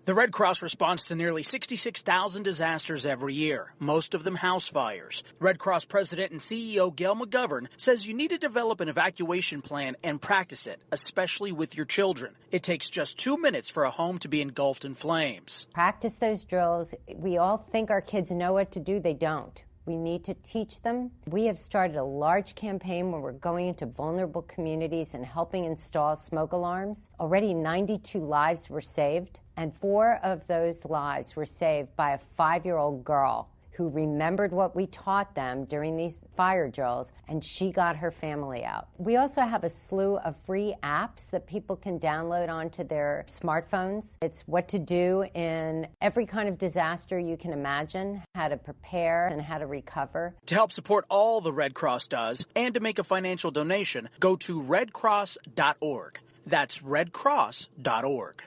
The Red Cross responds to nearly 66,000 disasters every year, most of them house fires. Red Cross President and CEO Gail McGovern says you need to develop an evacuation plan and practice it, especially with your children. It takes just 2 minutes for a home to be engulfed in flames. Practice those drills. We all think our kids know what to do. They don't. We need to teach them. We have started a large campaign where we're going into vulnerable communities and helping install smoke alarms. Already 92 lives were saved, and 4 of those lives were saved by a 5-year-old girl who remembered what we taught them during these fire drills, and she got her family out. We also have a slew of free apps that people can download onto their smartphones. It's what to do in every kind of disaster you can imagine, how to prepare and how to recover. To help support all the Red Cross does and to make a financial donation, go to redcross.org. That's redcross.org.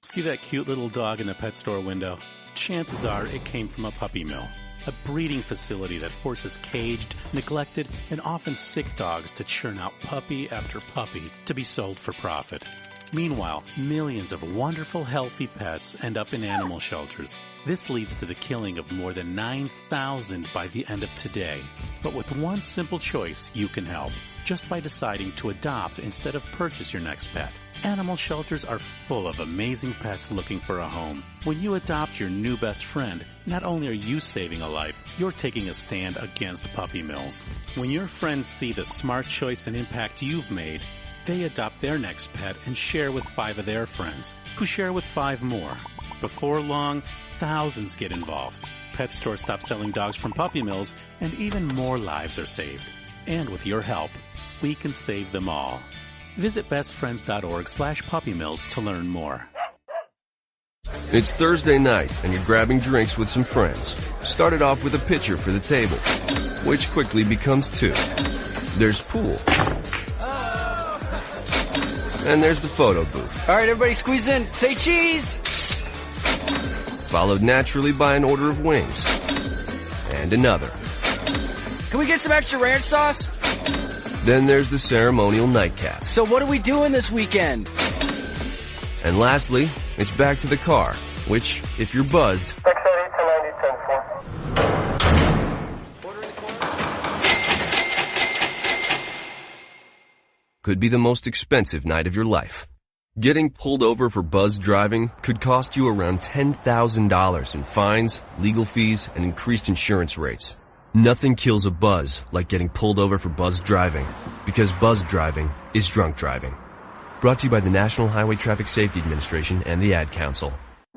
See that cute little dog in the pet store window? Chances are it came from a puppy mill. A breeding facility that forces caged, neglected, and often sick dogs to churn out puppy after puppy to be sold for profit. Meanwhile, millions of wonderful, healthy pets end up in animal shelters. This leads to the killing of more than 9,000 by the end of today. But with one simple choice, you can help. Just by deciding to adopt instead of purchase your next pet. Animal shelters are full of amazing pets looking for a home. When you adopt your new best friend, not only are you saving a life, you're taking a stand against puppy mills. When your friends see the smart choice and impact you've made, they adopt their next pet and share with 5 of their friends, who share with 5 more. Before long, thousands get involved. Pet stores stop selling dogs from puppy mills, and even more lives are saved. And with your help, we can save them all. Visit bestfriends.org/puppymills to learn more. It's Thursday night, and you're grabbing drinks with some friends. Started off with a pitcher for the table, which quickly becomes 2. There's pool. And there's the photo booth. All right, everybody squeeze in. Say cheese! Followed naturally by an order of wings. And another. Can we get some extra ranch sauce? Then there's the ceremonial nightcap. So what are we doing this weekend? And lastly, it's back to the car, which, if you're buzzed, could be the most expensive night of your life. Getting pulled over for buzz driving could cost you around $10,000 in fines, legal fees, and increased insurance rates. Nothing kills a buzz like getting pulled over for buzz driving, because buzz driving is drunk driving. Brought to you by the National Highway Traffic Safety Administration and the Ad Council.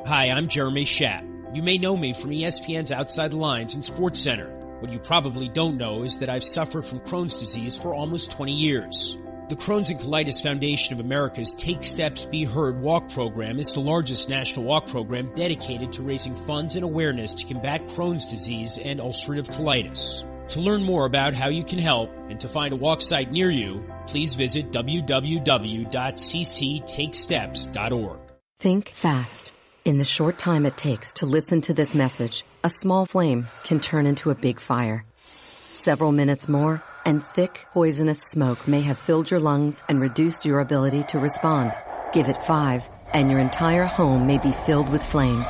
Hi, I'm Jeremy Schaap. You may know me from ESPN's Outside the Lines and Sports Center. What you probably don't know is that I've suffered from Crohn's disease for almost 20 years. The Crohn's and Colitis Foundation of America's Take Steps, Be Heard walk program is the largest national walk program dedicated to raising funds and awareness to combat Crohn's disease and ulcerative colitis. To learn more about how you can help and to find a walk site near you, please visit www.cctakesteps.org. Think fast. In the short time it takes to listen to this message, a small flame can turn into a big fire. Several minutes more, and thick, poisonous smoke may have filled your lungs and reduced your ability to respond. Give it 5, and your entire home may be filled with flames.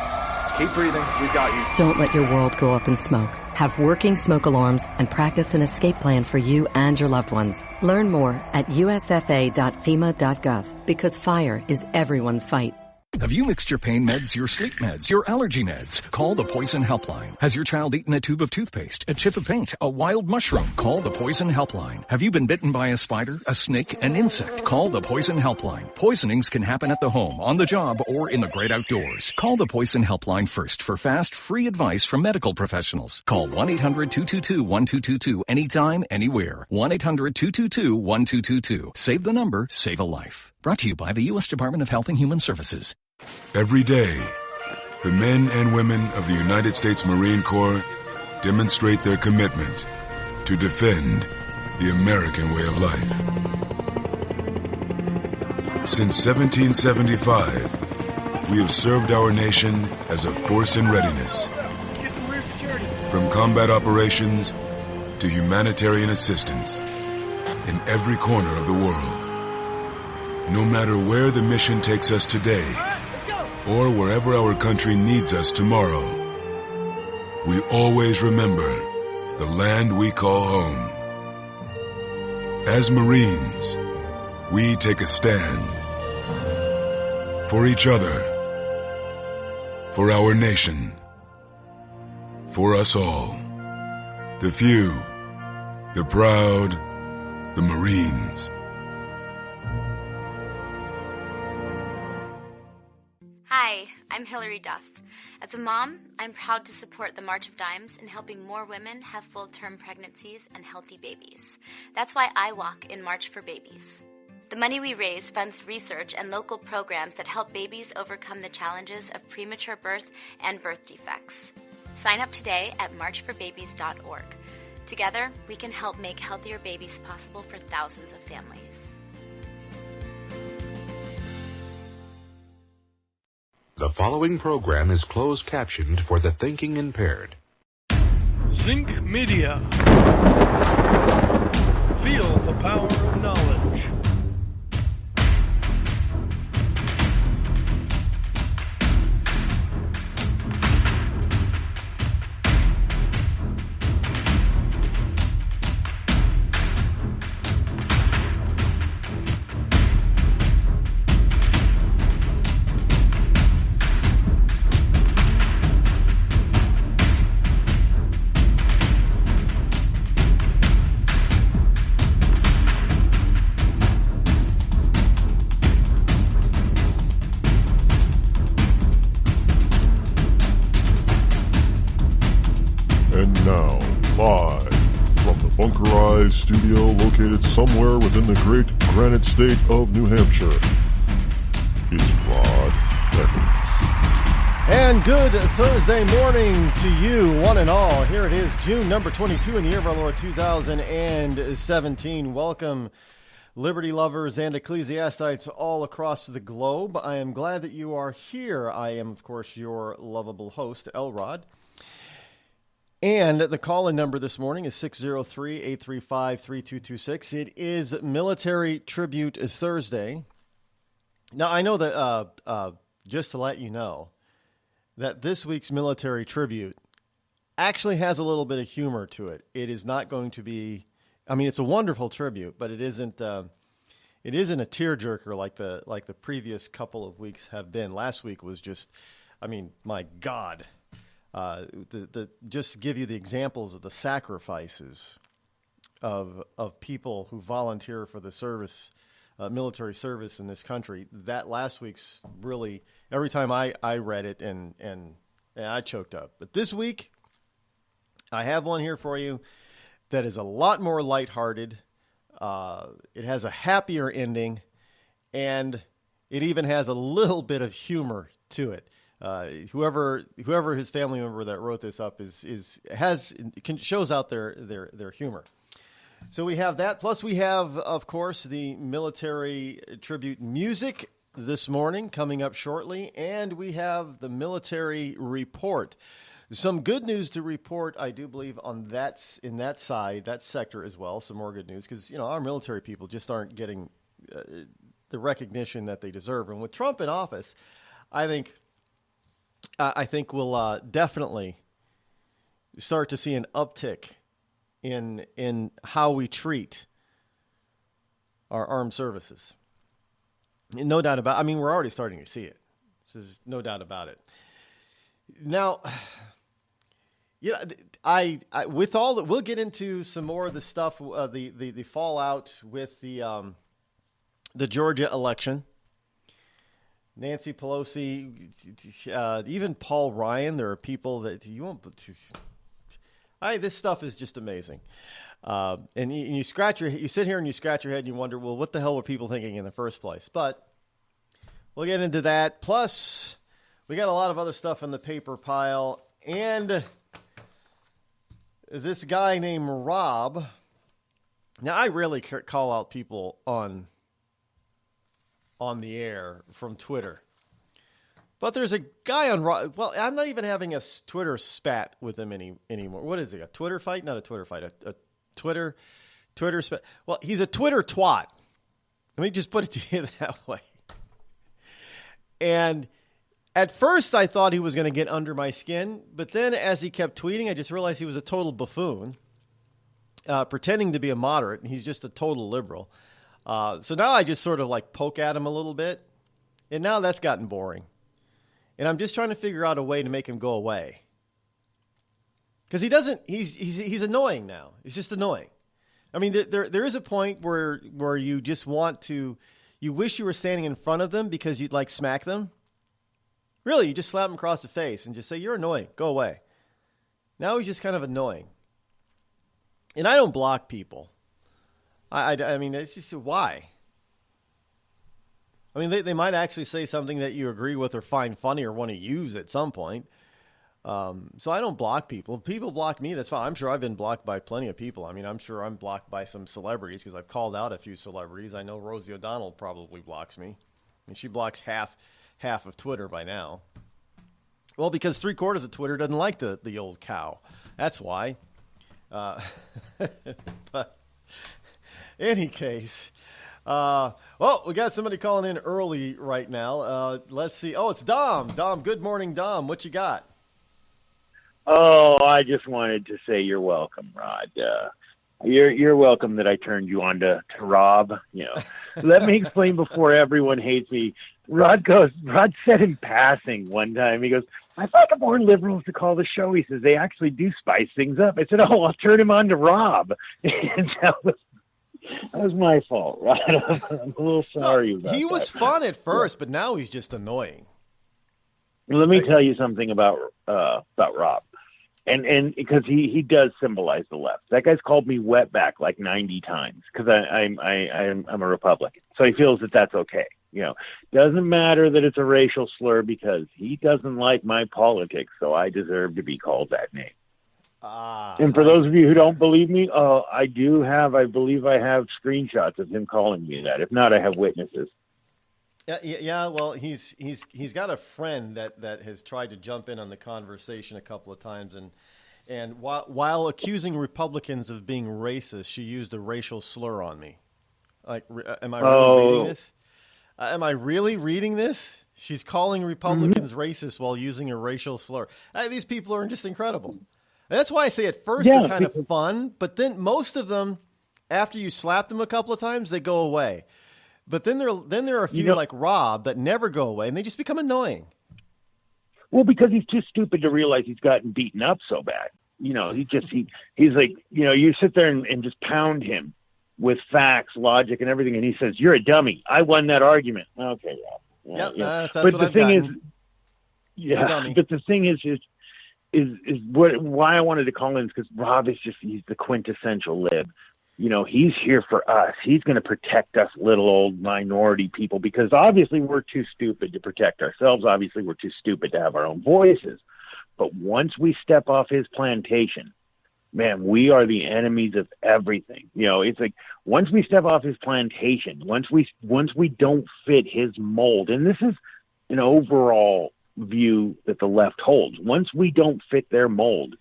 Keep breathing. We got you. Don't let your world go up in smoke. Have working smoke alarms and practice an escape plan for you and your loved ones. Learn more at usfa.fema.gov, because fire is everyone's fight. Have you mixed your pain meds, your sleep meds, your allergy meds? Call the Poison Helpline. Has your child eaten a tube of toothpaste, a chip of paint, a wild mushroom? Call the Poison Helpline. Have you been bitten by a spider, a snake, an insect? Call the Poison Helpline. Poisonings can happen at the home, on the job, or in the great outdoors. Call the Poison Helpline first for fast, free advice from medical professionals. Call 1-800-222-1222 anytime, anywhere. 1-800-222-1222. Save the number, save a life. Brought to you by the U.S. Department of Health and Human Services. Every day, the men and women of the United States Marine Corps demonstrate their commitment to defend the American way of life. Since 1775, we have served our nation as a force in readiness. From combat operations to humanitarian assistance in every corner of the world. No matter where the mission takes us today or wherever our country needs us tomorrow, we always remember the land we call home. As Marines, we take a stand for each other, for our nation, for us all. The few, the proud, the Marines. Hi, I'm Hillary Duff. As a mom, I'm proud to support the March of Dimes in helping more women have full-term pregnancies and healthy babies. That's why I walk in March for Babies. The money we raise funds research and local programs that help babies overcome the challenges of premature birth and birth defects. Sign up today at marchforbabies.org. Together, we can help make healthier babies possible for thousands of families. The following program is closed captioned for the thinking impaired. Zinc Media. Feel the power of knowledge. Studio located somewhere within the great granite state of New Hampshire. It's Rod Eccles. And good Thursday morning to you, one and all. Here it is, June number 22 in the year of our Lord 2017. Welcome, liberty lovers and ecclesiastites all across the globe. I am glad that you are here. I am, of course, your lovable host, Elrod. And the call-in number this morning is 603-835-3226. It is Military Tribute Thursday. Now, I know that, just to let you know, that this week's Military Tribute actually has a little bit of humor to it. It is not going to be, I mean, it's a wonderful tribute, but it isn't a tearjerker like the previous couple of weeks have been. Last week was just, I mean, my God. Just to give you the examples of the sacrifices of people who volunteer for the service, military service in this country. That last week's really, every time I read it and I choked up. But this week, I have one here for you that is a lot more lighthearted. It has a happier ending, and it even has a little bit of humor to it. Whoever his family member that wrote this up shows out their humor. So we have that. Plus we have, of course, the military tribute music this morning coming up shortly, and we have the military report. Some good news to report, I do believe, on that sector as well. Some more good news because our military people just aren't getting the recognition that they deserve. And with Trump in office, I think we'll definitely start to see an uptick in how we treat our armed services. No doubt about it. I mean, we're already starting to see it. So there's no doubt about it. Now, we'll get into some more of the stuff, the fallout with the Georgia election. Nancy Pelosi, even Paul Ryan, there are people that you won't. This stuff is just amazing, and you sit here and you scratch your head and you wonder, well, what the hell were people thinking in the first place? But we'll get into that. Plus, we got a lot of other stuff in the paper pile, and this guy named Rob. Now, I rarely call out people on the air from Twitter. But there's a guy on Raw. Well, I'm not even having a Twitter spat with him anymore. What is it? A Twitter fight? Not a Twitter fight. A Twitter spat. Well, he's a Twitter twat. Let me just put it to you that way. And At first, I thought he was going to get under my skin, but then as he kept tweeting, I just realized he was a total buffoon, pretending to be a moderate, and he's just a total liberal. So now I just sort of like poke at him a little bit, and now that's gotten boring. And I'm just trying to figure out a way to make him go away. Because he's annoying now. He's just annoying. I mean, there is a point where you just want to, you wish you were standing in front of them because you'd like smack them. Really, you just slap him across the face and just say, you're annoying, go away. Now he's just kind of annoying. And I don't block people. I mean, it's just, why? I mean, they might actually say something that you agree with or find funny or want to use at some point. So I don't block people. If people block me, that's fine. I'm sure I've been blocked by plenty of people. I mean, I'm sure I'm blocked by some celebrities because I've called out a few celebrities. I know Rosie O'Donnell probably blocks me. I mean, she blocks half of Twitter by now. Well, because 3/4 of Twitter doesn't like the old cow. That's why. But any case, well, we got somebody calling in early right now. Let's see. Oh, it's Dom. Dom, good morning, Dom. What you got? Oh, I just wanted to say you're welcome, Rod. You're welcome that I turned you on to Rob. You know, let me explain before everyone hates me. Rod said in passing one time, he goes, I'd like more liberals to call the show. He says, they actually do spice things up. I said, oh, I'll turn him on to Rob. And that was my fault, Rod. I'm a little sorry about that. He was fun at first, but now he's just annoying. Let me tell you something about Rob. And because he does symbolize the left. That guy's called me wetback like 90 times because I'm a Republican. So he feels that that's okay. You know, doesn't matter that it's a racial slur because he doesn't like my politics, so I deserve to be called that name. And for those of you who don't believe me, I believe I have screenshots of him calling me that. If not, I have witnesses. Yeah. Well, he's got a friend that has tried to jump in on the conversation a couple of times, and while accusing Republicans of being racist, she used a racial slur on me. Like, am I really reading this? Am I really reading this? She's calling Republicans racist while using a racial slur. These people are just incredible. And that's why I say at first they're kind of fun, but then most of them, after you slap them a couple of times, they go away. But then there are a few like Rob that never go away, and they just become annoying. Well, because he's too stupid to realize he's gotten beaten up so bad. You know, he's like, you know, you sit there and just pound him with facts, logic, and everything, and he says, "You're a dummy. I won that argument." Okay, Rob. That's but what the I've thing gotten. but the thing is why I wanted to call in is because Rob he's the quintessential lib. You know, he's here for us. He's going to protect us little old minority people because obviously we're too stupid to protect ourselves. Obviously we're too stupid to have our own voices. But once we step off his plantation, man, we are the enemies of everything. You know, it's like once we step off his plantation, once we don't fit his mold, and this is an overall view that the left holds. Once we don't fit their mold,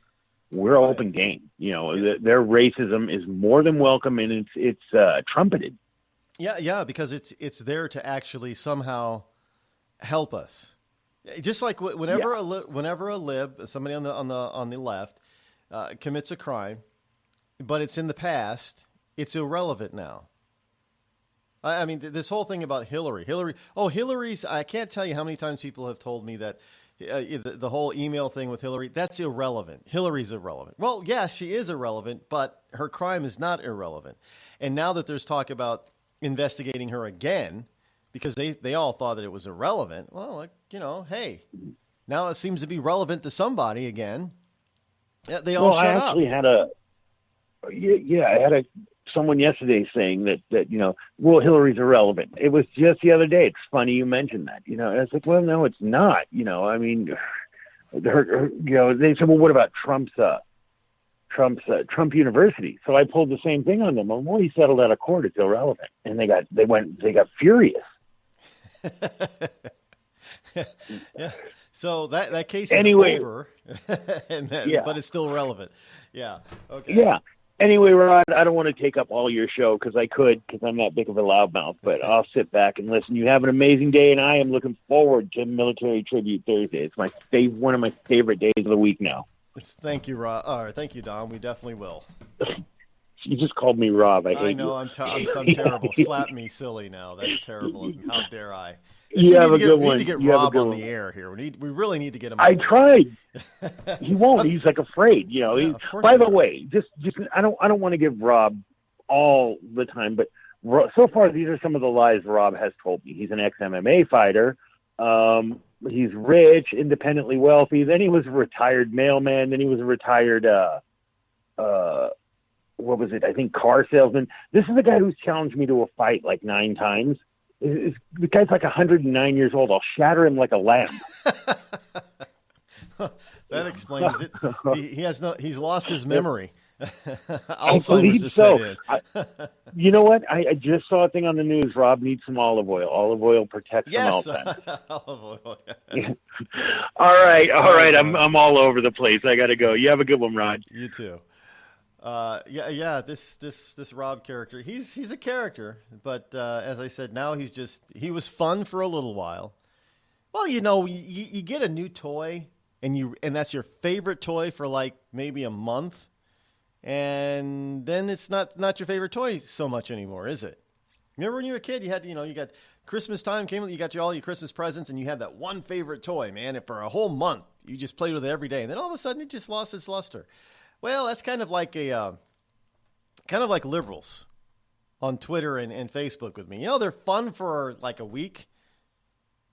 we're open game. You know, their racism is more than welcome, and it's trumpeted. Yeah, because it's there to actually somehow help us. Just like whenever a lib, somebody on the left, commits a crime, but it's in the past, it's irrelevant now. I mean, this whole thing about Hillary's. I can't tell you how many times people have told me that. The whole email thing with Hillary, that's irrelevant. Hillary's irrelevant. Well, yeah, she is irrelevant, but her crime is not irrelevant. And now that there's talk about investigating her again, because they all thought that it was irrelevant, well, like, you know, hey, now it seems to be relevant to somebody again. Yeah, they all shut up. I actually had someone yesterday saying that you know, well, Hillary's irrelevant. It was just the other day. It's funny you mentioned that. You know, and it's like, well, no, it's not. You know, I mean, you know, they said, well, what about Trump University? So I pulled the same thing on them. Well, he settled out of court. It's irrelevant, and they got furious. Yeah. So that case is over, but it's still relevant. Yeah. Okay. Yeah. Anyway, Rod, I don't want to take up all your show because I'm that big of a loudmouth, but I'll sit back and listen. You have an amazing day, and I am looking forward to Military Tribute Thursday. It's one of my favorite days of the week now. Thank you, Rod. Thank you, Don. We definitely will. You just called me Rob. I hate know. you. I'm terrible. Slap me silly now. That's terrible. How dare I? You have a good one. We need to get Rob on the air here. We really need to get him. I tried. He won't. He's like afraid. You know. By the way, just I don't want to give Rob all the time, but so far these are some of the lies Rob has told me. He's an ex-MMA fighter. He's rich, independently wealthy. Then he was a retired mailman. Then he was a retired what was it? I think car salesman. This is a guy who's challenged me to a fight like 9 times. The guy's like 109 years old. I'll shatter him like a lamb. That explains it. He's lost his memory. I believe so. You know what? I just saw a thing on the news. Rob needs some olive oil. Olive oil protects from Alzheimer's. Olive oil. Yeah. All right. I'm all over the place. I got to go. You have a good one, Rod. You too. This Rob character, he's a character, but as I said, now he was fun for a little while. Well, you get a new toy, and that's your favorite toy for like maybe a month, and then it's not your favorite toy so much anymore, is it? Remember when you were a kid, you had you got Christmas time came, you got all your Christmas presents, and you had that one favorite toy, man, and for a whole month you just played with it every day, and then all of a sudden it just lost its luster. Well, that's kind of like liberals on Twitter and Facebook with me. They're fun for like a week,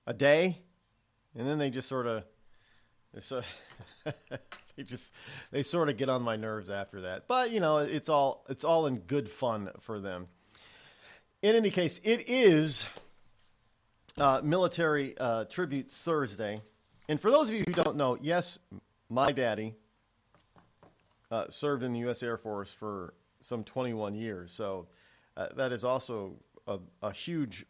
a day, and then they just sort of they sort of get on my nerves after that. But it's all in good fun for them. In any case, it is Military Tribute Thursday, and for those of you who don't know, yes, my daddy served in the U.S. Air Force for some 21 years. So that is also a huge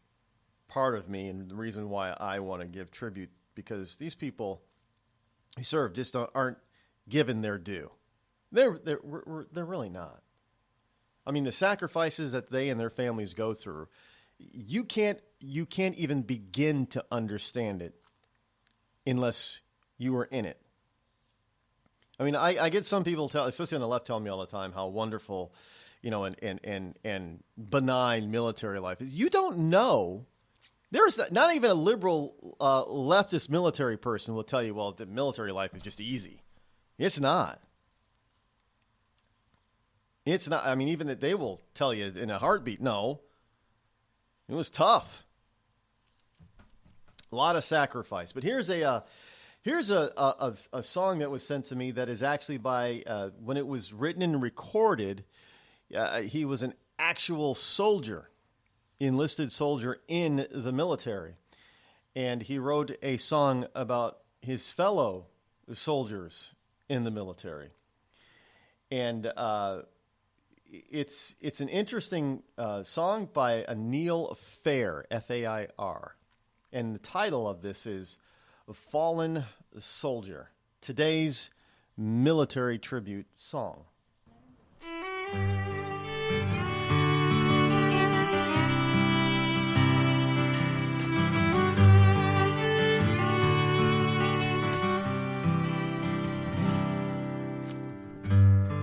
part of me and the reason why I want to give tribute, because these people who serve just aren't given their due. They're really not. I mean, the sacrifices that they and their families go through, you can't even begin to understand it unless you were in it. I mean, I get some people especially on the left, telling me all the time how wonderful, and benign military life is. You don't know. There's not even a liberal leftist military person will tell you, well, the military life is just easy. It's not. It's not. I mean, even that they will tell you in a heartbeat, no, it was tough. A lot of sacrifice. But here's a song that was sent to me that is actually by, when it was written and recorded, he was an actual soldier, enlisted soldier in the military. And he wrote a song about his fellow soldiers in the military. And it's an interesting song by Neil Fair, F-A-I-R. And the title of this is A Fallen Soldier, today's military tribute song.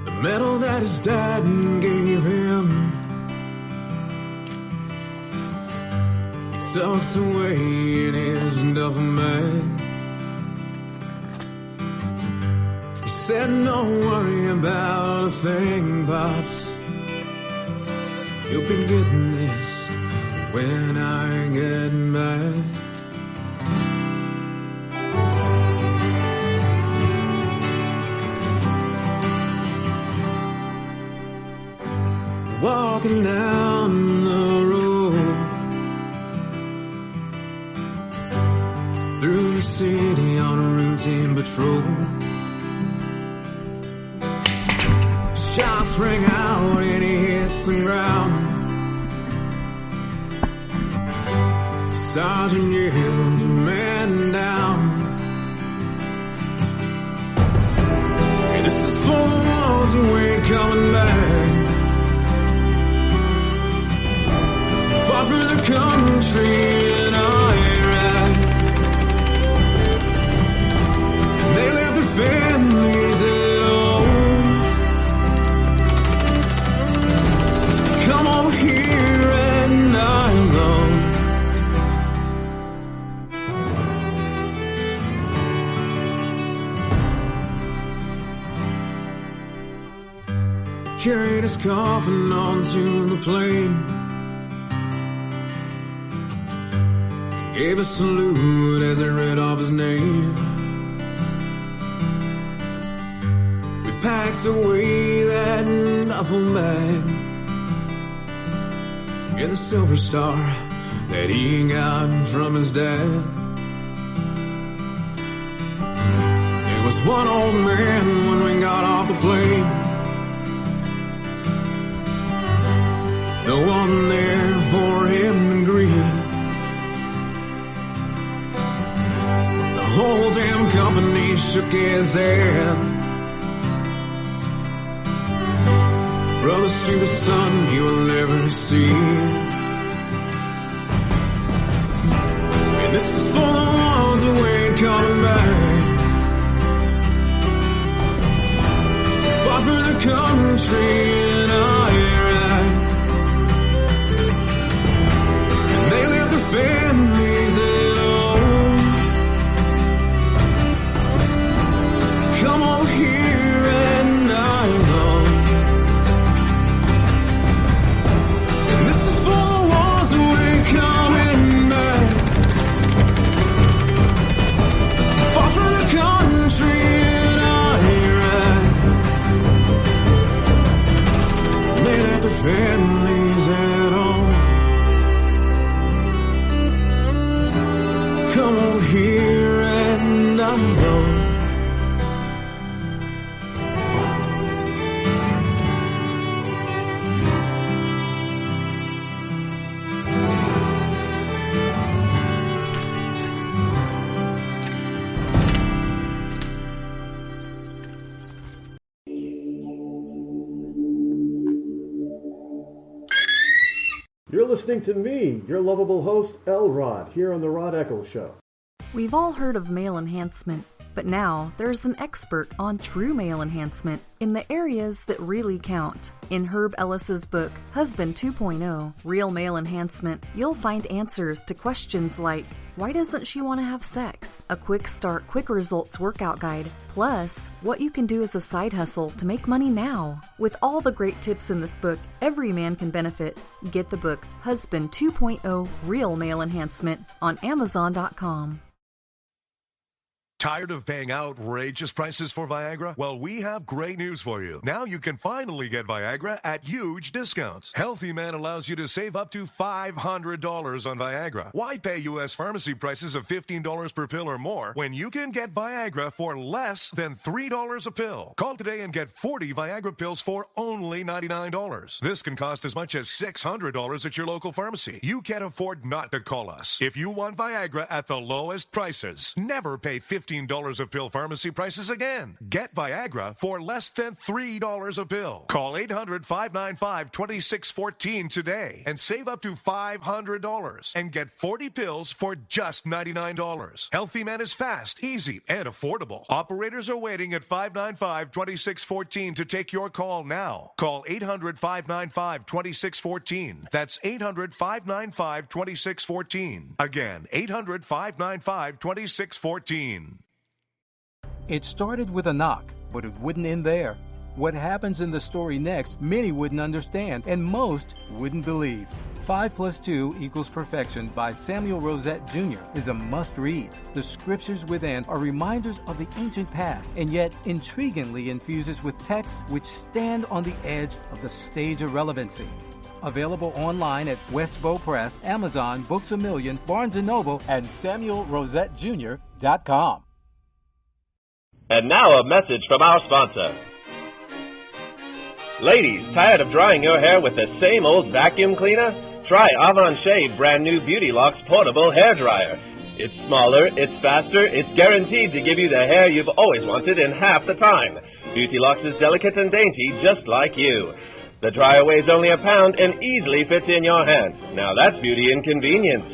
The medal that his dad gave him, tucked away in his duffel bag. He said, don't worry about a thing, Pops. You'll be getting this when I get back. Walking down the road through the city on a routine patrol. Shots ring out and he hits the ground. Sergeant yells, man down. This is for the ones who ain't coming back. country and Iraq. And they left their families at home. Come over here and die alone. Carried his coffin onto the plane. Gave a salute as they read off his name. We packed away that duffel bag and the silver star that he got from his dad. It was one old man when we got off the plane. No one there for him to greet. The whole damn company shook his hand. Brothers see the sun he will never see. And this is for the ones who ain't coming back. They fought for their country and Iraq. They left their families at home. Come over here and die alone. And this is for the ones who ain't coming back. Fought for their country and Iraq. They left their families at home. Come over here and I know. You're listening to me, your lovable host, Rod, here on the Rod Eccles Show. We've all heard of male enhancement, but now there's an expert on true male enhancement in the areas that really count. In Herb Ellis's book, Husband 2.0, Real Male Enhancement, you'll find answers to questions like, why doesn't she want to have sex? A quick start, quick results workout guide, plus what you can do as a side hustle to make money now. With all the great tips in this book, every man can benefit. Get the book, Husband 2.0, Real Male Enhancement, on Amazon.com. Tired of paying outrageous prices for Viagra? Well, we have great news for you. Now you can finally get Viagra at huge discounts. Healthy Man allows you to save up to $500 on Viagra. Why pay U.S. pharmacy prices of $15 per pill or more when you can get Viagra for less than $3 a pill? Call today and get 40 Viagra pills for only $99. This can cost as much as $600 at your local pharmacy. You can't afford not to call us. If you want Viagra at the lowest prices, never pay $15 a pill pharmacy prices again. Get Viagra for less than $3 a pill. Call 800-595-2614 today and save up to $500 and get 40 pills for just $99. Healthy Man is fast, easy, and affordable. Operators are waiting at 595-2614 to take your call now. Call 800-595-2614. That's 800-595-2614. Again, 800-595-2614. It started with a knock, but it wouldn't end there. What happens in the story next, many wouldn't understand, and most wouldn't believe. 5 + 2 = Perfection by Samuel Rosette Jr. is a must-read. The scriptures within are reminders of the ancient past, and yet intriguingly infuses with texts which stand on the edge of the stage of relevancy. Available online at Westbow Press, Amazon, Books A Million, Barnes & Noble, and SamuelRosetteJr.com. And now a message from our sponsor. Ladies, tired of drying your hair with the same old vacuum cleaner? Try Avon Shave brand new Beauty Locks portable hair dryer. It's smaller, it's faster, it's guaranteed to give you the hair you've always wanted in half the time. Beauty Locks is delicate and dainty, just like you. The dryer weighs only a pound and easily fits in your hand. Now that's beauty and convenience.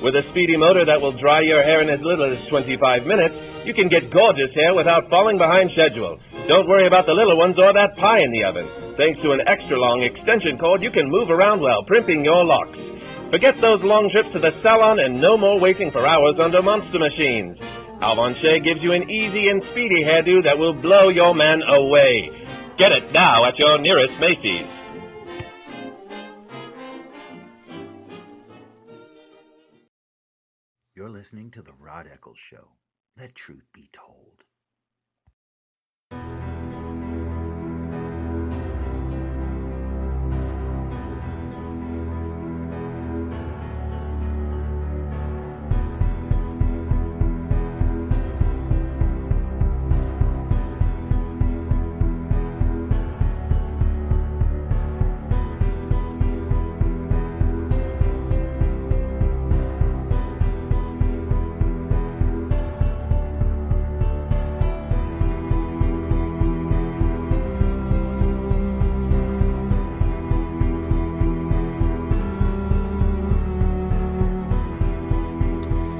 With a speedy motor that will dry your hair in as little as 25 minutes, you can get gorgeous hair without falling behind schedule. Don't worry about the little ones or that pie in the oven. Thanks to an extra-long extension cord, you can move around while primping your locks. Forget those long trips to the salon and no more waiting for hours under monster machines. Alvon Shea gives you an easy and speedy hairdo that will blow your man away. Get it now at your nearest Macy's. You're listening to The Rod Eccles Show. Let truth be told.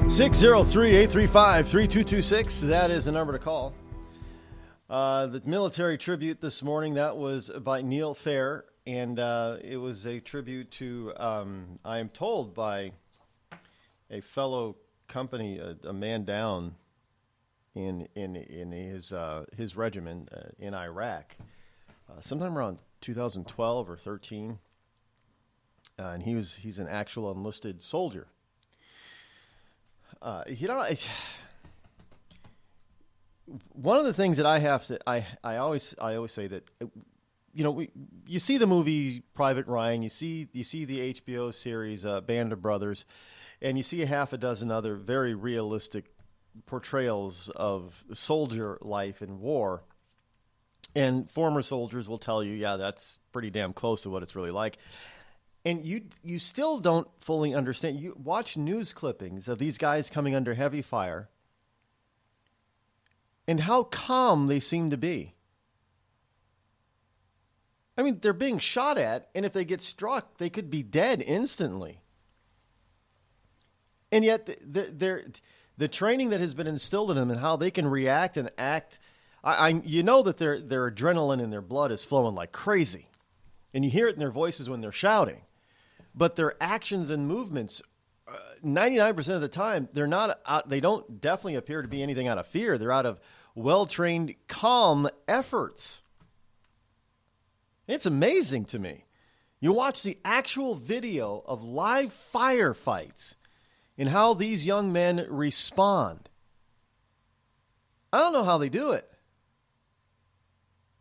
Six 603-835-3226. That is the number to call. The military tribute this morning, that was by Neil Fair, and it was a tribute to, I am told by a fellow company, a man down in his regiment in Iraq, sometime around 2012 or 13, and he's an actual enlisted soldier. One of the things that I always say that, you see the movie Private Ryan, you see the HBO series Band of Brothers, and you see a half a dozen other very realistic portrayals of soldier life in war, and former soldiers will tell you, yeah, that's pretty damn close to what it's really like. And you still don't fully understand. You watch news clippings of these guys coming under heavy fire and how calm they seem to be. I mean, they're being shot at, and if they get struck, they could be dead instantly. And yet, the training that has been instilled in them and how they can react and act, you know that their adrenaline in their blood is flowing like crazy. And you hear it in their voices when they're shouting. But their actions and movements, 99% of the time, they don't definitely appear to be anything out of fear. They're out of well-trained, calm efforts. It's amazing to me. You watch the actual video of live firefights and how these young men respond. I don't know how they do it.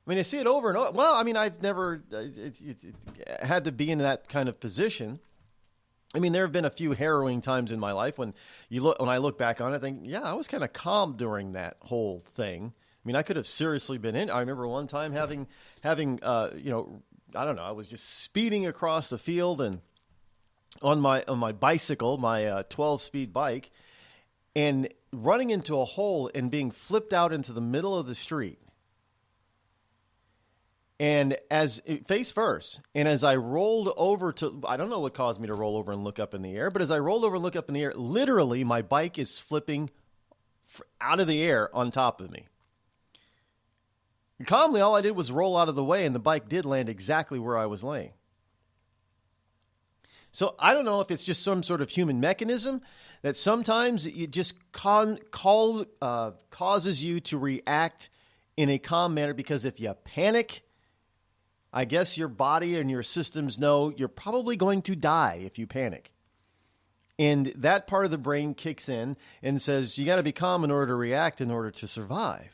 I mean, I see it over and over. Well, I mean, I've never had to be in that kind of position. I mean, there have been a few harrowing times in my life when I look back on it, I think, yeah, I was kind of calm during that whole thing. I mean, I could have seriously been in. I remember one time having I don't know, I was just speeding across the field and on my bicycle, my 12-speed bike, and running into a hole and being flipped out into the middle of the street. And face first, and as I rolled over I don't know what caused me to roll over and look up in the air, but as I rolled over and looked up in the air, literally my bike is flipping out of the air on top of me. And calmly, all I did was roll out of the way, and the bike did land exactly where I was laying. So I don't know if it's just some sort of human mechanism that sometimes it just causes you to react in a calm manner, because if you panic, I guess your body and your systems know you're probably going to die if you panic. And that part of the brain kicks in and says, you got to be calm in order to react, in order to survive.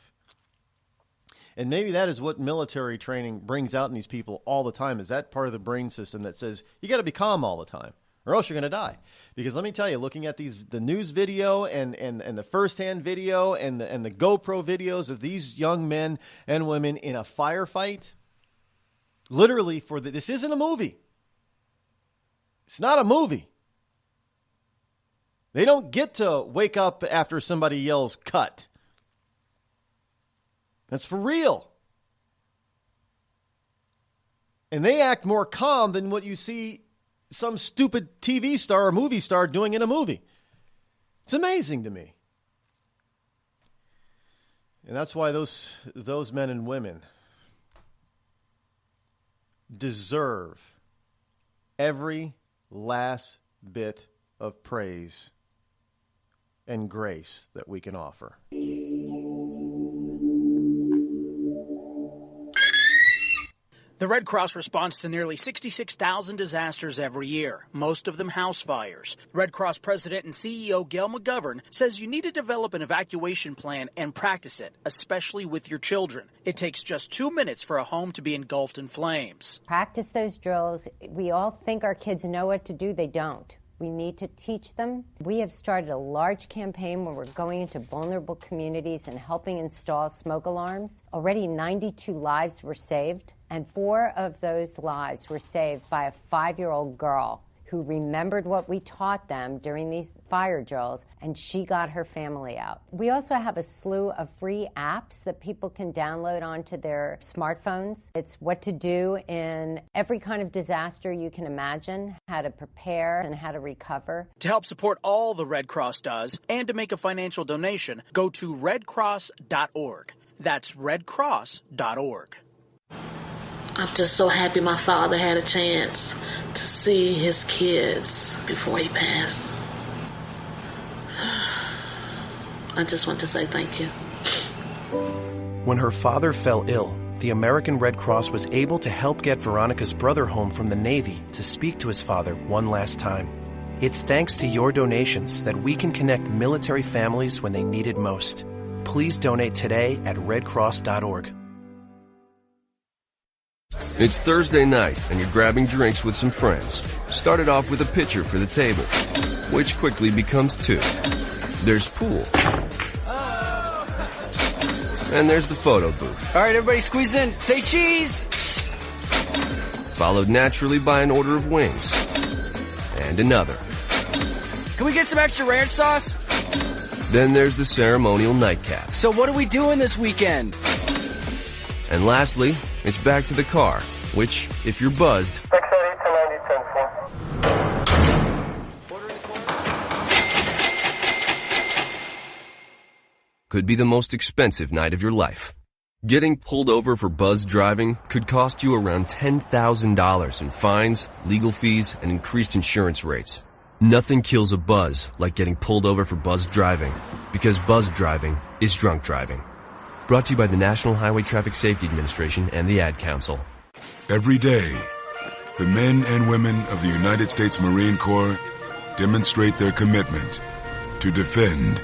And maybe that is what military training brings out in these people all the time, is that part of the brain system that says, you got to be calm all the time, or else you're going to die. Because let me tell you, looking at the news video and the first-hand video and the GoPro videos of these young men and women in a firefight, literally this isn't a movie. It's not a movie. They don't get to wake up after somebody yells, cut. That's for real. And they act more calm than what you see some stupid TV star or movie star doing in a movie. It's amazing to me. And that's why those men and women deserve every last bit of praise and grace that we can offer. The Red Cross responds to nearly 66,000 disasters every year, most of them house fires. Red Cross President and CEO Gail McGovern says you need to develop an evacuation plan and practice it, especially with your children. It takes just 2 minutes for a home to be engulfed in flames. Practice those drills. We all think our kids know what to do. They don't. We need to teach them. We have started a large campaign where we're going into vulnerable communities and helping install smoke alarms. Already 92 lives were saved, and 4 of those lives were saved by a 5-year-old girl who remembered what we taught them during these fire drills, and she got her family out. We also have a slew of free apps that people can download onto their smartphones. It's what to do in every kind of disaster you can imagine, how to prepare and how to recover. To help support all the Red Cross does and to make a financial donation, go to redcross.org. That's redcross.org. I'm just so happy my father had a chance to see his kids before he passed. I just want to say thank you. When her father fell ill, the American Red Cross was able to help get Veronica's brother home from the Navy to speak to his father one last time. It's thanks to your donations that we can connect military families when they need it most. Please donate today at redcross.org. It's Thursday night, and you're grabbing drinks with some friends. Started off with a pitcher for the table, which quickly becomes 2. There's pool. And there's the photo booth. All right, everybody squeeze in. Say cheese! Followed naturally by an order of wings. And another. Can we get some extra ranch sauce? Then there's the ceremonial nightcap. So what are we doing this weekend? And lastly, it's back to the car, which, if you're buzzed, could be the most expensive night of your life. Getting pulled over for buzz driving could cost you around $10,000 in fines, legal fees, and increased insurance rates. Nothing kills a buzz like getting pulled over for buzz driving, because buzz driving is drunk driving. Brought to you by the National Highway Traffic Safety Administration and the Ad Council. Every day, the men and women of the United States Marine Corps demonstrate their commitment to defend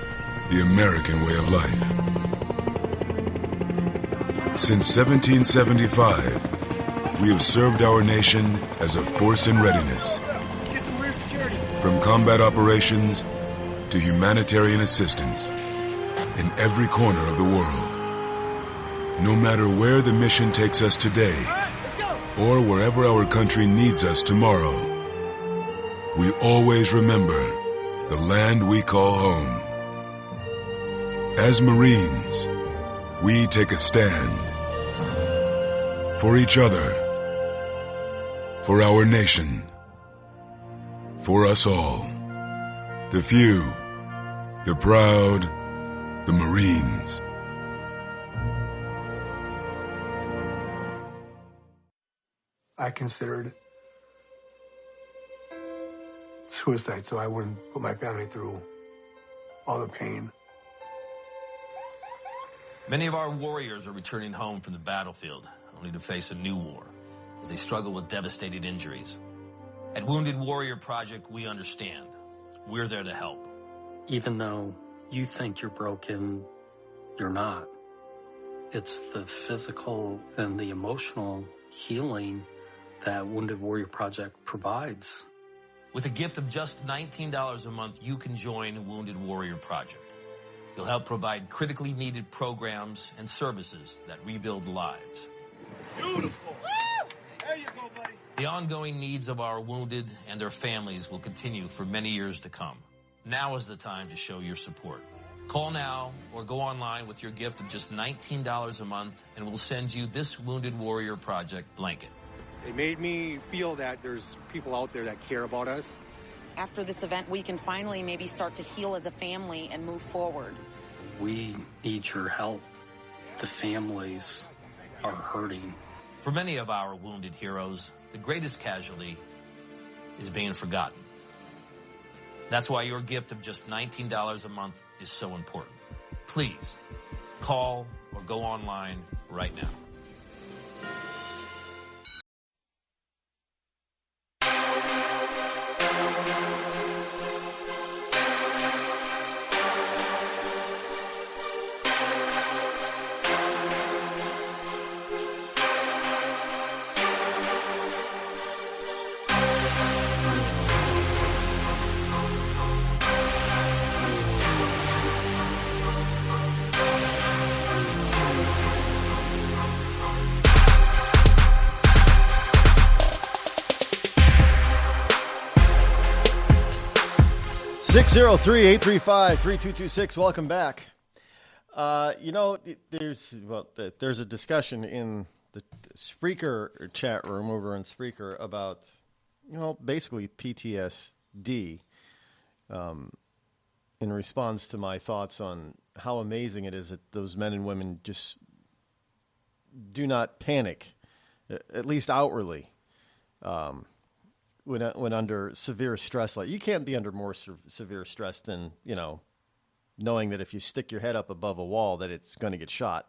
the American way of life. Since 1775, we have served our nation as a force in readiness. From combat operations to humanitarian assistance in every corner of the world. No matter where the mission takes us today, or wherever our country needs us tomorrow, we always remember the land we call home. As Marines, we take a stand for each other, for our nation, for us all. The few, the proud, the Marines. I considered suicide so I wouldn't put my family through all the pain. Many of our warriors are returning home from the battlefield, only to face a new war as they struggle with devastating injuries. At Wounded Warrior Project, we understand. We're there to help. Even though you think you're broken, you're not. It's the physical and the emotional healing that Wounded Warrior Project provides. With a gift of just $19 a month, you can join Wounded Warrior Project. You'll help provide critically needed programs and services that rebuild lives. Beautiful. There you go, buddy. The ongoing needs of our wounded and their families will continue for many years to come. Now is the time to show your support. Call now or go online with your gift of just $19 a month and we'll send you this Wounded Warrior Project blanket. It made me feel that there's people out there that care about us. After this event, we can finally maybe start to heal as a family and move forward. We need your help. The families are hurting. For many of our wounded heroes, the greatest casualty is being forgotten. That's why your gift of just $19 a month is so important. Please call or go online right now. (603) 835-3226. Welcome back. There's a discussion in the Spreaker chat room over in Spreaker about, basically PTSD. In response to my thoughts on how amazing it is that those men and women just do not panic, at least outwardly. When under severe stress, like you can't be under more severe stress than, knowing that if you stick your head up above a wall that it's going to get shot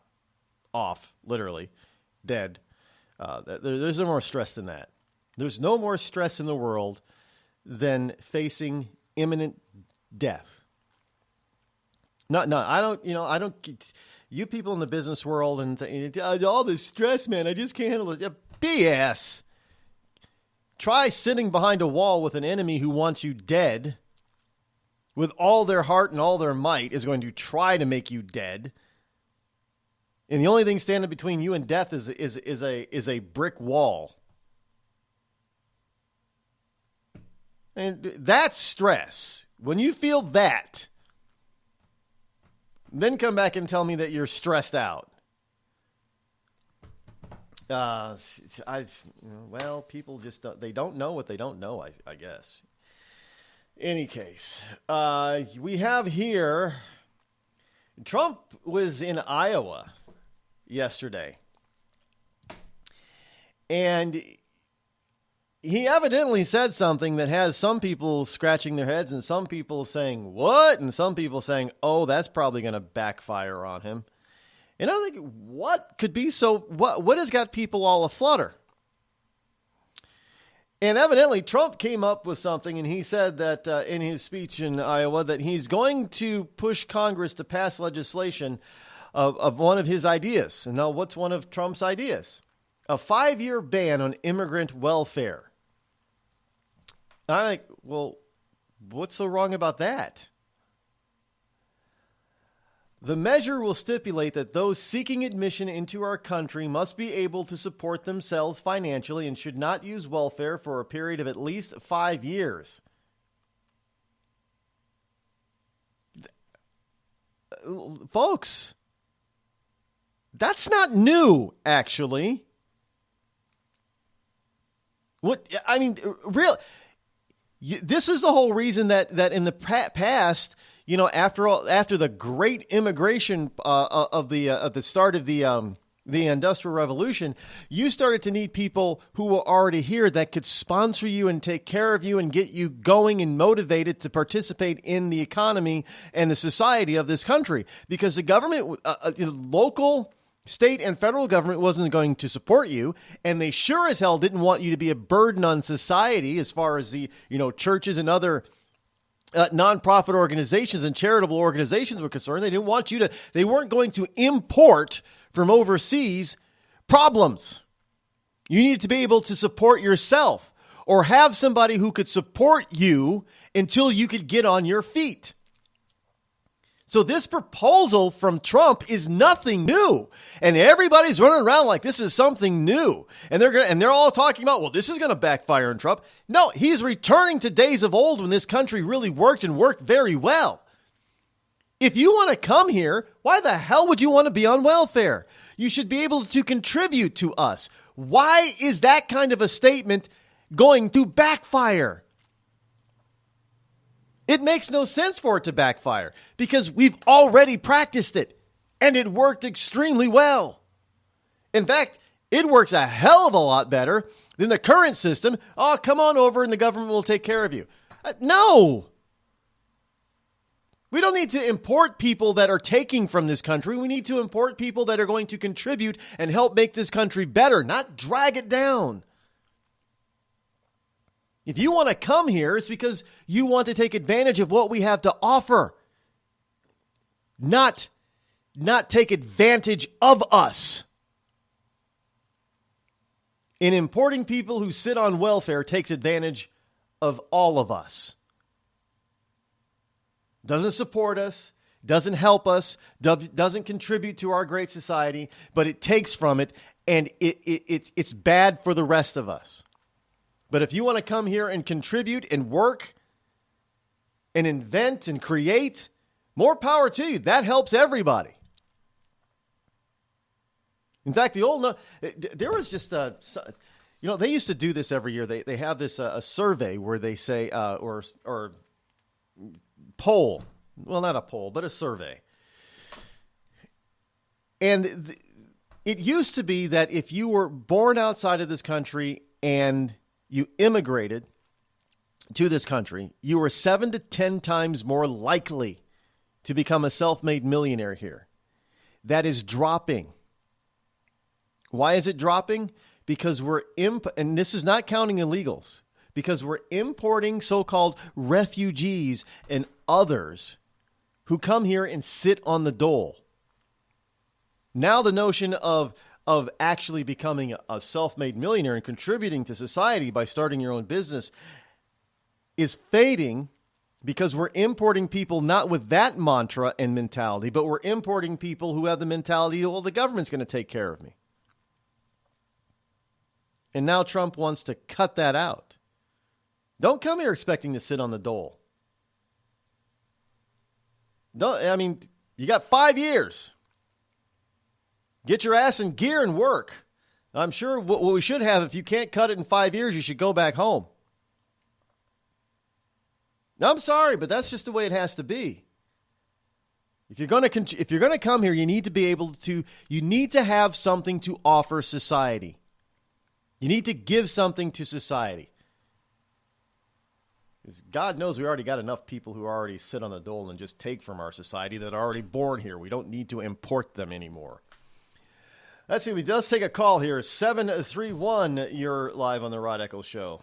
off, literally, dead. There's no more stress than that. There's no more stress in the world than facing imminent death. I don't, you people in the business world and all this stress, man, I just can't handle it. BS. Try sitting behind a wall with an enemy who wants you dead, with all their heart and all their might is going to try to make you dead. And the only thing standing between you and death is a brick wall. And that's stress. When you feel that, then come back and tell me that you're stressed out. People just they don't know what they don't know, I guess. Any case, we have here, Trump was in Iowa yesterday, and he evidently said something that has some people scratching their heads and some people saying, what? And some people saying, oh, that's probably going to backfire on him. And I'm thinking, what could be what has got people all aflutter? And evidently Trump came up with something, and he said that in his speech in Iowa that he's going to push Congress to pass legislation of one of his ideas. And now what's one of Trump's ideas? A 5-year ban on immigrant welfare. I'm like, well, what's so wrong about that? The measure will stipulate that those seeking admission into our country must be able to support themselves financially and should not use welfare for a period of at least 5 years. Folks, that's not new, actually. This is the whole reason that in the past, after the great immigration of the start of the Industrial Revolution, you started to need people who were already here that could sponsor you and take care of you and get you going and motivated to participate in the economy and the society of this country. Because the government, local, state, and federal government wasn't going to support you, and they sure as hell didn't want you to be a burden on society as far as the churches and other nonprofit organizations and charitable organizations were concerned. They weren't going to import from overseas problems. You needed to be able to support yourself or have somebody who could support you until you could get on your feet. So this proposal from Trump is nothing new, and everybody's running around like this is something new, and they're all talking about, well, this is going to backfire on Trump. No, he's returning to days of old when this country really worked and worked very well. If you want to come here, why the hell would you want to be on welfare? You should be able to contribute to us. Why is that kind of a statement going to backfire? It makes no sense for it to backfire because we've already practiced it and it worked extremely well. In fact, it works a hell of a lot better than the current system. Oh, come on over and the government will take care of you. No. We don't need to import people that are taking from this country. We need to import people that are going to contribute and help make this country better, not drag it down. If you want to come here, it's because you want to take advantage of what we have to offer, not take advantage of us. In importing people who sit on welfare takes advantage of all of us. Doesn't support us, doesn't help us, doesn't contribute to our great society, but it takes from it, and it's bad for the rest of us. But if you want to come here and contribute and work and invent and create, more power to you. That helps everybody. In fact, there was just they used to do this every year. They have this a survey where they say or poll. Well, not a poll, but a survey. And it used to be that if you were born outside of this country and you immigrated to this country, you were 7 to 10 times more likely to become a self-made millionaire here. That is dropping. Why is it dropping? Because and this is not counting illegals, because we're importing so-called refugees and others who come here and sit on the dole. Now the notion of actually becoming a self-made millionaire and contributing to society by starting your own business is fading because we're importing people not with that mantra and mentality, but we're importing people who have the mentality, well, the government's going to take care of me. And now Trump wants to cut that out. Don't come here expecting to sit on the dole. You got 5 years. Get your ass in gear and work. I'm sure what we should have, if you can't cut it in 5 years, you should go back home. I'm sorry, but that's just the way it has to be. If you're going to come here, you need to have something to offer society. You need to give something to society. Because God knows we already got enough people who already sit on the dole and just take from our society that are already born here. We don't need to import them anymore. Let's see, let's take a call here. 731, you're live on the Rod Eccles Show.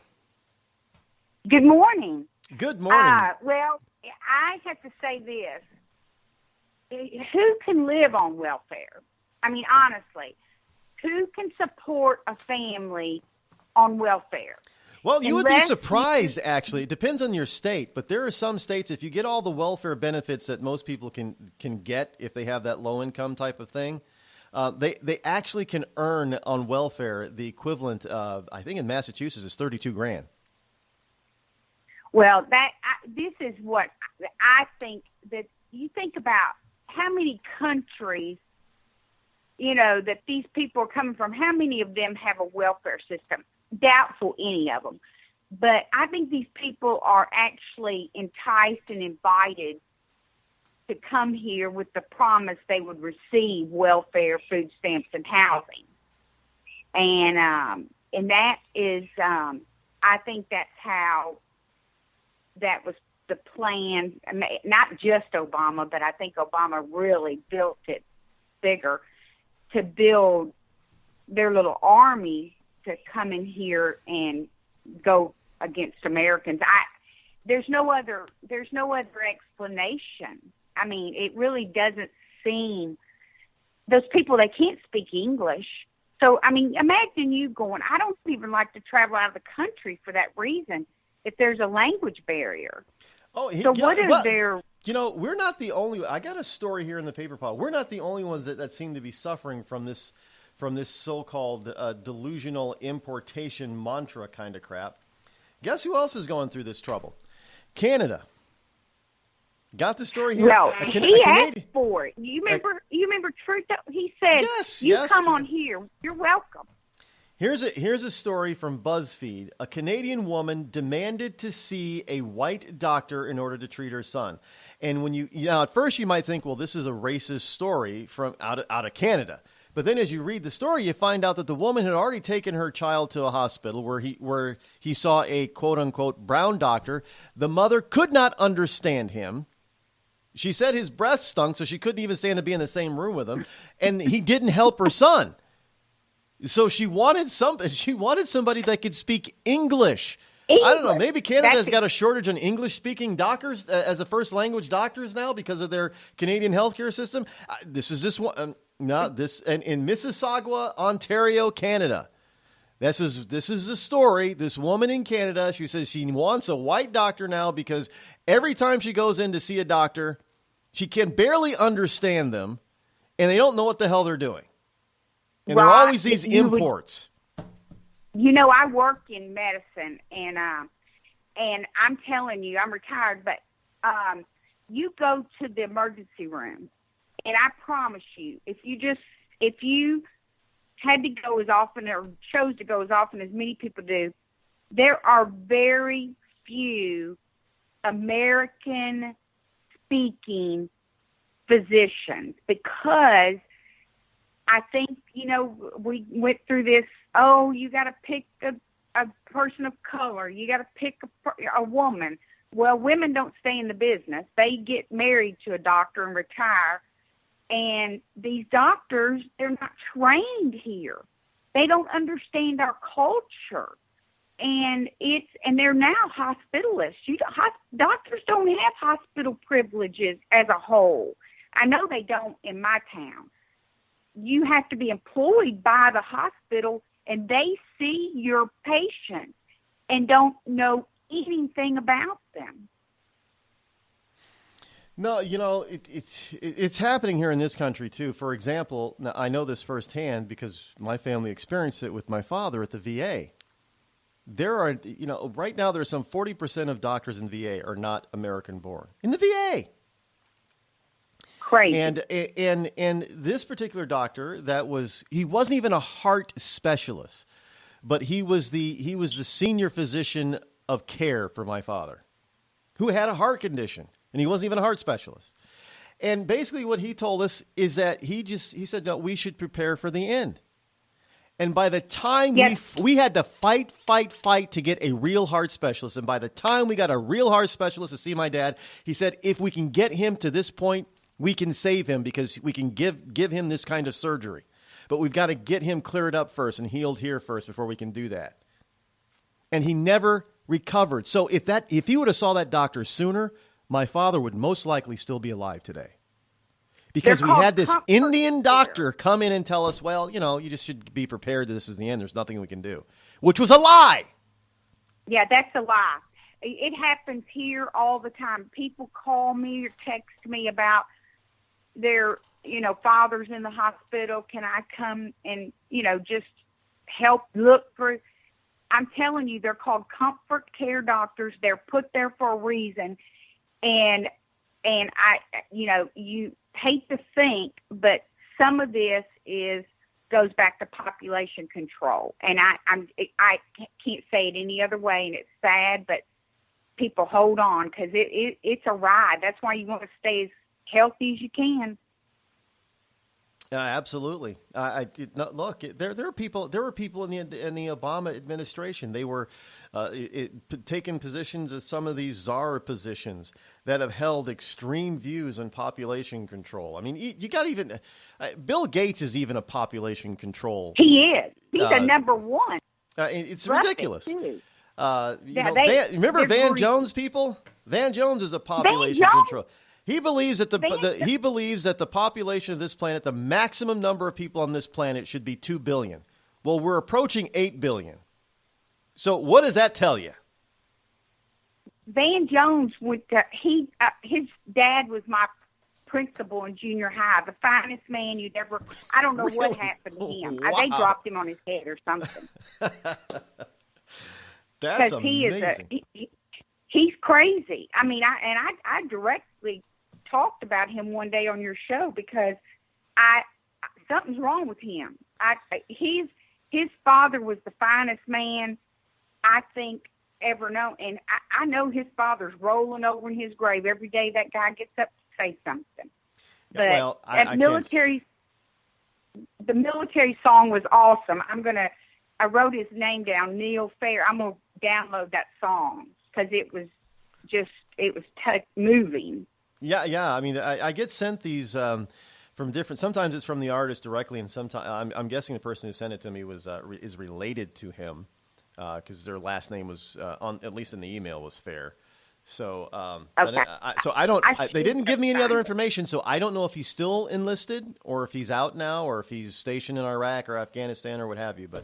Good morning. Good morning. Well, I have to say this. Who can live on welfare? I mean, honestly, who can support a family on welfare? Well, you would be surprised, actually. It depends on your state, but there are some states, if you get all the welfare benefits that most people can get if they have that low-income type of thing, they actually can earn on welfare the equivalent of, I think in Massachusetts, is $32,000. Well, this is what I think, that you think about how many countries, that these people are coming from, how many of them have a welfare system? Doubtful any of them. But I think these people are actually enticed and invited to come here with the promise they would receive welfare, food stamps, and housing. And that is, I think that's how that was the plan, not just Obama, but I think Obama really built it bigger to build their little army to come in here and go against Americans. There's no other explanation. I mean, it really doesn't seem, those people, they can't speak English. So, I mean, imagine you going, I don't even like to travel out of the country for that reason, if there's a language barrier. We're not the only, I got a story here in the paper pile. We're not the only ones that seem to be suffering from this so-called delusional importation mantra kind of crap. Guess who else is going through this trouble? Canada. Got the story here? No, he asked for it. You remember Trudeau? He said, come on here. You're welcome. Here's a story from BuzzFeed. A Canadian woman demanded to see a white doctor in order to treat her son. And when at first you might think, well, this is a racist story from out of Canada. But then as you read the story, you find out that the woman had already taken her child to a hospital where he saw a quote unquote brown doctor. The mother could not understand him. She said his breath stunk, so she couldn't even stand to be in the same room with him. And he didn't help her son. So she wanted somebody that could speak English. I don't know. Maybe Canada's got a shortage on English-speaking doctors as a first language doctors now because of their Canadian healthcare system. This is in Mississauga, Ontario, Canada. This is the story. This woman in Canada, she says she wants a white doctor now because every time she goes in to see a doctor, she can barely understand them, and they don't know what the hell they're doing. And there are always these imports. I work in medicine, and I'm telling you, I'm retired, but you go to the emergency room, and I promise you, if you had to go as often or chose to go as often as many people do, there are very few American-speaking physicians because I think, we went through this, you got to pick a person of color. You got to pick a woman. Well, women don't stay in the business. They get married to a doctor and retire. And these doctors, they're not trained here. They don't understand our culture. And they're now hospitalists. Doctors don't have hospital privileges as a whole. I know they don't in my town. You have to be employed by the hospital, and they see your patient and don't know anything about them. No, it's happening here in this country too. For example, now I know this firsthand because my family experienced it with my father at the VA. There are, right now there's some 40% of doctors in VA are not American born in the VA. Crazy. And this particular doctor he wasn't even a heart specialist, but he was the senior physician of care for my father, who had a heart condition, and he wasn't even a heart specialist. And basically what he told us is that he said, no, we should prepare for the end. And by the time we had to fight to get a real heart specialist, and by the time we got a real heart specialist to see my dad, he said, if we can get him to this point, we can save him because we can give him this kind of surgery. But we've got to get him cleared up first and healed here first before we can do that. And he never recovered. So if he would have saw that doctor sooner, my father would most likely still be alive today. Because we had this Indian doctor come in and tell us, well, you just should be prepared that this is the end. There's nothing we can do, which was a lie. Yeah, that's a lie. It happens here all the time. People call me or text me about their, father's in the hospital. Can I come and, just help look for? I'm telling you, they're called comfort care doctors. They're put there for a reason. And I, you hate to think, but some of this goes back to population control. And I can't say it any other way, and it's sad, but people hold on because it's a ride. That's why you want to stay as healthy as you can. Absolutely. Look, there were people in the Obama administration. They were taking positions as some of these czar positions that have held extreme views on population control. I mean, you got even Bill Gates is even a population control. He is. He's a number one. It's ridiculous. Remember Van Jones, people? Van Jones is a population control. He believes that the population of this planet, the maximum number of people on this planet, should be 2 billion. Well, we're approaching 8 billion. So what does that tell you? Van Jones his dad was my principal in junior high, the finest man you'd ever. I don't know what happened to him. Wow. They dropped him on his head or something. That's amazing. He's crazy. I mean, I directly talked about him one day on your show because something's wrong with him. his father was the finest man I think ever known. And I know his father's rolling over in his grave every day that guy gets up to say something. But well, the military song was awesome. I wrote his name down, Neil Fair. I'm going to download that song because it was moving. Yeah. I mean, I get sent these from different. Sometimes it's from the artist directly, and sometimes I'm guessing the person who sent it to me is related to him because their last name was at least in the email was Fair. So, okay. They didn't give me any other information, so I don't know if he's still enlisted or if he's out now or if he's stationed in Iraq or Afghanistan or what have you. But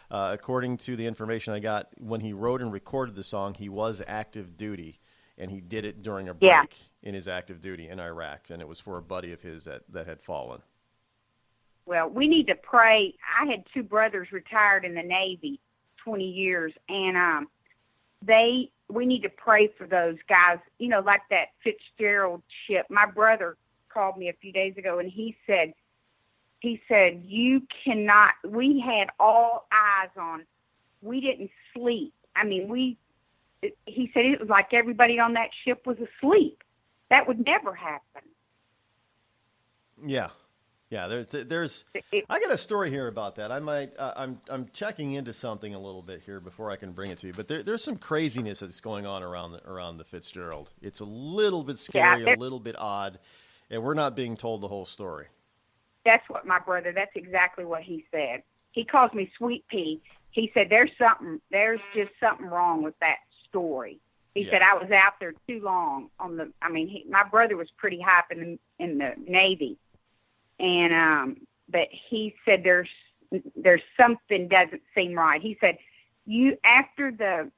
according to the information I got, when he wrote and recorded the song, he was active duty, and he did it during a break in his active duty in Iraq, and it was for a buddy of his that had fallen. Well, we need to pray. I had two brothers retired in the Navy, 20 years, and we need to pray for those guys, like that Fitzgerald ship. My brother called me a few days ago, and he said, you cannot, we had all eyes on, we didn't sleep. I mean, he said it was like everybody on that ship was asleep. That would never happen. Yeah. There's. I got a story here about that. I'm checking into something a little bit here before I can bring it to you. But there's some craziness that's going on around the Fitzgerald. It's a little bit scary, a little bit odd, and we're not being told the whole story. That's exactly what he said. He calls me Sweet Pea. He said there's just something wrong with that story. He said I was out there too long my brother was pretty high up in the Navy. And but he said there's something doesn't seem right. He said after the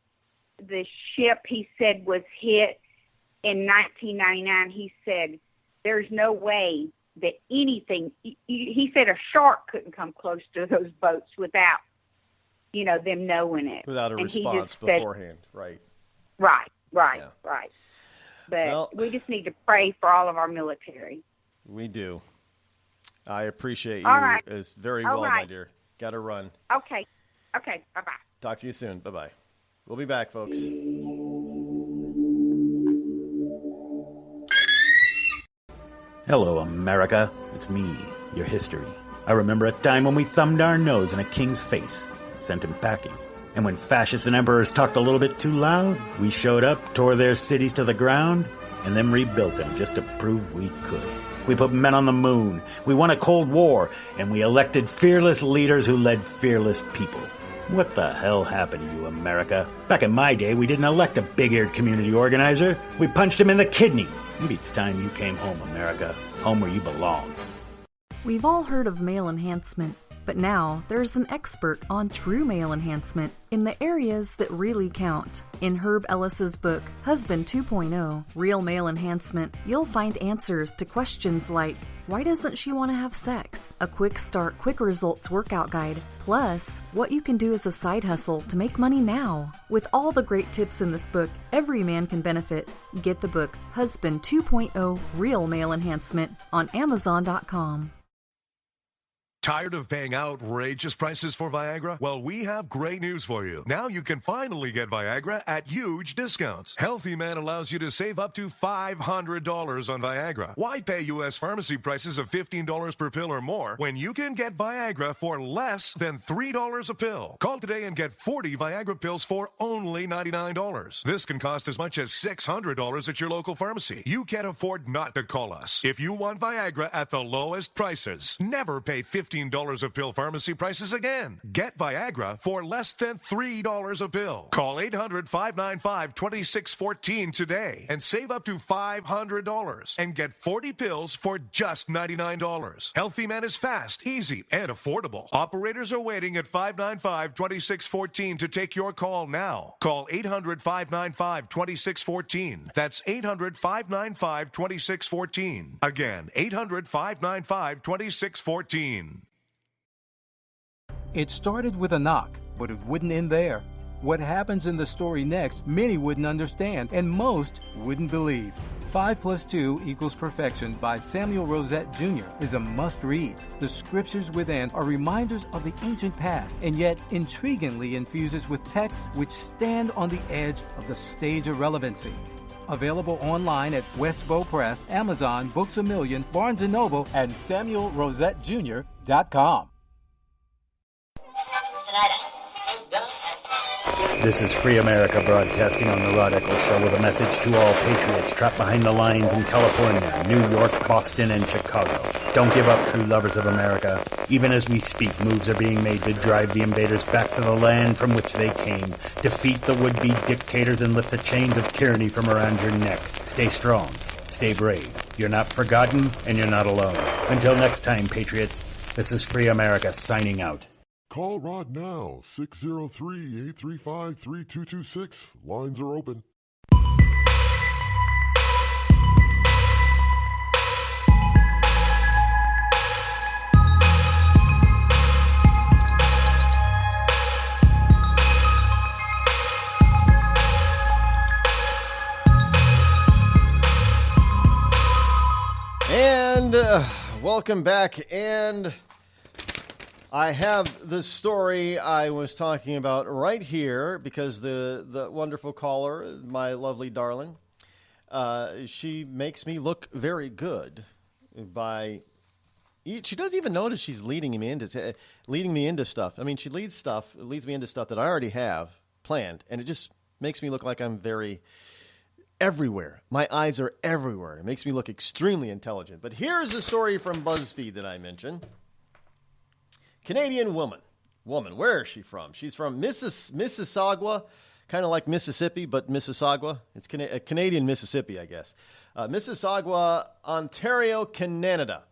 ship he said was hit in 1999. He said there's no way that anything. He said a shark couldn't come close to those boats without them knowing it. Without a response beforehand, right? Right. But we just need to pray for all of our military. We do. I appreciate you. All right. As very well, my dear. Got to run. Okay. Bye-bye. Talk to you soon. Bye-bye. We'll be back, folks. Hello, America. It's me, your history. I remember a time when we thumbed our nose in a king's face, sent him packing. And when fascists and emperors talked a little bit too loud, we showed up, tore their cities to the ground, and then rebuilt them just to prove we could. We put men on the moon, we won a Cold War, and we elected fearless leaders who led fearless people. What the hell happened to you, America? Back in my day, we didn't elect a big-eared community organizer. We punched him in the kidney. Maybe it's time you came home, America. Home where you belong. We've all heard of male enhancement, but now there's an expert on true male enhancement in the areas that really count. In Herb Ellis's book, Husband 2.0, Real Male Enhancement, you'll find answers to questions like, why doesn't she want to have sex? A quick start, quick results workout guide, plus what you can do as a side hustle to make money now. With all the great tips in this book, every man can benefit. Get the book, Husband 2.0, Real Male Enhancement, on Amazon.com. Tired of paying outrageous prices for Viagra? Well, we have great news for you. Now you can finally get Viagra at huge discounts. Healthy Man allows you to save up to $500 on Viagra. Why pay U.S. pharmacy prices of $15 per pill or more when you can get Viagra for less than $3 a pill? Call today and get 40 Viagra pills for only $99. This can cost as much as $600 at your local pharmacy. You can't afford not to call us. If you want Viagra at the lowest prices, never pay $15 a pill pharmacy prices again. Get Viagra for less than $3 a pill. Call 800-595-2614 today and save up to $500 and get 40 pills for just $99. Healthy Man is fast, easy, and affordable. Operators are waiting at 595-2614 to take your call now. Call 800-595-2614. That's 800-595-2614. Again, 800-595-2614. It started with a knock, but it wouldn't end there. What happens in the story next, many wouldn't understand, and most wouldn't believe. 5 + 2 = Perfection by Samuel Rosette Jr. is a must-read. The scriptures within are reminders of the ancient past, and yet intriguingly infuses with texts which stand on the edge of the stage of relevancy. Available online at Westbow Press, Amazon, Books A Million, Barnes & Noble, and SamuelRosetteJr.com. This is Free America broadcasting on the Rod Eccles Show with a message to all patriots trapped behind the lines in California, New York, Boston, and Chicago. Don't give up, true lovers of America. Even as we speak, moves are being made to drive the invaders back to the land from which they came, defeat the would-be dictators, and lift the chains of tyranny from around your neck. Stay strong. Stay brave. You're not forgotten, and you're not alone. Until next time, patriots, this is Free America signing out. Call Rod now, 603-835-3226. Lines are open. And welcome back, and I have the story I was talking about right here because the wonderful caller, my lovely darling, she makes me look very good by. She doesn't even notice she's leading me into stuff. I mean, she leads me into stuff that I already have planned, and it just makes me look like I'm very everywhere. My eyes are everywhere. It makes me look extremely intelligent. But here's the story from BuzzFeed that I mentioned. Canadian woman. Where is she from? She's from Mississauga, kind of like Mississippi, but Mississauga. It's Canadian Mississippi, I guess. Mississauga, Ontario, Canada.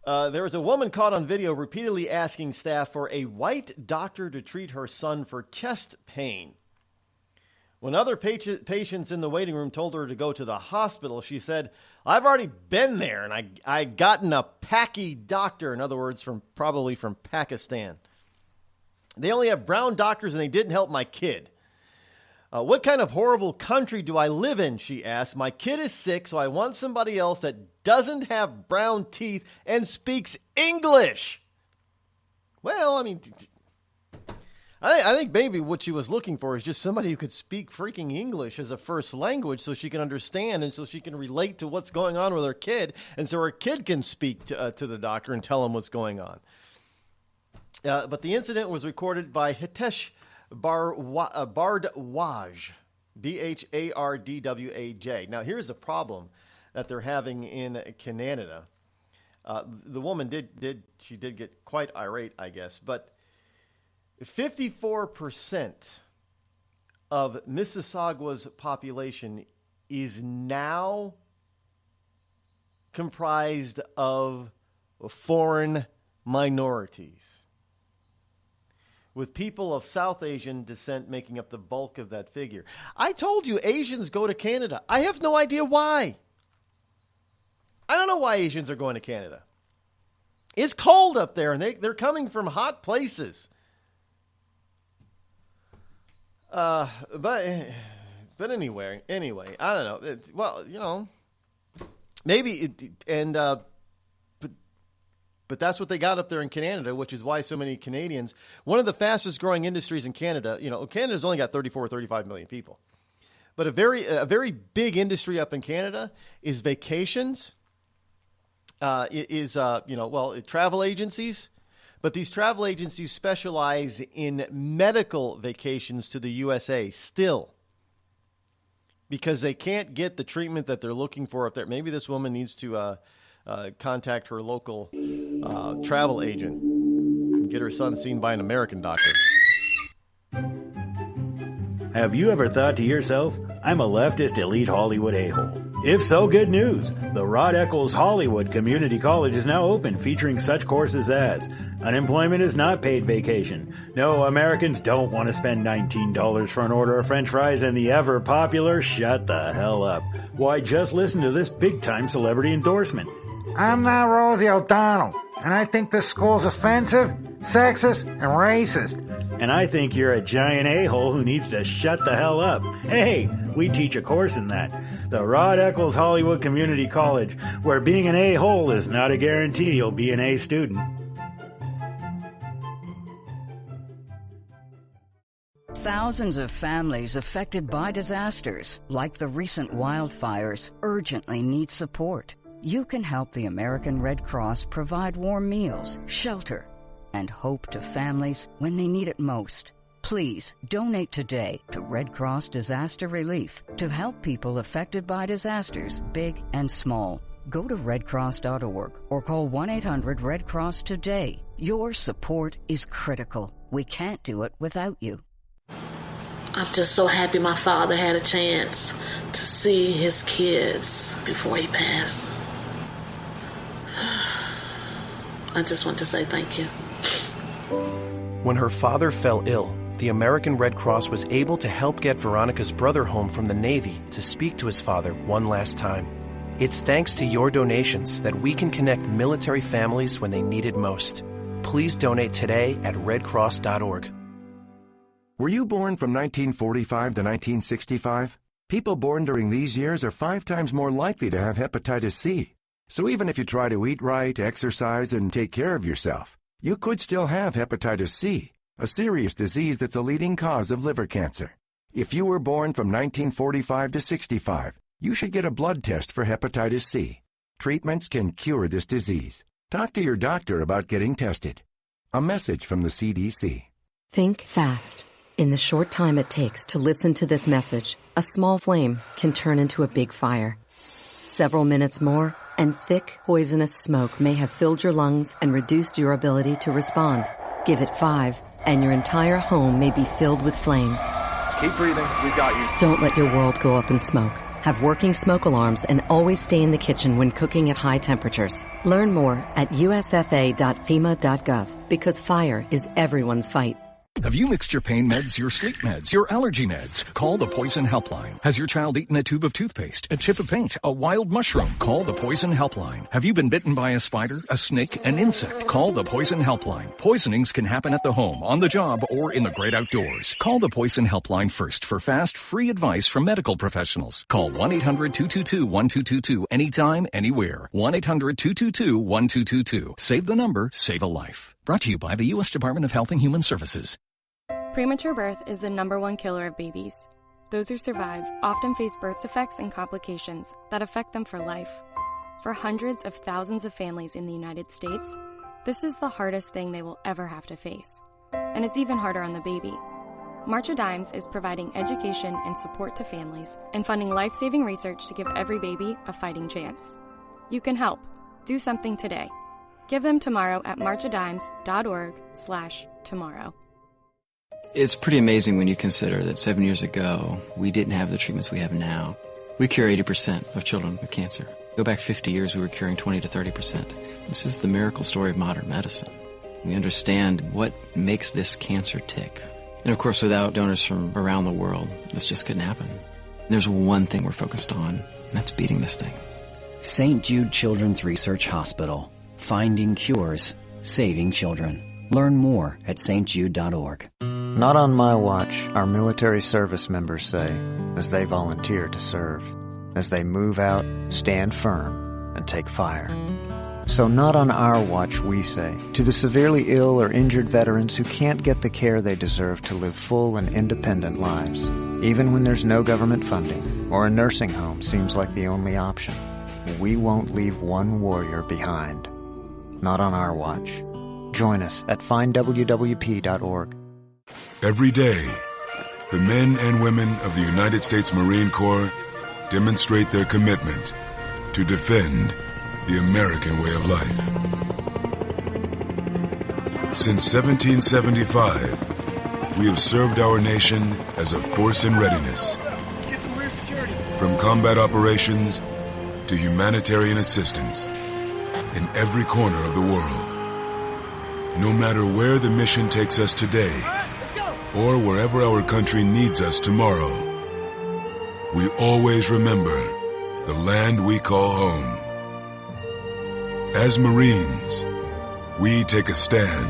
There was a woman caught on video repeatedly asking staff for a white doctor to treat her son for chest pain. When other patients in the waiting room told her to go to the hospital, she said, "I've already been there, and I gotten a Paki doctor," in other words, probably from Pakistan. "They only have brown doctors, and they didn't help my kid." "What kind of horrible country do I live in?" she asked. "My kid is sick, so I want somebody else that doesn't have brown teeth and speaks English." Well, I mean, I think maybe what she was looking for is just somebody who could speak freaking English as a first language so she can understand and so she can relate to what's going on with her kid, and so her kid can speak to the doctor and tell him what's going on. But the incident was recorded by Hitesh Bhardwaj, Bhardwaj. Now, here's the problem that they're having in Canada. The woman did get quite irate, I guess, but 54% of Mississauga's population is now comprised of foreign minorities, with people of South Asian descent making up the bulk of that figure. I told you Asians go to Canada. I have no idea why. I don't know why Asians are going to Canada. It's cold up there, and they're coming from hot places. But anyway, I don't know. Well, you know, maybe but that's what they got up there in Canada, which is why so many Canadians. One of the fastest growing industries in Canada. You know, Canada's only got 34 or 35 million people, but a very big industry up in Canada is vacations. Travel agencies. But these travel agencies specialize in medical vacations to the USA still, because they can't get the treatment that they're looking for up there. Maybe this woman needs to contact her local travel agent and get her son seen by an American doctor. Have you ever thought to yourself, I'm a leftist elite Hollywood a-hole? If so, good news. The Rod Eccles Hollywood Community College is now open, featuring such courses as unemployment is not paid vacation. No, Americans don't want to spend $19 for an order of French fries, and the ever popular shut the hell up. Why, just listen to this big-time celebrity endorsement. I'm not Rosie O'Donnell, and I think this school's offensive, sexist, and racist. And I think you're a giant a-hole who needs to shut the hell up. Hey, we teach a course in that. The Rod Eccles Hollywood Community College, where being an a-hole is not a guarantee you'll be an A student. Thousands of families affected by disasters, like the recent wildfires, urgently need support. You can help the American Red Cross provide warm meals, shelter, and hope to families when they need it most. Please donate today to Red Cross Disaster Relief to help people affected by disasters, big and small. Go to redcross.org or call 1-800-RED-CROSS today. Your support is critical. We can't do it without you. I'm just so happy my father had a chance to see his kids before he passed. I just want to say thank you. When her father fell ill, the American Red Cross was able to help get Veronica's brother home from the Navy to speak to his father one last time. It's thanks to your donations that we can connect military families when they need it most. Please donate today at redcross.org. Were you born from 1945 to 1965? People born during these years are 5 times more likely to have hepatitis C. So even if you try to eat right, exercise, and take care of yourself, you could still have hepatitis C, a serious disease that's a leading cause of liver cancer. If you were born from 1945 to 65, you should get a blood test for hepatitis C. Treatments can cure this disease. Talk to your doctor about getting tested. A message from the CDC. Think fast. In the short time it takes to listen to this message, a small flame can turn into a big fire. Several minutes more, and thick, poisonous smoke may have filled your lungs and reduced your ability to respond. Give it 5, and your entire home may be filled with flames. Keep breathing. We got you. Don't let your world go up in smoke. Have working smoke alarms and always stay in the kitchen when cooking at high temperatures. Learn more at usfa.fema.gov, because fire is everyone's fight. Have you mixed your pain meds, your sleep meds, your allergy meds? Call the Poison Helpline. Has your child eaten a tube of toothpaste, a chip of paint, a wild mushroom? Call the Poison Helpline. Have you been bitten by a spider, a snake, an insect? Call the Poison Helpline. Poisonings can happen at the home, on the job, or in the great outdoors. Call the Poison Helpline first for fast, free advice from medical professionals. Call 1-800-222-1222 anytime, anywhere. 1-800-222-1222. Save the number, save a life. Brought to you by the U.S. Department of Health and Human Services. Premature birth is the #1 killer of babies. Those who survive often face birth defects and complications that affect them for life. For hundreds of thousands of families in the United States, this is the hardest thing they will ever have to face. And it's even harder on the baby. March of Dimes is providing education and support to families and funding life-saving research to give every baby a fighting chance. You can help. Do something today. Give them tomorrow at marchofdimes.org/tomorrow. It's pretty amazing when you consider that 7 years ago, we didn't have the treatments we have now. We cure 80% of children with cancer. Go back 50 years, we were curing 20 to 30%. This is the miracle story of modern medicine. We understand what makes this cancer tick. And of course, without donors from around the world, this just couldn't happen. There's one thing we're focused on, and that's beating this thing. St. Jude Children's Research Hospital. Finding cures, saving children. Learn more at stjude.org. Not on my watch, our military service members say, as they volunteer to serve. As they move out, stand firm, and take fire. So not on our watch, we say, to the severely ill or injured veterans who can't get the care they deserve to live full and independent lives, even when there's no government funding, or a nursing home seems like the only option. We won't leave one warrior behind. Not on our watch. Join us at findwwp.org. Every day, the men and women of the United States Marine Corps demonstrate their commitment to defend the American way of life. Since 1775, we have served our nation as a force in readiness. Get some rear security. From combat operations to humanitarian assistance in every corner of the world. No matter where the mission takes us today, or wherever our country needs us tomorrow, we always remember the land we call home. As Marines, we take a stand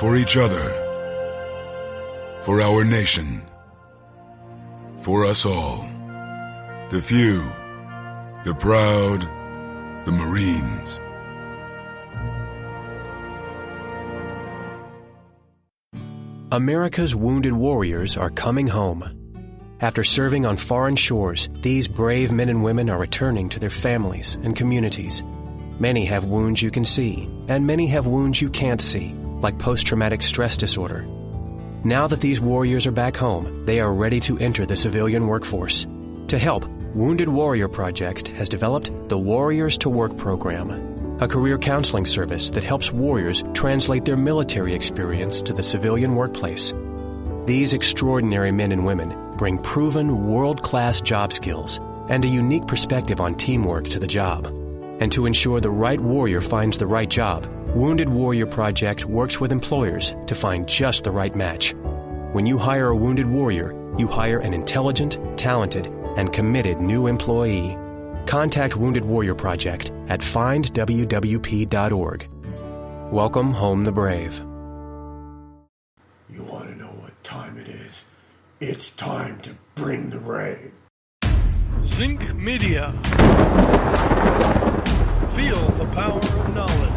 For each other. For our nation. For us all. The few. The proud. The Marines. America's wounded warriors are coming home. After serving on foreign shores, these brave men and women are returning to their families and communities. Many have wounds you can see, and many have wounds you can't see, like post-traumatic stress disorder. Now that these warriors are back home, they are ready to enter the civilian workforce. To help, Wounded Warrior Project has developed the Warriors to Work program, a career counseling service that helps warriors translate their military experience to the civilian workplace. These extraordinary men and women bring proven world-class job skills and a unique perspective on teamwork to the job. And to ensure the right warrior finds the right job, Wounded Warrior Project works with employers to find just the right match. When you hire a wounded warrior, you hire an intelligent, talented, and committed new employee. Contact Wounded Warrior Project at findwwp.org. Welcome home the brave. You want to know what time it is? It's time to bring the rain. Zinc Media. Feel the power of knowledge.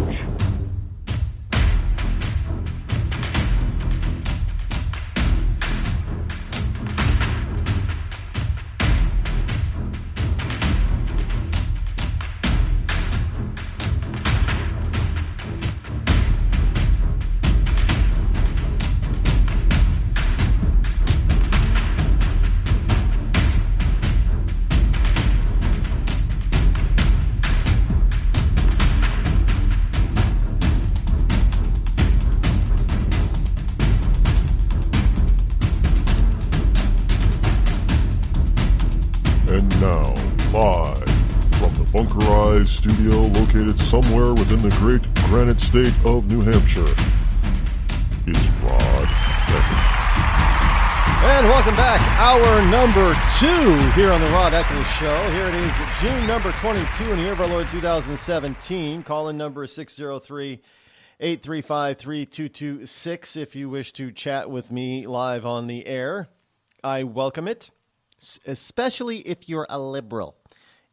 Studio located somewhere within the great granite state of New Hampshire. It's Rod Eccles. And welcome back. Hour number 2 here on the Rod Eccles Show. Here it is, June number 22 in the year of our Lord 2017. Call-in number is 603-835-3226 if you wish to chat with me live on the air. I welcome it, especially if you're a liberal.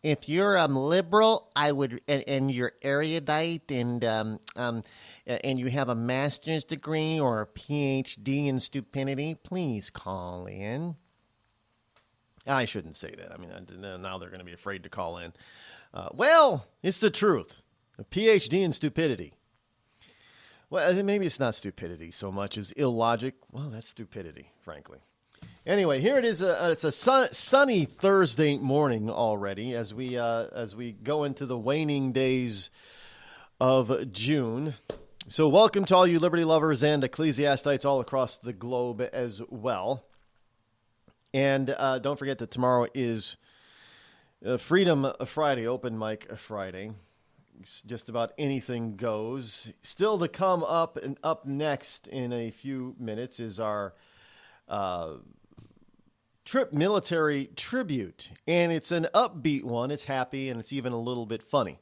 If you're liberal, I would, and you're erudite, and you have a master's degree or a PhD in stupidity, please call in. I shouldn't say that. I mean, now they're going to be afraid to call in. Well, it's the truth. A PhD in stupidity. Well, maybe it's not stupidity so much as illogic. Well, that's stupidity, frankly. Anyway, here it is. It's a sunny Thursday morning already as we go into the waning days of June. So welcome to all you liberty lovers and ecclesiastites all across the globe as well. And don't forget that tomorrow is Freedom Friday, Open Mic Friday. Just about anything goes. Still to come up and up next in a few minutes is our military tribute, and it's an upbeat one. It's happy, and it's even a little bit funny.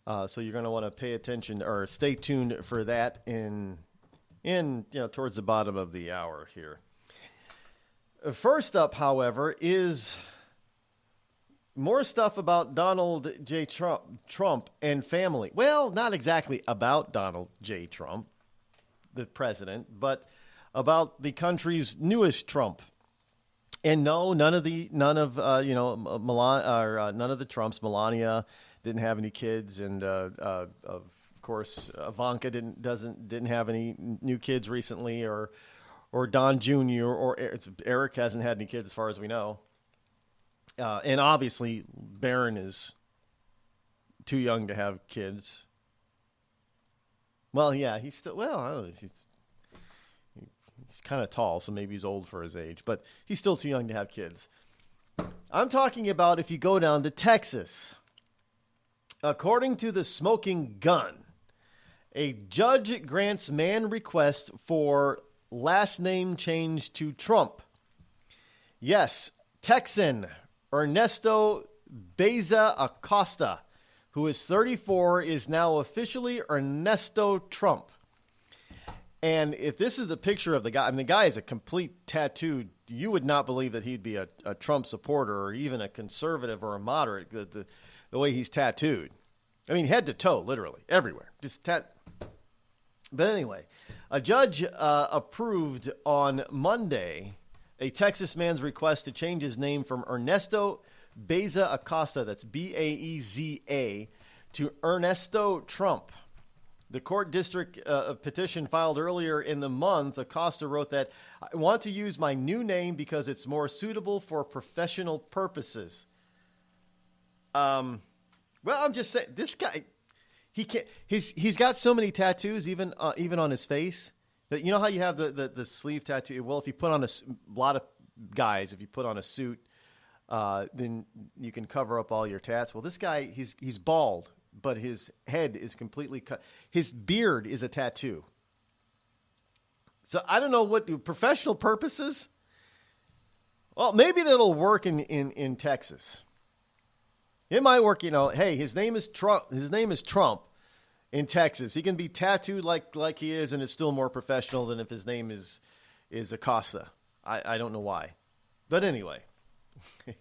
So you're going to want to pay attention or stay tuned for that in towards the bottom of the hour here. First up, however, is more stuff about Donald J. Trump and family. Well, not exactly about Donald J. Trump, the president, but about the country's newest Trump. And no, none of the Trumps. Melania didn't have any kids, and of course Ivanka didn't have any new kids recently, or Don Jr. or Eric hasn't had any kids as far as we know. And obviously Barron is too young to have kids. Well, yeah, he's still he's kind of tall, so maybe he's old for his age, but he's still too young to have kids. I'm talking about if you go down to Texas. According to the Smoking Gun, a judge grants man request for last name change to Trump. Yes, Texan Ernesto Beza Acosta, who is 34, is now officially Ernesto Trump. And if this is the picture of the guy, I mean, the guy is a complete tattoo. You would not believe that he'd be a Trump supporter or even a conservative or a moderate, the way he's tattooed. I mean, head to toe, literally, everywhere. Just But anyway, a judge approved on Monday a Texas man's request to change his name from Ernesto Beza Acosta, that's Baeza, to Ernesto Trump. The court district petition filed earlier in the month, Acosta wrote that, I want to use my new name because it's more suitable for professional purposes. Well, I'm just saying, this guy, he can't. He's got so many tattoos, even on his face, that you know how you have the sleeve tattoo. Well, if you put on a lot of guys, if you put on a suit, then you can cover up all your tats. Well, this guy, he's bald, but his head is completely cut. His beard is a tattoo. So I don't know what professional purposes. Well, maybe that'll work in Texas. It might work, hey, his name is Trump. His name is Trump in Texas. He can be tattooed like he is, and it's still more professional than if his name is Acosta. I don't know why. But anyway, it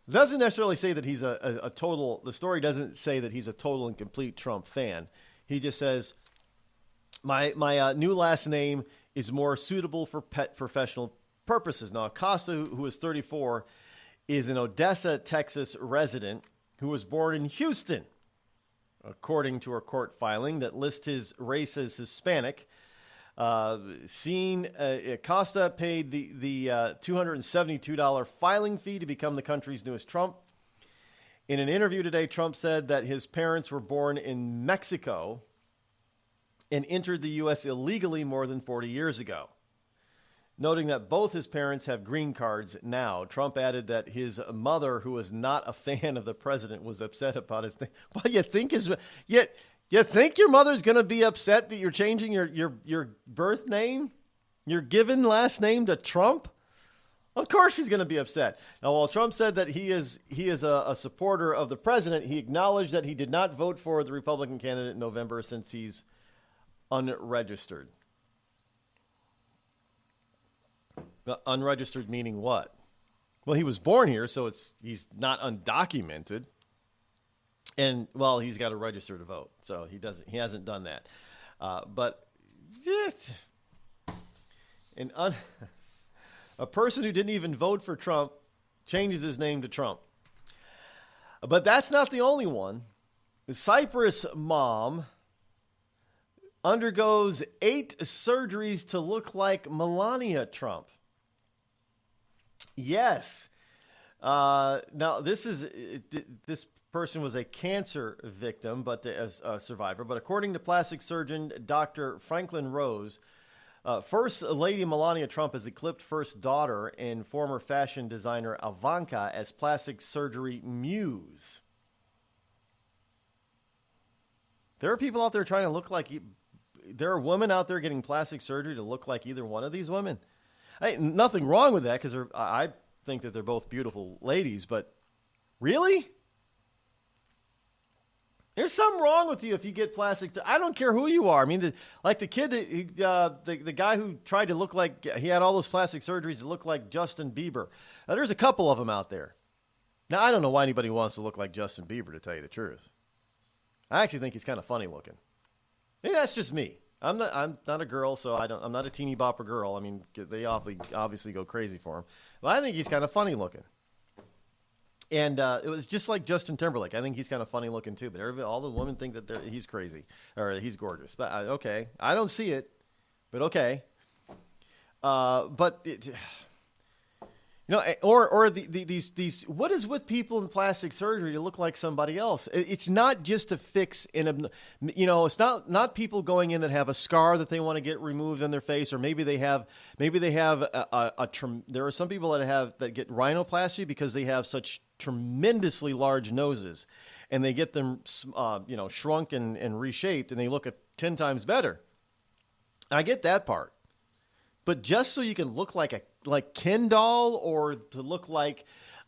doesn't necessarily say that he's a total, the story doesn't say that he's a total and complete Trump fan. He just says, my new last name is more suitable for professional purposes. Now, Acosta, who is 34, is an Odessa, Texas resident who was born in Houston, according to a court filing that lists his race as Hispanic. Acosta paid the $272 filing fee to become the country's newest Trump. In an interview today, Trump said that his parents were born in Mexico and entered the U.S. illegally more than 40 years ago. Noting that both his parents have green cards now, Trump added that his mother, who was not a fan of the president, was upset about his name. Well, you think your mother's going to be upset that you're changing your birth name, your given last name to Trump? Of course she's going to be upset. Now, while Trump said that he is a supporter of the president, he acknowledged that he did not vote for the Republican candidate in November since he's unregistered. Unregistered meaning what? Well, he was born here, so he's not undocumented. And, well, he's got to register to vote, so he hasn't done that. But a person who didn't even vote for Trump changes his name to Trump. But that's not the only one. The Cyprus mom undergoes 8 surgeries to look like Melania Trump. Yes. Now, this person was a cancer victim, but a survivor. But according to plastic surgeon Dr. Franklin Rose, First Lady Melania Trump has eclipsed first daughter and former fashion designer Ivanka as plastic surgery muse. There are people out there trying to look like... There are women out there getting plastic surgery to look like either one of these women. Nothing wrong with that, because I think that they're both beautiful ladies, but really? There's something wrong with you if you get plastic. I don't care who you are. I mean, like the kid, the guy who tried to look like, he had all those plastic surgeries to look like Justin Bieber. Now, there's a couple of them out there. Now, I don't know why anybody wants to look like Justin Bieber, to tell you the truth. I actually think he's kind of funny looking. Maybe that's just me. I'm not a girl, so I'm not a teeny bopper girl. I mean, they obviously go crazy for him. But I think he's kind of funny looking. And it was just like Justin Timberlake. I think he's kind of funny looking too. But all the women think that he's crazy or he's gorgeous. But okay, I don't see it. But okay. These what is with people in plastic surgery to look like somebody else? It's not just to fix it's not people going in that have a scar that they want to get removed on their face, or maybe they have there are some people that get rhinoplasty because they have such tremendously large noses, and they get them shrunk and reshaped, and they look 10 times better. I get that part. But just so you can look like Ken doll, or to look like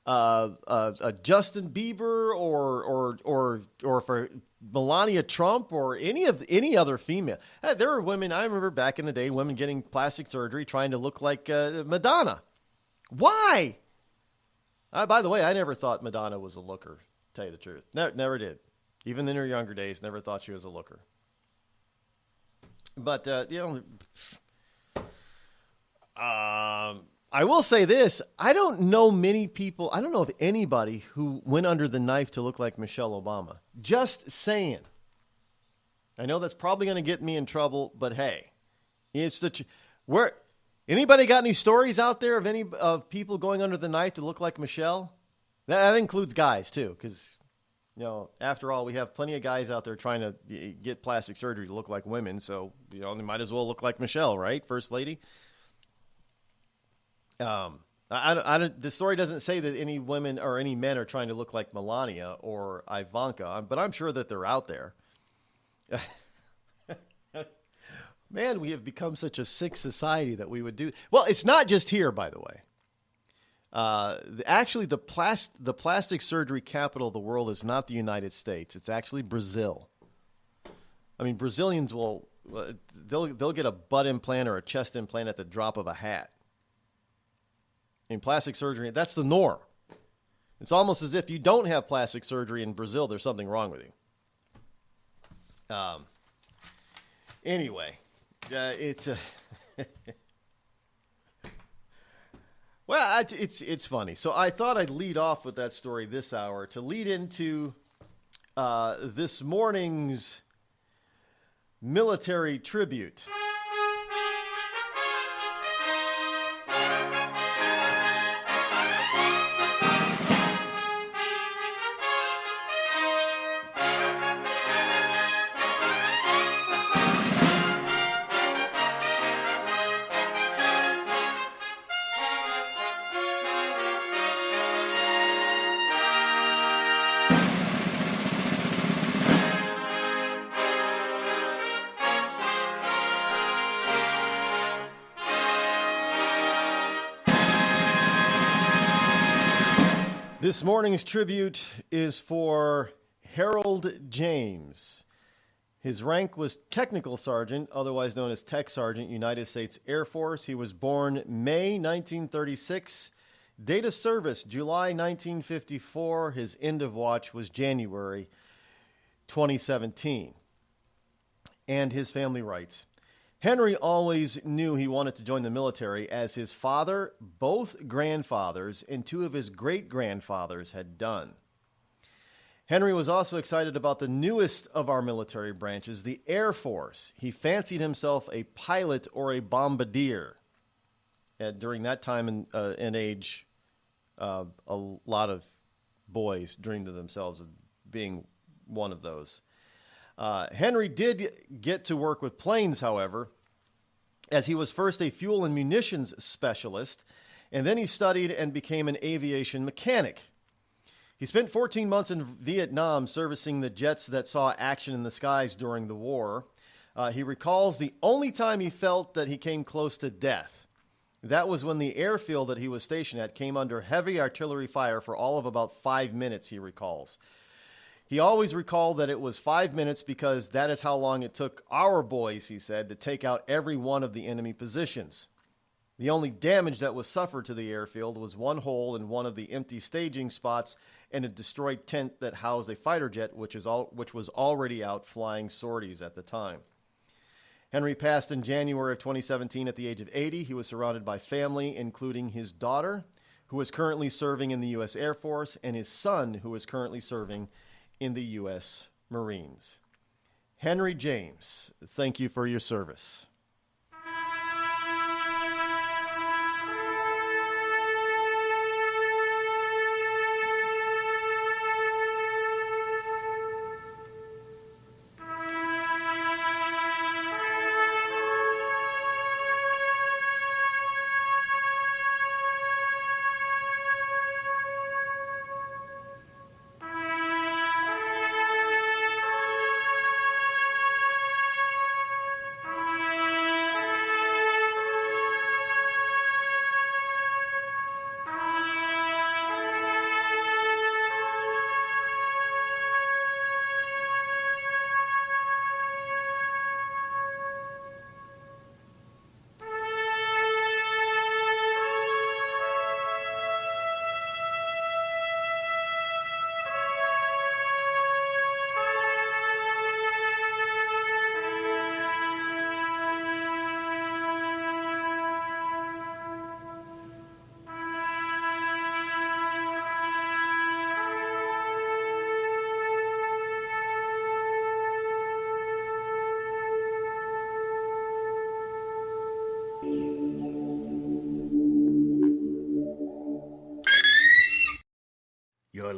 Justin Bieber or for Melania Trump or any other female. There were women, I remember back in the day, women getting plastic surgery trying to look like Madonna. Why? By the way, I never thought Madonna was a looker, to tell you the truth. Never did. Even in her younger days, never thought she was a looker. But, I will say this. I don't know many people, I don't know of anybody who went under the knife to look like Michelle Obama. Just saying. I know that's probably going to get me in trouble, but hey, it's anybody got any stories out there of people going under the knife to look like Michelle? That includes guys too, because, after all, we have plenty of guys out there trying to get plastic surgery to look like women, so, they might as well look like Michelle, right, First Lady? The story doesn't say that any women or any men are trying to look like Melania or Ivanka, but I'm sure that they're out there. Man, we have become such a sick society that we would do. Well, it's not just here, by the way. Actually, the plastic surgery capital of the world is not the United States. It's actually Brazil. I mean, Brazilians they'll get a butt implant or a chest implant at the drop of a hat. In plastic surgery, that's the norm. It's almost as if you don't have plastic surgery in Brazil, there's something wrong with you. Anyway, it's well, it's funny. So I thought I'd lead off with that story this hour to lead into this morning's military tribute. This morning's tribute is for Harold James. His rank was Technical Sergeant, otherwise known as Tech Sergeant, United States Air Force. He was born May 1936. Date of service, July 1954. His end of watch was January 2017. And his family writes, Henry always knew he wanted to join the military as his father, both grandfathers, and two of his great-grandfathers had done. Henry was also excited about the newest of our military branches, the Air Force. He fancied himself a pilot or a bombardier. During that time and age, a lot of boys dreamed of themselves of being one of those. Henry did get to work with planes, however, as he was first a fuel and munitions specialist, and then he studied and became an aviation mechanic. He spent 14 months in Vietnam servicing the jets that saw action in the skies during the war. He recalls the only time he felt that he came close to death. That was when the airfield that he was stationed at came under heavy artillery fire for all of about 5 minutes, he recalls. He always recalled that it was 5 minutes because that is how long it took our boys, he said, to take out every one of the enemy positions. The only damage that was suffered to the airfield was one hole in one of the empty staging spots and a destroyed tent that housed a fighter jet, which was already out flying sorties at the time. Henry passed in January of 2017 at the age of 80. He was surrounded by family, including his daughter, who is currently serving in the U.S. Air Force, and his son, who is currently serving in the U.S. Marines. Henry James, thank you for your service.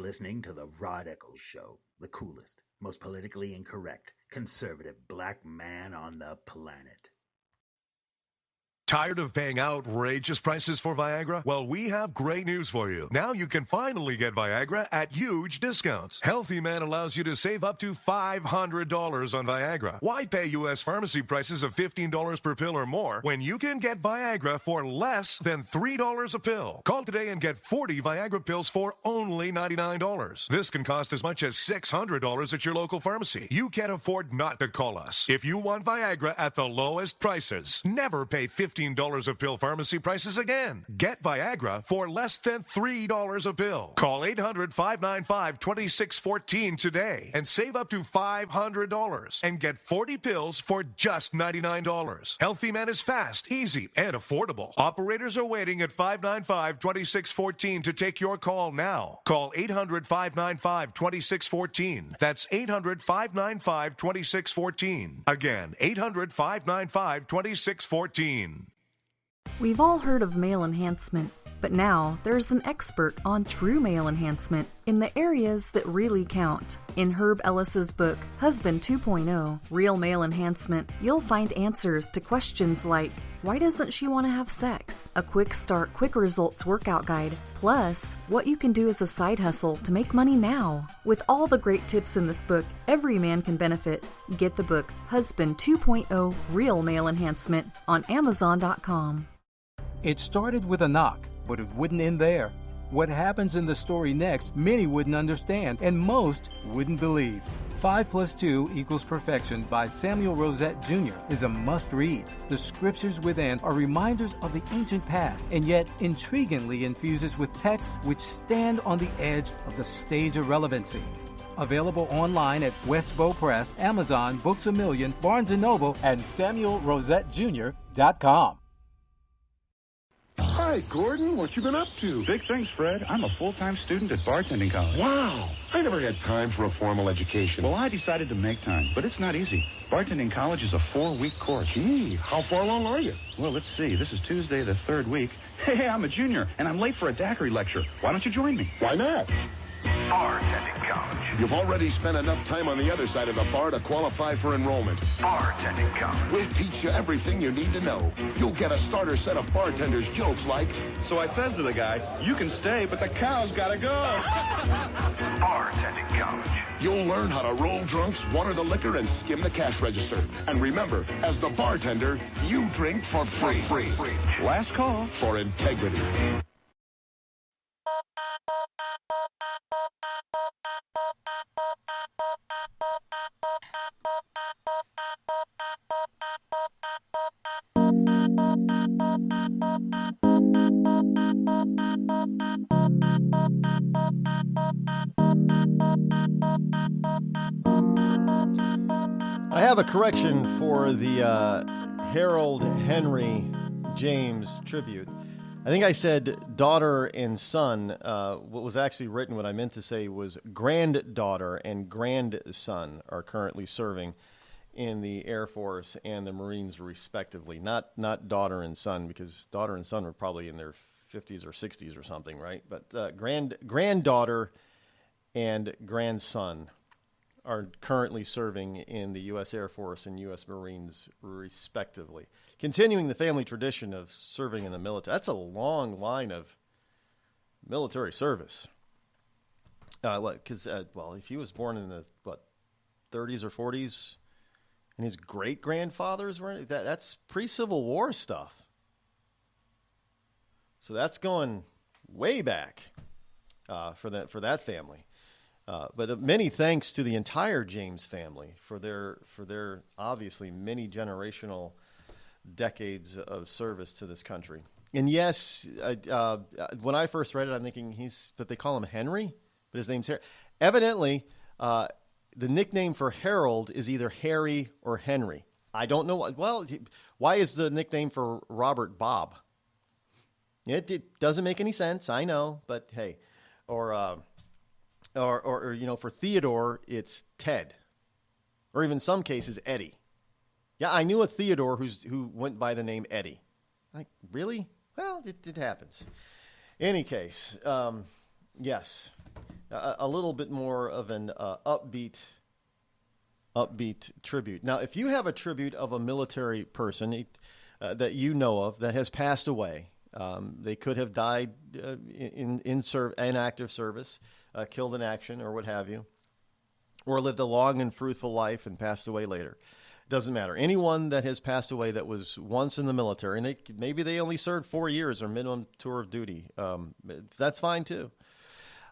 listening to the Rod Eccles Show, the coolest, most politically incorrect, conservative black man on the planet. Tired of paying outrageous prices for Viagra? Well, we have great news for you. Now you can finally get Viagra at huge discounts. Healthy Man allows you to save up to $500 on Viagra. Why pay U.S. pharmacy prices of $15 per pill or more when you can get Viagra for less than $3 a pill? Call today and get 40 Viagra pills for only $99. This can cost as much as $600 at your local pharmacy. You can't afford not to call us. If you want Viagra at the lowest prices, never pay $15 a pill pharmacy prices again. Get Viagra for less than $3 a pill. Call 800-595-2614 today and save up to $500 and get 40 pills for just $99. Healthy Man is fast, easy, and affordable. Operators are waiting at 595-2614 to take your call now. Call 800-595-2614. That's 800-595-2614. Again, 800-595-2614. We've all heard of male enhancement, but now there's an expert on true male enhancement in the areas that really count. In Herb Ellis's book, Husband 2.0, Real Male Enhancement, you'll find answers to questions like, why doesn't she want to have sex? A quick start, quick results workout guide, plus what you can do as a side hustle to make money now. With all the great tips in this book, every man can benefit. Get the book, Husband 2.0, Real Male Enhancement, on Amazon.com. It started with a knock, but it wouldn't end there. What happens in the story next, many wouldn't understand, and most wouldn't believe. 5 + 2 = Perfection by Samuel Rosette Jr. is a must-read. The scriptures within are reminders of the ancient past, and yet intriguingly infuses with texts which stand on the edge of the stage of relevancy. Available online at Westbow Press, Amazon, Books A Million, Barnes & Noble, and SamuelRosetteJr.com. Hi, Gordon. What you been up to? Big things, Fred. I'm a full-time student at bartending college. Wow. I never had time for a formal education. Well, I decided to make time, but it's not easy. Bartending college is a 4-week course. Gee, how far along are you? Well, let's see. This is Tuesday, the 3rd week. Hey, I'm a junior, and I'm late for a daiquiri lecture. Why don't you join me? Why not? Bartending college. You've already spent enough time on the other side of the bar to qualify for enrollment. Bartending college. We'll teach you everything you need to know. You'll get a starter set of bartenders' jokes like... So I says to the guy, you can stay, but the cow's gotta go. Bartending college. You'll learn how to roll drunks, water the liquor, and skim the cash register. And remember, as the bartender, you drink for free. Last call. For integrity. I have a correction for the Harold Henry James tribute. I think I said daughter and son. What was actually written, what I meant to say was granddaughter and grandson are currently serving in the Air Force and the Marines respectively. Not daughter and son, because daughter and son were probably in their 50s or 60s or something, right? But granddaughter and grandson are currently serving in the U.S. Air Force and U.S. Marines, respectively. Continuing the family tradition of serving in the military. That's a long line of military service. Because if he was born in the, 30s or 40s, and his great-grandfathers were, that's pre-Civil War stuff. So that's going way back for that family. But many thanks to the entire James family for their obviously many generational decades of service to this country. And yes, when I first read it, I'm thinking but they call him Henry, but his name's Harry. Evidently, the nickname for Harold is either Harry or Henry. I don't know. Well, why is the nickname for Robert Bob? It doesn't make any sense, I know, but hey, or for Theodore, it's Ted, or even some cases Eddie. Yeah, I knew a Theodore who went by the name Eddie. Like, really? Well, it happens. Any case, yes, a little bit more of an upbeat tribute. Now, if you have a tribute of a military person that you know of that has passed away, they could have died in active service, killed in action, or what have you, or lived a long and fruitful life and passed away later. Doesn't matter. Anyone that has passed away that was once in the military, and maybe they only served 4 years or minimum tour of duty, that's fine too.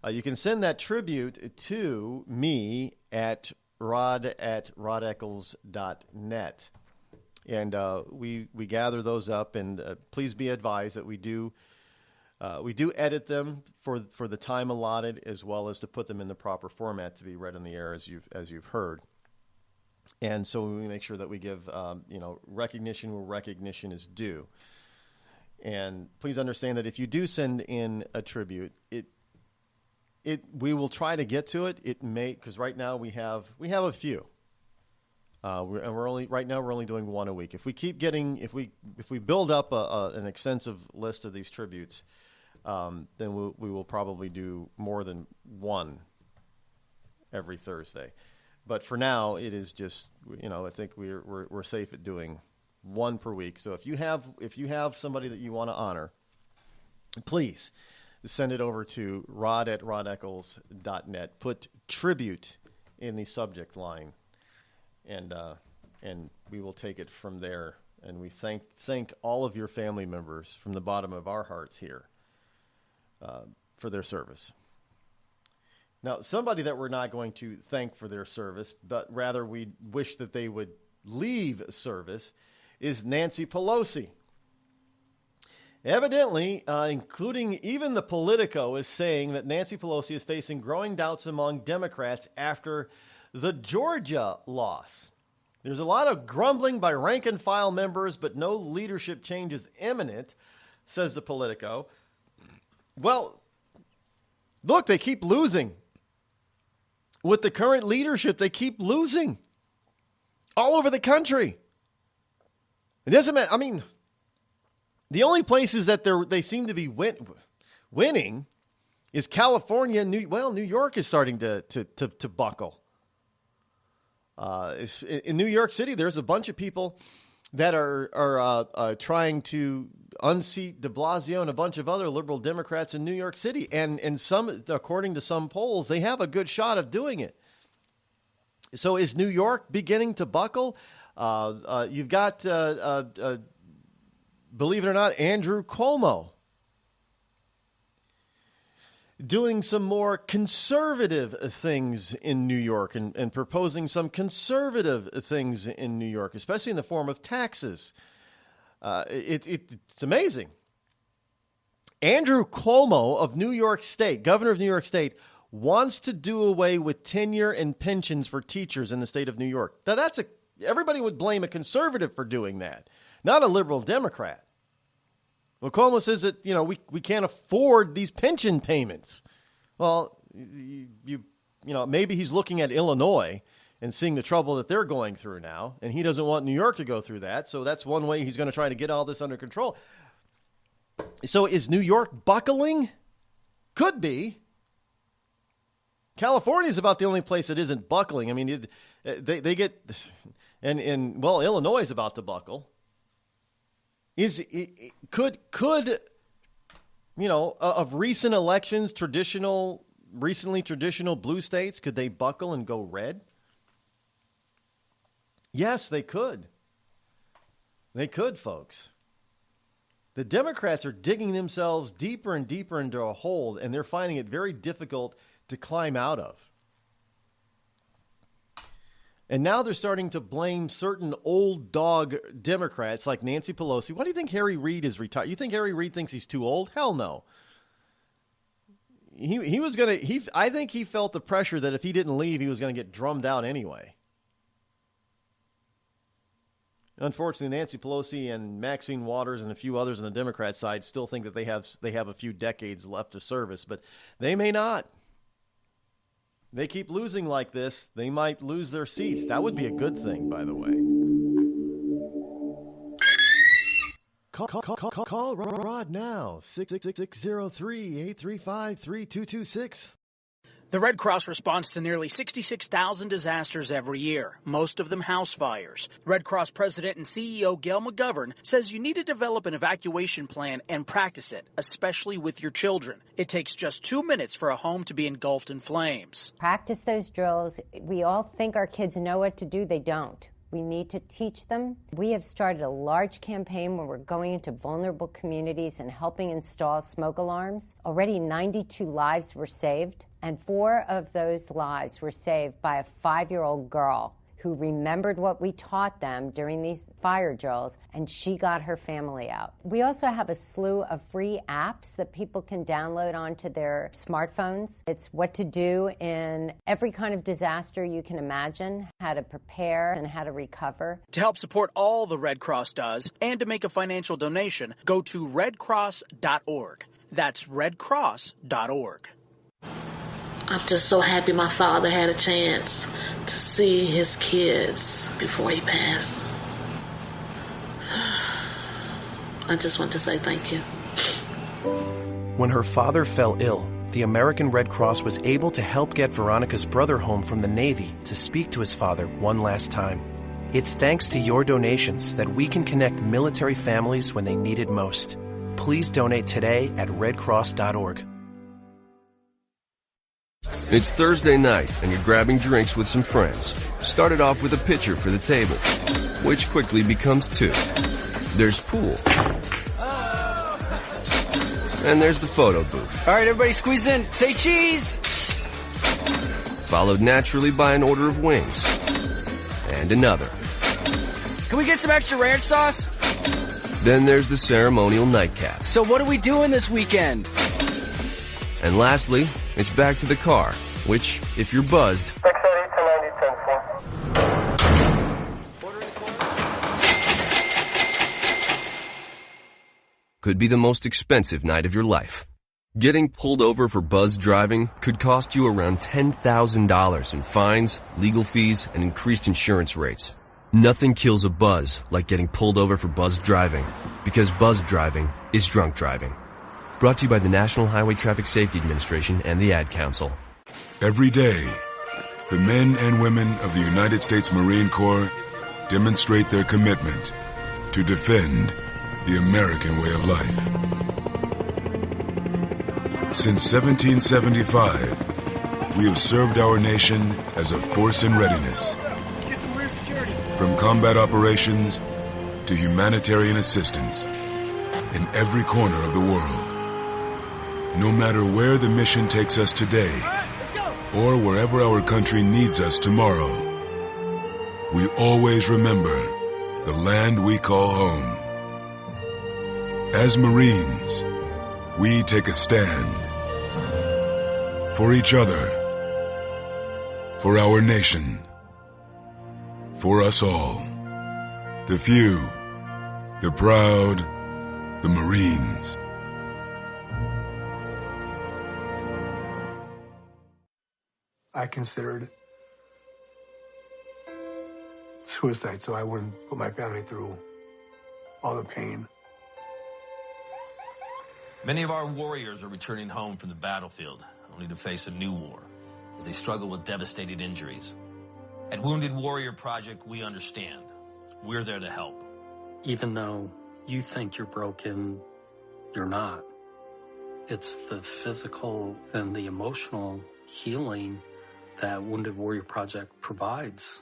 You can send that tribute to me at rod@rodeccles.net. And we gather those up, and please be advised that we do edit them for the time allotted, as well as to put them in the proper format to be read on the air, as you've heard. And so we make sure that we give recognition where recognition is due. And please understand that if you do send in a tribute, we will try to get to it. It may, because right now we have a few. We're only doing one a week. If we keep getting, if we build up an extensive list of these tributes, then we will probably do more than one every Thursday. But for now, it is just, I think we're safe at doing one per week. So if you have somebody that you want to honor, please send it over to rod@rodeccles.net. Put tribute in the subject line. And we will take it from there. And we thank all of your family members from the bottom of our hearts here for their service. Now, somebody that we're not going to thank for their service, but rather we wish that they would leave service, is Nancy Pelosi. Evidently, including even the Politico, is saying that Nancy Pelosi is facing growing doubts among Democrats after the Georgia loss. There's a lot of grumbling by rank-and-file members, but no leadership change is imminent, says the Politico. Well, look, they keep losing. With the current leadership, they keep losing all over the country. It doesn't matter. I mean, the only places that they seem to be winning is California. New York is starting to buckle. In New York City, there's a bunch of people that are trying to unseat de Blasio and a bunch of other liberal Democrats in New York City. And some, according to some polls, they have a good shot of doing it. So is New York beginning to buckle? You've got, believe it or not, Andrew Cuomo doing some more conservative things in New York and proposing some conservative things in New York, especially in the form of taxes. It's amazing. Andrew Cuomo of New York State, governor of New York State, wants to do away with tenure and pensions for teachers in the state of New York. Now, everybody would blame a conservative for doing that, not a liberal Democrat. Well, Cuomo says that, we can't afford these pension payments. Well, maybe he's looking at Illinois and seeing the trouble that they're going through now, and he doesn't want New York to go through that. So that's one way he's going to try to get all this under control. So is New York buckling? Could be. California is about the only place that isn't buckling. I mean, they get, Illinois is about to buckle. Could of recent elections, recently traditional blue states, could they buckle and go red? Yes, they could. They could, folks. The Democrats are digging themselves deeper and deeper into a hole, and they're finding it very difficult to climb out of. And now they're starting to blame certain old dog Democrats like Nancy Pelosi. Why do you think Harry Reid is retired? You think Harry Reid thinks he's too old? Hell no. I think he felt the pressure that if he didn't leave, he was going to get drummed out anyway. Unfortunately, Nancy Pelosi and Maxine Waters and a few others on the Democrat side still think that they have a few decades left of service, but they may not. They keep losing like this, they might lose their seats. That would be a good thing, by the way. Call Rod now, 606-603-835-3226. The Red Cross responds to nearly 66,000 disasters every year, most of them house fires. Red Cross President and CEO Gail McGovern says you need to develop an evacuation plan and practice it, especially with your children. It takes just 2 minutes for a home to be engulfed in flames. Practice those drills. We all think our kids know what to do. They don't. We need to teach them. We have started a large campaign where we're going into vulnerable communities and helping install smoke alarms. Already 92 lives were saved, and 4 of those lives were saved by a 5-year-old girl who remembered what we taught them during these fire drills, and she got her family out. We also have a slew of free apps that people can download onto their smartphones. It's what to do in every kind of disaster you can imagine, how to prepare and how to recover. To help support all the Red Cross does and to make a financial donation, go to redcross.org. That's redcross.org. I'm just so happy my father had a chance to see his kids before he passed. I just want to say thank you. When her father fell ill, the American Red Cross was able to help get Veronica's brother home from the Navy to speak to his father one last time. It's thanks to your donations that we can connect military families when they need it most. Please donate today at redcross.org. It's Thursday night, and you're grabbing drinks with some friends. Started off with a pitcher for the table, which quickly becomes 2. There's pool. And there's the photo booth. All right, everybody squeeze in. Say cheese! Followed naturally by an order of wings. And another. Can we get some extra ranch sauce? Then there's the ceremonial nightcap. So what are we doing this weekend? And lastly, it's back to the car, which, if you're buzzed, could be the most expensive night of your life. Getting pulled over for buzz driving could cost you around $10,000 in fines, legal fees, and increased insurance rates. Nothing kills a buzz like getting pulled over for buzz driving, because buzz driving is drunk driving. Brought to you by the National Highway Traffic Safety Administration and the Ad Council. Every day, the men and women of the United States Marine Corps demonstrate their commitment to defend the American way of life. Since 1775, we have served our nation as a force in readiness. Get some rear security. From combat operations to humanitarian assistance in every corner of the world. No matter where the mission takes us today, or wherever our country needs us tomorrow, we always remember the land we call home. As Marines, we take a stand for each other, for our nation, for us all. The few, the proud, the Marines. I considered suicide so I wouldn't put my family through all the pain. Many of our warriors are returning home from the battlefield, only to face a new war as they struggle with devastating injuries. At Wounded Warrior Project, we understand. We're there to help. Even though you think you're broken, you're not. It's the physical and the emotional healing that Wounded Warrior Project provides.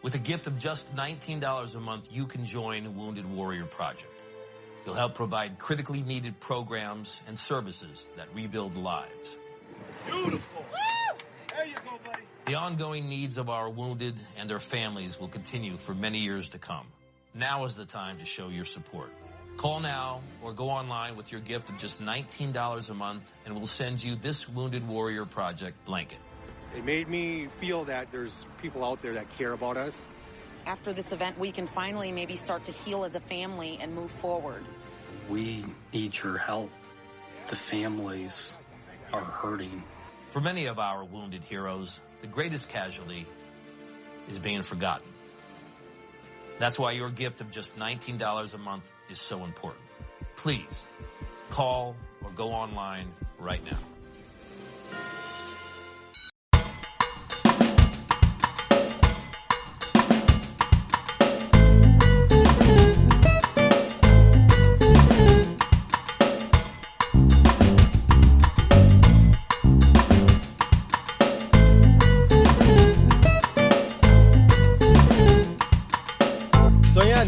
With a gift of just $19 a month, you can join Wounded Warrior Project. You'll help provide critically needed programs and services that rebuild lives. Beautiful. There you go, buddy. The ongoing needs of our wounded and their families will continue for many years to come. Now is the time to show your support. Call now or go online with your gift of just $19 a month, and we'll send you this Wounded Warrior Project blanket. It made me feel that there's people out there that care about us. After this event, we can finally maybe start to heal as a family and move forward. We need your help. The families are hurting. For many of our wounded heroes, the greatest casualty is being forgotten. That's why your gift of just $19 a month is so important. Please, call or go online right now.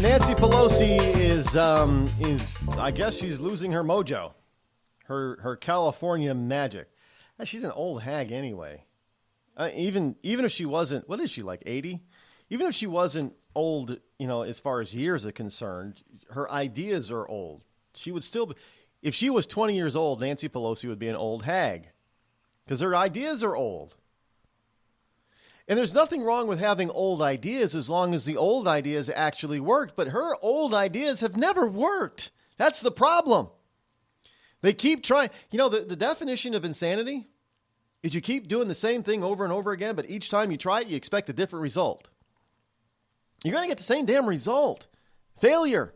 Nancy Pelosi is I guess she's losing her mojo, her California magic. She's an old hag anyway. Even if she wasn't, what is she, like 80? Even if she wasn't old, as far as years are concerned, her ideas are old. She would still be, if she was 20 years old, Nancy Pelosi would be an old hag because her ideas are old. And there's nothing wrong with having old ideas as long as the old ideas actually worked. But her old ideas have never worked. That's the problem. They keep trying. The definition of insanity is you keep doing the same thing over and over again, but each time you try it, you expect a different result. You're going to get the same damn result. Failure.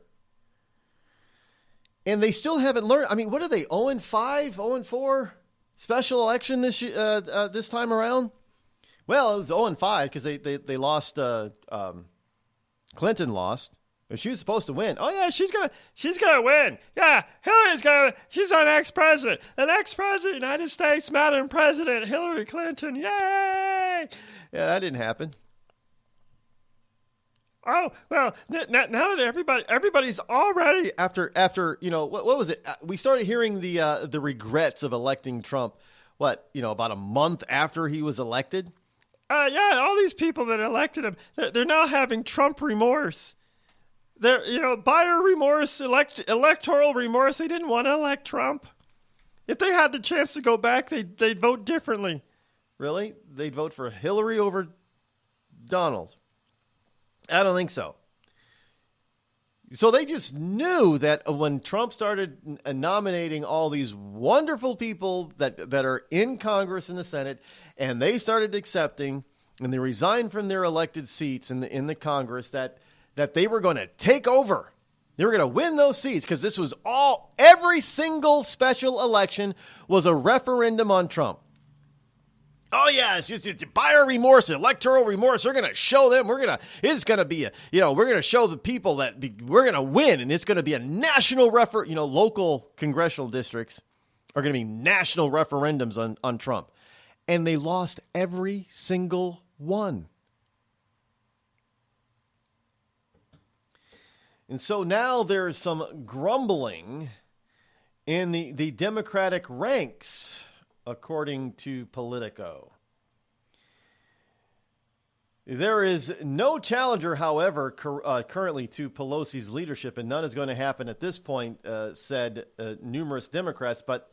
And they still haven't learned. I mean, what are they, 0-5, 0-4? Special election this time around? Well, it was 0-5 because they lost. Clinton lost, but she was supposed to win. Oh yeah, she's gonna win. Yeah, she's our next president. The next president of the United States, Madam President Hillary Clinton. Yay! Yeah, that didn't happen. Oh well, now that everybody's already after what was it? We started hearing the regrets of electing Trump. About a month after he was elected. Yeah, all these people that elected him, they're now having Trump remorse. They're, buyer remorse, electoral remorse. They didn't want to elect Trump. If they had the chance to go back, they'd vote differently. Really? They'd vote for Hillary over Donald? I don't think so. So they just knew that when Trump started nominating all these wonderful people that are in Congress and the Senate, and they started accepting, and they resigned from their elected seats in the Congress, that they were going to take over. They were going to win those seats because this was every single special election was a referendum on Trump. Oh yeah, it's buyer remorse, electoral remorse. We're going to show them. It's going to be we're going to show the people that we're going to win, and it's going to be a national local congressional districts are going to be national referendums on Trump. And they lost every single one. And so now there's some grumbling in the Democratic ranks, according to Politico. There is no challenger, however, currently to Pelosi's leadership, and none is going to happen at this point, said numerous Democrats. But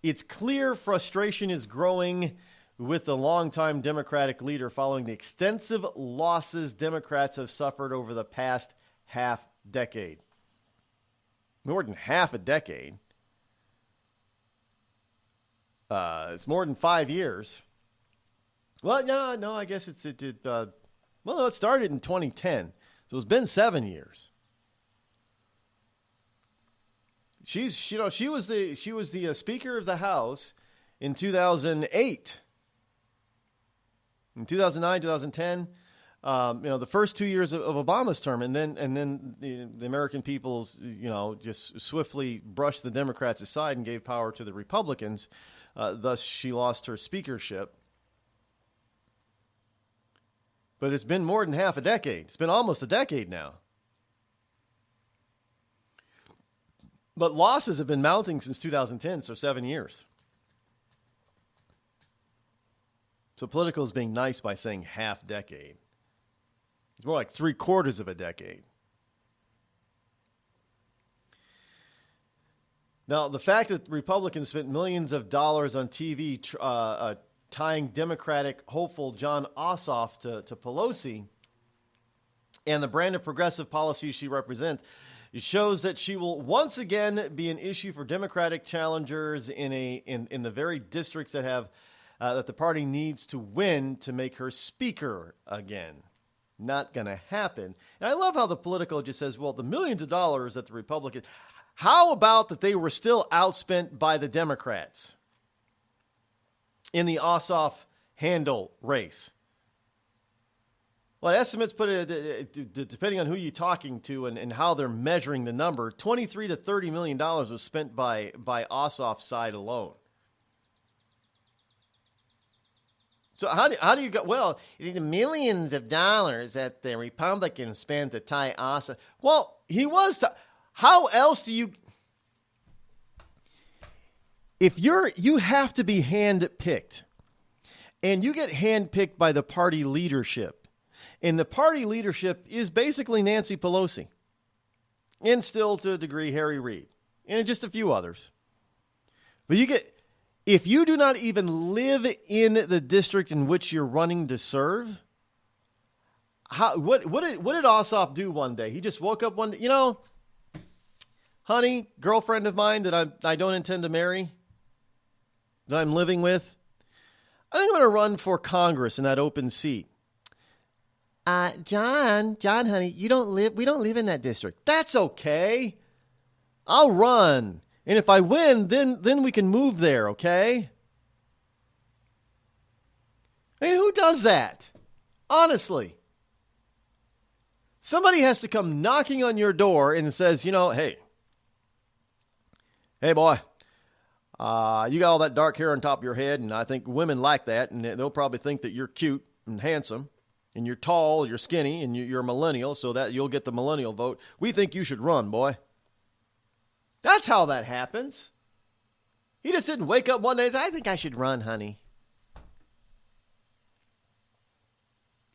it's clear frustration is growing with the longtime Democratic leader following the extensive losses Democrats have suffered over the past half decade. More than half a decade. It's more than 5 years. Well, no, I guess it started in 2010, so it's been 7 years. She was the Speaker of the House in 2008. In 2009, 2010, the first 2 years of Obama's term, and then the American people, just swiftly brushed the Democrats aside and gave power to the Republicans. Thus, she lost her speakership. But it's been more than half a decade. It's been almost a decade now. But losses have been mounting since 2010, so 7 years. So Politico is being nice by saying half decade. It's more like 3/4 of a decade. Now, the fact that Republicans spent millions of dollars on TV tying Democratic hopeful John Ossoff to Pelosi and the brand of progressive policies she represents, it shows that she will once again be an issue for Democratic challengers in the very districts that have that the party needs to win to make her speaker again. Not going to happen. And I love how the Politico just says, well, the millions of dollars that the Republicans... How about that they were still outspent by the Democrats in the Ossoff-Handel race? Well, estimates put it, depending on who you're talking to and how they're measuring the number, $23 to $30 million was spent by Ossoff's side alone. So how do you go? Well, the millions of dollars that the Republicans spent to tie Asa. Well, he was. How else do you? If you have to be handpicked, and you get handpicked by the party leadership, and the party leadership is basically Nancy Pelosi, and still to a degree Harry Reid, and just a few others. But if you do not even live in the district in which you're running to serve, what did Ossoff do one day? He just woke up one day, honey, girlfriend of mine that I don't intend to marry, that I'm living with, I think I'm going to run for Congress in that open seat. John, honey, we don't live in that district. That's okay. I'll run. And if I win, then we can move there, okay? I mean, who does that? Honestly. Somebody has to come knocking on your door and says, hey boy, you got all that dark hair on top of your head, and I think women like that, and they'll probably think that you're cute and handsome, and you're tall, you're skinny, and you're a millennial, so that you'll get the millennial vote. We think you should run, boy. That's how that happens. He just didn't wake up one day and say, I think I should run, honey.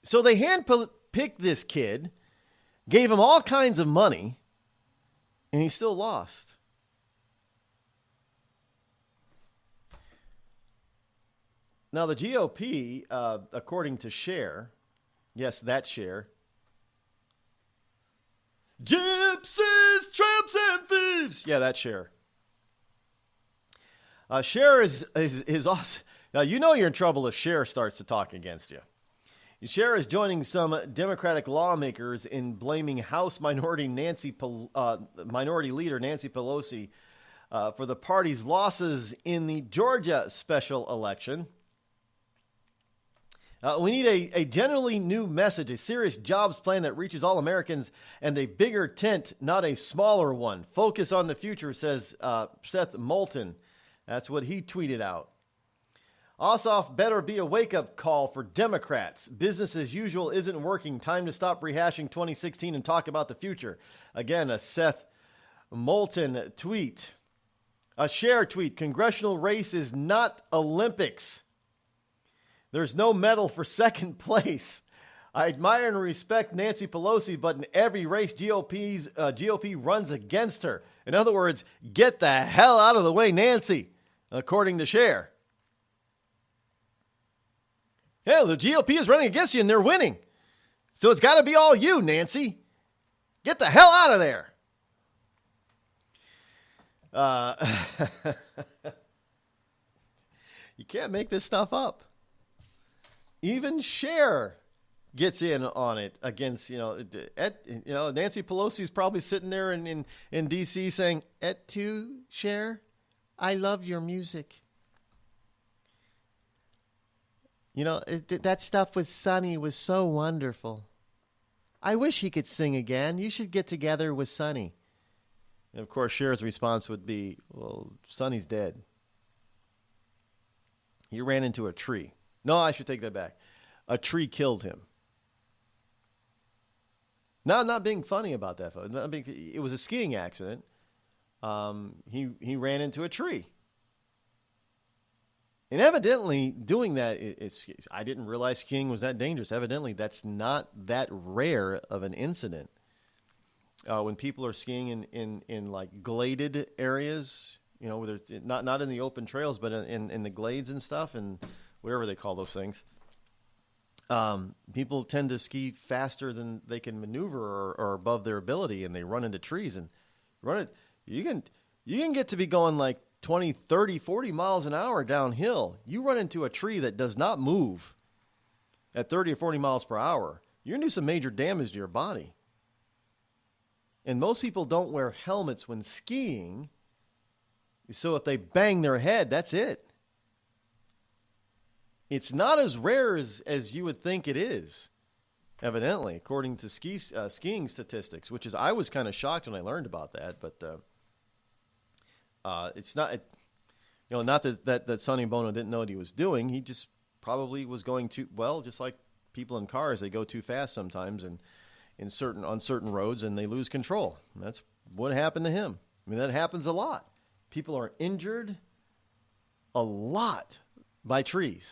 So they handpicked this kid, gave him all kinds of money, and he still lost. Now the GOP, according to Cher, yes, that Cher, gypsies, tramps, and thieves. Yeah, that's Cher. Cher is also... Now, you're in trouble if Cher starts to talk against you. Cher is joining some Democratic lawmakers in blaming House Minority Leader Nancy Pelosi for the party's losses in the Georgia special election. We need a generally new message, a serious jobs plan that reaches all Americans, and a bigger tent, not a smaller one. Focus on the future, says Seth Moulton. That's what he tweeted out. Ossoff better be a wake-up call for Democrats. Business as usual isn't working. Time to stop rehashing 2016 and talk about the future. Again, a Seth Moulton tweet. A Cher tweet. Congressional race is not Olympics. There's no medal for second place. I admire and respect Nancy Pelosi, but in every race, GOP runs against her. In other words, get the hell out of the way, Nancy, according to Cher. Yeah, the GOP is running against you and they're winning. So it's got to be all you, Nancy. Get the hell out of there. You can't make this stuff up. Even Cher gets in on it against, Nancy Pelosi is probably sitting there in D.C. saying, "Et tu, Cher? I love your music." That stuff with Sonny was so wonderful. I wish he could sing again. You should get together with Sonny. And of course, Cher's response would be, well, Sonny's dead. He ran into a tree. No, I should take that back. A tree killed him. No, I'm not being funny about that. It was a skiing accident. He ran into a tree. And evidently, doing that, I didn't realize skiing was that dangerous. Evidently, that's not that rare of an incident. When people are skiing in like gladed areas, whether not in the open trails, but in the glades and stuff, and whatever they call those things, people tend to ski faster than they can maneuver or above their ability, and they run into trees and run it. You can get to be going like 20, 30, 40 miles an hour downhill. You run into a tree that does not move at 30 or 40 miles per hour, you're going to do some major damage to your body. And most people don't wear helmets when skiing, so if they bang their head, that's it. It's not as rare as you would think it is, evidently, according to skiing statistics, which is, I was kind of shocked when I learned about that, but it's not, not that Sonny Bono didn't know what he was doing. He just probably was going too, well, just like people in cars, they go too fast sometimes and on certain roads, and they lose control. And that's what happened to him. I mean, that happens a lot. People are injured a lot by trees.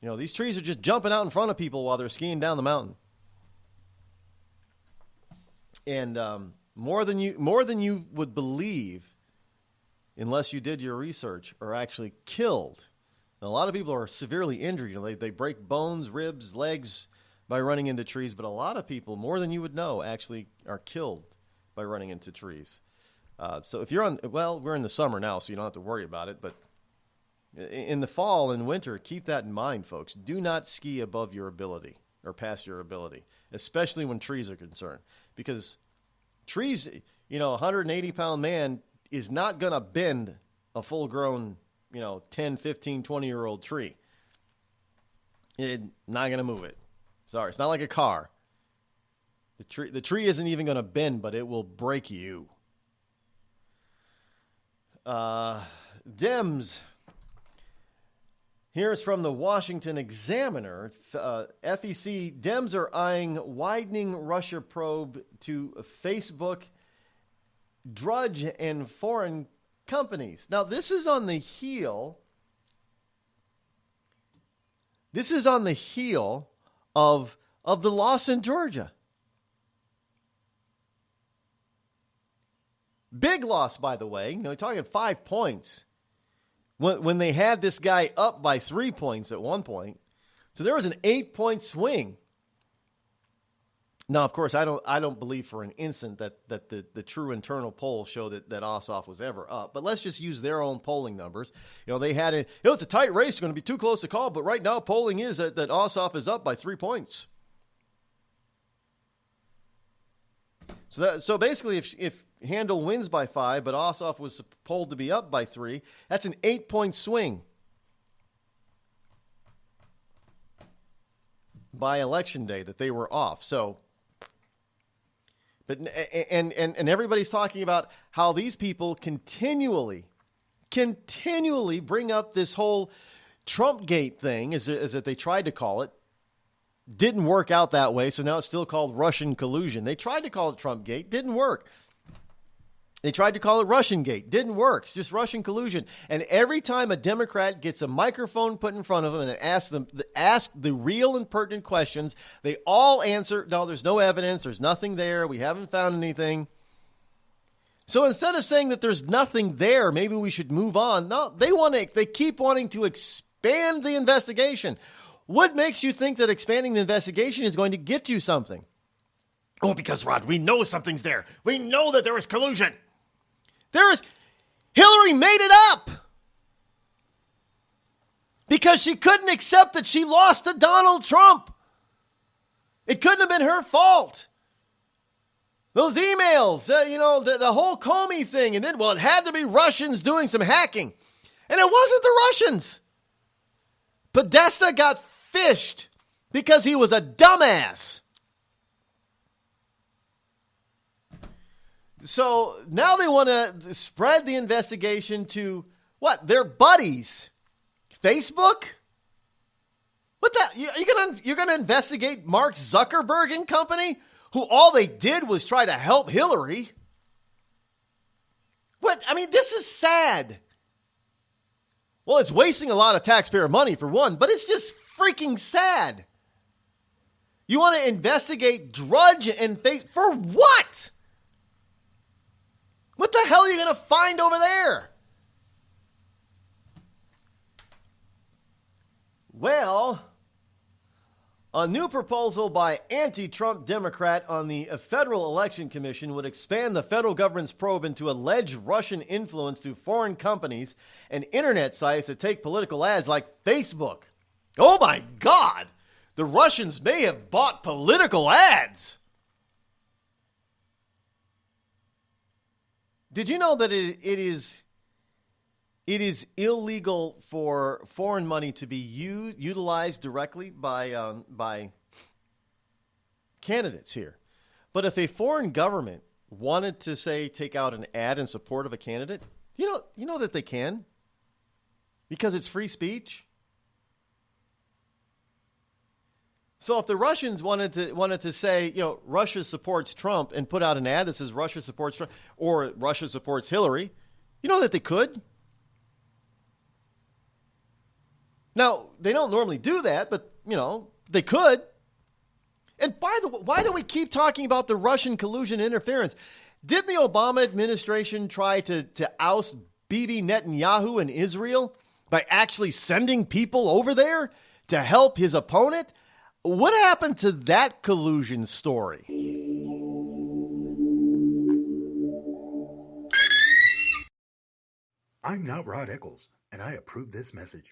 You know, these trees are just jumping out in front of people while they're skiing down the mountain. And more than you would believe, unless you did your research, are actually killed. And a lot of people are severely injured. You know, they break bones, ribs, legs by running into trees. But a lot of people, more than you would know, actually are killed by running into trees. So if you're we're in the summer now, so you don't have to worry about it. But in the fall and winter, keep that in mind, folks. Do not ski above your ability or past your ability, especially when trees are concerned. Because trees, you know, a 180-pound man is not going to bend a full-grown, 10, 15, 20-year-old tree. It's not going to move it. Sorry, it's not like a car. The tree isn't even going to bend, but it will break you. Dems. Here's from the Washington Examiner. FEC, Dems are eyeing widening Russia probe to Facebook, Drudge, and foreign companies. Now, this is on the heel. This is on the heel of the loss in Georgia. Big loss, by the way. You're talking 5 points. When they had this guy up by 3 points at one point. So there was an 8-point swing. Now, of course, I don't believe for an instant that the true internal polls show that Ossoff was ever up. But let's just use their own polling numbers. They had it's a tight race, it's going to be too close to call. But right now, polling is that Ossoff is up by 3 points. So basically, if Handel wins by 5, but Ossoff was polled to be up by 3, that's an 8-point swing by election day that they were off. So, but and everybody's talking about how these people continually bring up this whole Trumpgate thing, as that they tried to call it. Didn't work out that way, so now it's still called Russian collusion. They tried to call it Trumpgate, didn't work. They tried to call it Russiangate, didn't work. It's just Russian collusion. And every time a Democrat gets a microphone put in front of them and ask the real and pertinent questions, they all answer, no, there's no evidence, there's nothing there, we haven't found anything. So instead of saying that there's nothing there, maybe we should move on. No, they keep wanting to expand the investigation. What makes you think that expanding the investigation is going to get you something? Oh, because, Rod, we know something's there. We know that there was collusion. Hillary made it up because she couldn't accept that she lost to Donald Trump. It couldn't have been her fault. Those emails, the whole Comey thing, and then, it had to be Russians doing some hacking. And it wasn't the Russians. Podesta got fished because he was a dumbass. So now they want to spread the investigation to what? Their buddies. Facebook? What the? You're gonna investigate Mark Zuckerberg and company, who all they did was try to help Hillary? What? I mean, this is sad. Well, it's wasting a lot of taxpayer money for one, but it's just freaking sad. You want to investigate Drudge and Facebook for what? What the hell are you going to find over there? Well, a new proposal by anti-Trump Democrat on the Federal Election Commission would expand the federal government's probe into alleged Russian influence through foreign companies and internet sites that take political ads like Facebook. Oh my God! The Russians may have bought political ads! Did you know that it is illegal for foreign money to be utilized directly by candidates here? But if a foreign government wanted to, say, take out an ad in support of a candidate, you know that they can, because it's free speech. So if the Russians wanted to say, Russia supports Trump and put out an ad that says Russia supports Trump or Russia supports Hillary, you know that they could. Now, they don't normally do that, but, they could. And by the way, why do we keep talking about the Russian collusion interference? Didn't the Obama administration try to oust Bibi Netanyahu in Israel by actually sending people over there to help his opponent? What happened to that collusion story? I'm not Rod Eccles, and I approve this message.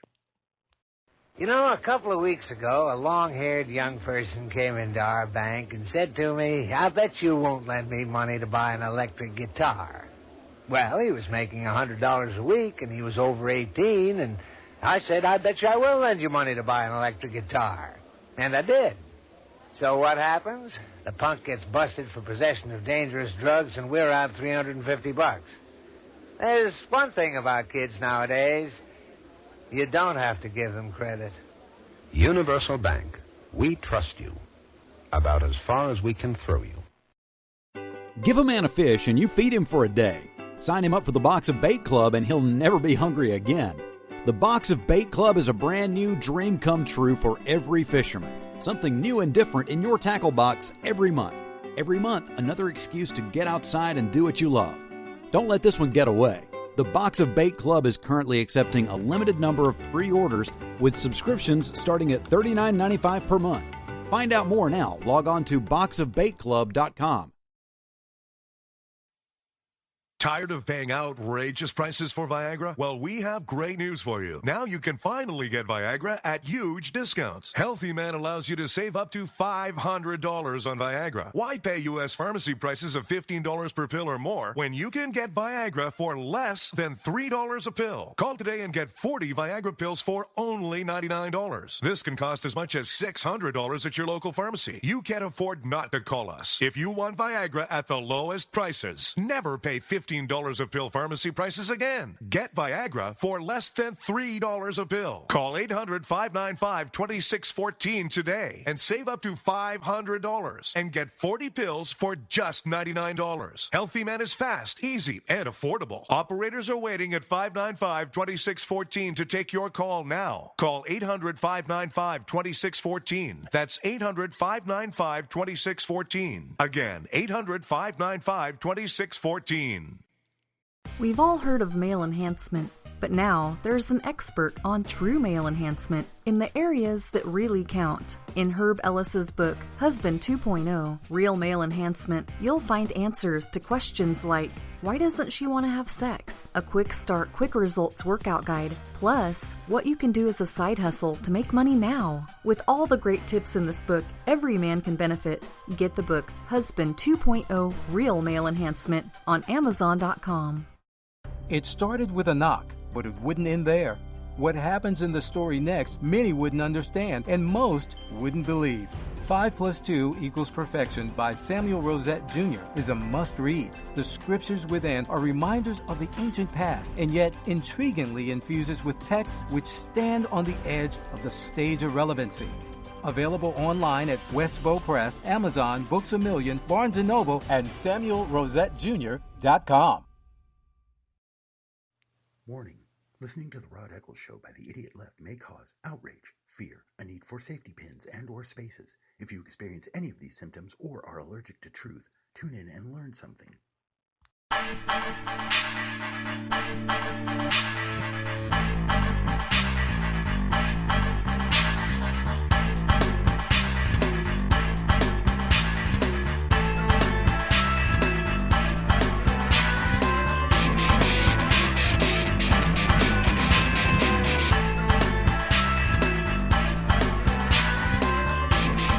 A couple of weeks ago, a long-haired young person came into our bank and said to me, "I bet you won't lend me money to buy an electric guitar." Well, he was making $100 a week, and he was over 18, and I said, "I bet you I will lend you money to buy an electric guitar." And I did. So what happens? The punk gets busted for possession of dangerous drugs, and we're out $350. There's one thing about kids nowadays. You don't have to give them credit. Universal Bank. We trust you. About as far as we can throw you. Give a man a fish and you feed him for a day. Sign him up for the Box of Bait Club and he'll never be hungry again. The Box of Bait Club is a brand new dream come true for every fisherman. Something new and different in your tackle box every month. Every month, another excuse to get outside and do what you love. Don't let this one get away. The Box of Bait Club is currently accepting a limited number of pre-orders with subscriptions starting at $39.95 per month. Find out more now. Log on to boxofbaitclub.com. Tired of paying outrageous prices for Viagra? Well, we have great news for you. Now you can finally get Viagra at huge discounts. Healthy Man allows you to save up to $500 on Viagra. Why pay U.S. pharmacy prices of $15 per pill or more when you can get Viagra for less than $3 a pill? Call today and get 40 Viagra pills for only $99. This can cost as much as $600 at your local pharmacy. You can't afford not to call us. If you want Viagra at the lowest prices, never pay $15 a pill pharmacy prices again. Get Viagra for less than $3 a pill. Call 800-595-2614 today and save up to $500 and get 40 pills for just $99. Healthy Man is fast, easy, and affordable. Operators are waiting at 595-2614 to take your call now. Call 800-595-2614. That's 800-595-2614. Again, 800-595-2614. We've all heard of male enhancement, but now there's an expert on true male enhancement in the areas that really count. In Herb Ellis's book, Husband 2.0, Real Male Enhancement, you'll find answers to questions like, why doesn't she want to have sex? A quick start, quick results workout guide, plus what you can do as a side hustle to make money now. With all the great tips in this book, every man can benefit. Get the book, Husband 2.0, Real Male Enhancement, on Amazon.com. It started with a knock, but it wouldn't end there. What happens in the story next, many wouldn't understand, and most wouldn't believe. 5 + 2 = Perfection by Samuel Rosette Jr. is a must-read. The scriptures within are reminders of the ancient past, and yet intriguingly infuses with texts which stand on the edge of the stage of relevancy. Available online at Westbow Press, Amazon, Books A Million, Barnes & Noble, and SamuelRosetteJr.com. Warning. Listening to the Rod Eccles Show by the Idiot Left may cause outrage, fear, a need for safety pins and/or spaces. If you experience any of these symptoms or are allergic to truth, tune in and learn something.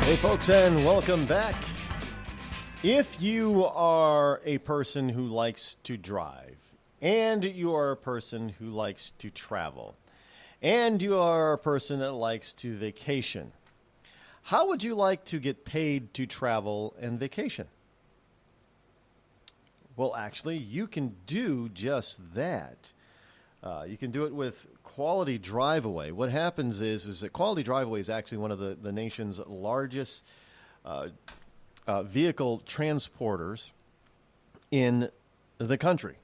Hey folks, and welcome back. If you are a person who likes to drive, and you are a person who likes to travel, and you are a person that likes to vacation, how would you like to get paid to travel and vacation? Well, actually, you can do just that. You can do it with Quality Drive Away. What happens is that Quality Drive Away is actually one of the nation's largest vehicle transporters in the country.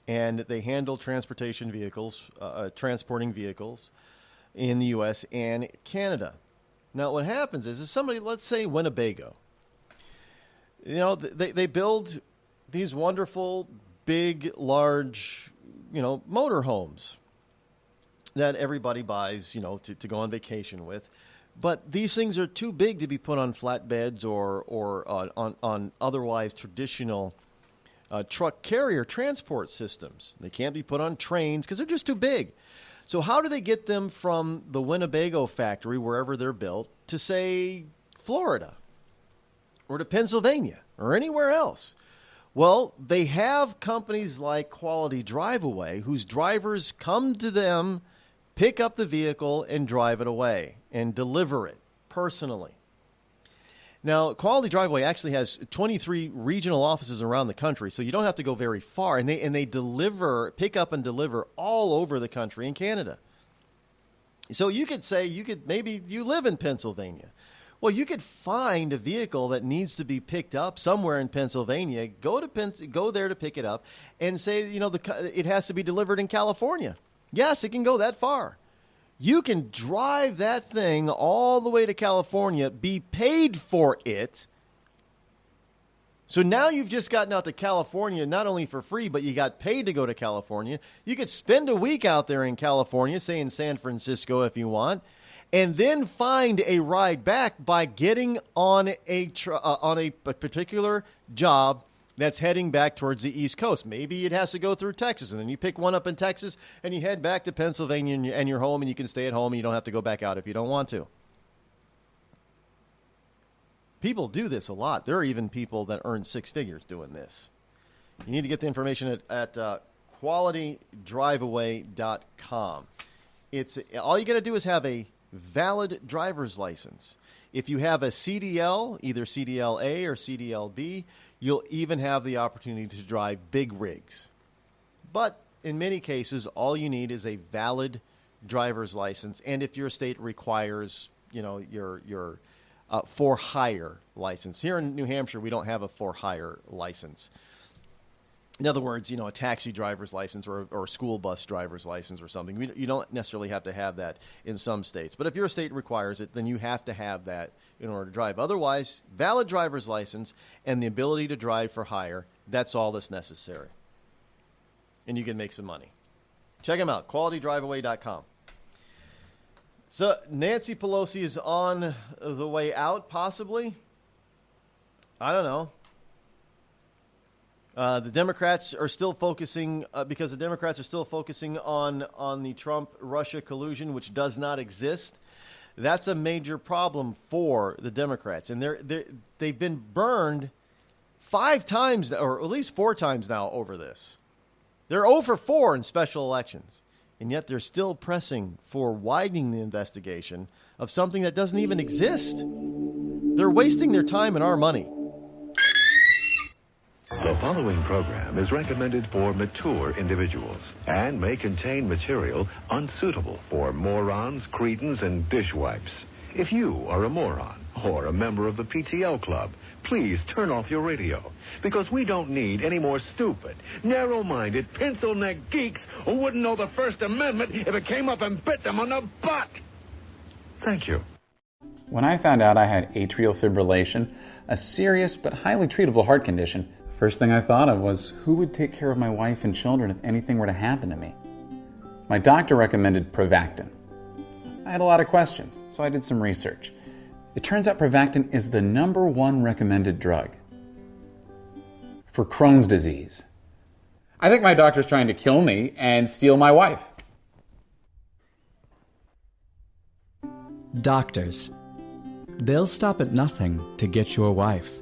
And they handle transporting vehicles in the U.S. and Canada. Now, what happens is somebody, let's say Winnebago, they build these wonderful, big, large, motor homes that everybody buys, to go on vacation with. But these things are too big to be put on flatbeds or on otherwise traditional truck carrier transport systems. They can't be put on trains because they're just too big. So how do they get them from the Winnebago factory, wherever they're built, to, say, Florida or to Pennsylvania or anywhere else? Well, they have companies like Quality Drive Away whose drivers come to them, pick up the vehicle, and drive it away and deliver it personally. Now, Quality Drive Away actually has 23 regional offices around the country, so you don't have to go very far. And they pick up and deliver all over the country in Canada. So you could say, maybe you live in Pennsylvania. Well, you could find a vehicle that needs to be picked up somewhere in Pennsylvania, go there to pick it up, and say, it has to be delivered in California. Yes, it can go that far. You can drive that thing all the way to California, be paid for it. So now you've just gotten out to California, not only for free, but you got paid to go to California. You could spend a week out there in California, say in San Francisco if you want, and then find a ride back by getting on a particular job that's heading back towards the East Coast. Maybe it has to go through Texas, and then you pick one up in Texas, and you head back to Pennsylvania, and you're home, and you can stay at home, and you don't have to go back out if you don't want to. People do this a lot. There are even people that earn six figures doing this. You need to get the information at qualitydriveaway.com. All you got to do is have a valid driver's license. If you have a CDL, either CDL-A or CDL-B, you'll even have the opportunity to drive big rigs. But in many cases, all you need is a valid driver's license. And if your state requires, your for-hire license. Here in New Hampshire, we don't have a for-hire license. In other words, a taxi driver's license or a school bus driver's license or something. You don't necessarily have to have that in some states. But if your state requires it, then you have to have that in order to drive. Otherwise, valid driver's license and the ability to drive for hire, that's all that's necessary. And you can make some money. Check them out, qualitydriveaway.com. So Nancy Pelosi is on the way out, possibly. I don't know. The Democrats are still focusing, because the Democrats are still focusing on the Trump-Russia collusion, which does not exist. That's a major problem for the Democrats. And they've been burned 5 times, or at least 4 times now over this. They're 0 for 4 in special elections. And yet they're still pressing for widening the investigation of something that doesn't even exist. They're wasting their time and our money. The following program is recommended for mature individuals and may contain material unsuitable for morons, cretins, and dishwipes. If you are a moron or a member of the PTL Club, please turn off your radio, because we don't need any more stupid, narrow-minded, pencil-neck geeks who wouldn't know the First Amendment if it came up and bit them on the butt. Thank you. When I found out I had atrial fibrillation, a serious but highly treatable heart condition, first thing I thought of was, who would take care of my wife and children if anything were to happen to me? My doctor recommended Prevactin. I had a lot of questions, so I did some research. It turns out Prevactin is the #1 recommended drug for Crohn's disease. I think my doctor's trying to kill me and steal my wife. Doctors. They'll stop at nothing to get your wife.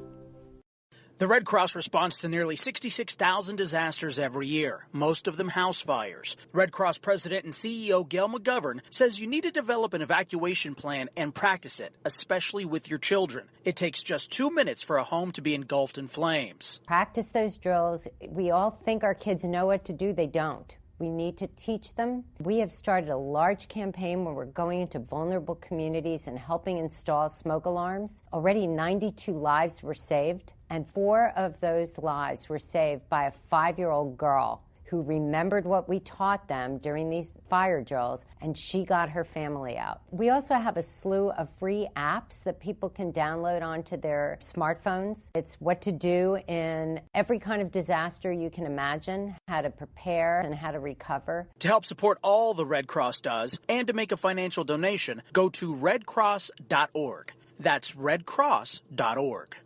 The Red Cross responds to nearly 66,000 disasters every year, most of them house fires. Red Cross President and CEO Gail McGovern says you need to develop an evacuation plan and practice it, especially with your children. It takes just 2 minutes for a home to be engulfed in flames. Practice those drills. We all think our kids know what to do. They don't. We need to teach them. We have started a large campaign where we're going into vulnerable communities and helping install smoke alarms. Already 92 lives were saved, and 4 of those lives were saved by a 5-year-old girl who remembered what we taught them during these fire drills, and she got her family out. We also have a slew of free apps that people can download onto their smartphones. It's what to do in every kind of disaster you can imagine, how to prepare and how to recover. To help support all the Red Cross does and to make a financial donation, go to redcross.org. That's redcross.org.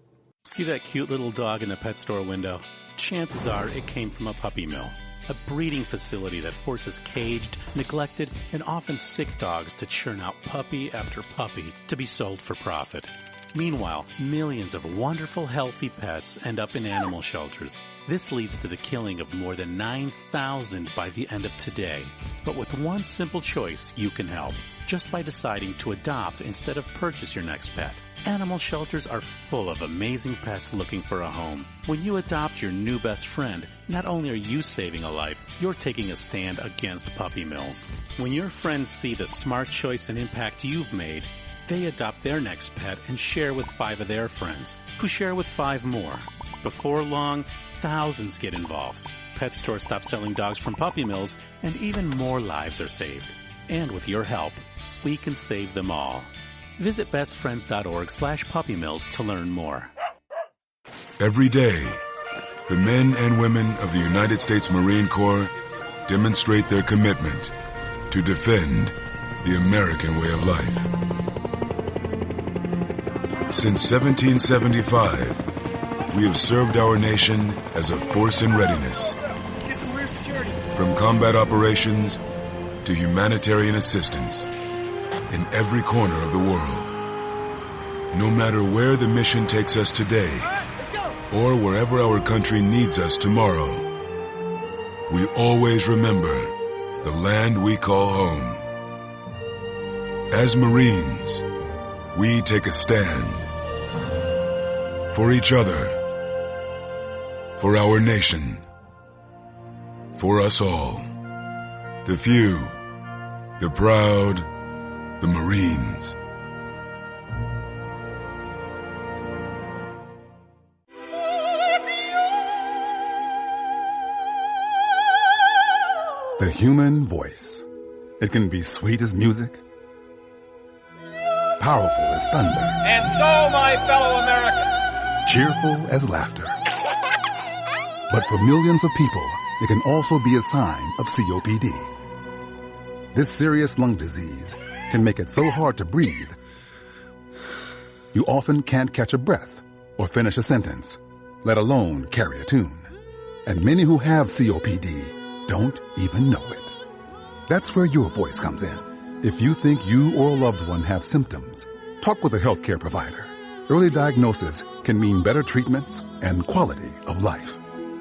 See that cute little dog in the pet store window? Chances are it came from a puppy mill. A breeding facility that forces caged, neglected, and often sick dogs to churn out puppy after puppy to be sold for profit. Meanwhile, millions of wonderful, healthy pets end up in animal shelters. This leads to the killing of more than 9,000 by the end of today. But with one simple choice, you can help. Just by deciding to adopt instead of purchase your next pet. Animal shelters are full of amazing pets looking for a home. When you adopt your new best friend, not only are you saving a life, you're taking a stand against puppy mills. When your friends see the smart choice and impact you've made, they adopt their next pet and share with 5 of their friends, who share with 5 more. Before long, thousands get involved. Pet stores stop selling dogs from puppy mills, and even more lives are saved. And with your help, we can save them all. Visit bestfriends.org/puppymills to learn more. Every day, the men and women of the United States Marine Corps demonstrate their commitment to defend the American way of life. Since 1775, we have served our nation as a force in readiness. Get some rear security. From combat operations to humanitarian assistance in every corner of the world. No matter where the mission takes us today, or wherever our country needs us tomorrow, we always remember the land we call home. As Marines, we take a stand for each other, for our nation, for us all. The few, the proud, the Marines. The human voice. It can be sweet as music, powerful as thunder, And so, my fellow Americans, cheerful as laughter. But for millions of people, it can also be a sign of COPD. This serious lung disease can make it so hard to breathe, you often can't catch a breath or finish a sentence, let alone carry a tune. And many who have COPD don't even know it. That's where your voice comes in. If you think you or a loved one have symptoms, talk with a healthcare provider. Early diagnosis can mean better treatments and quality of life.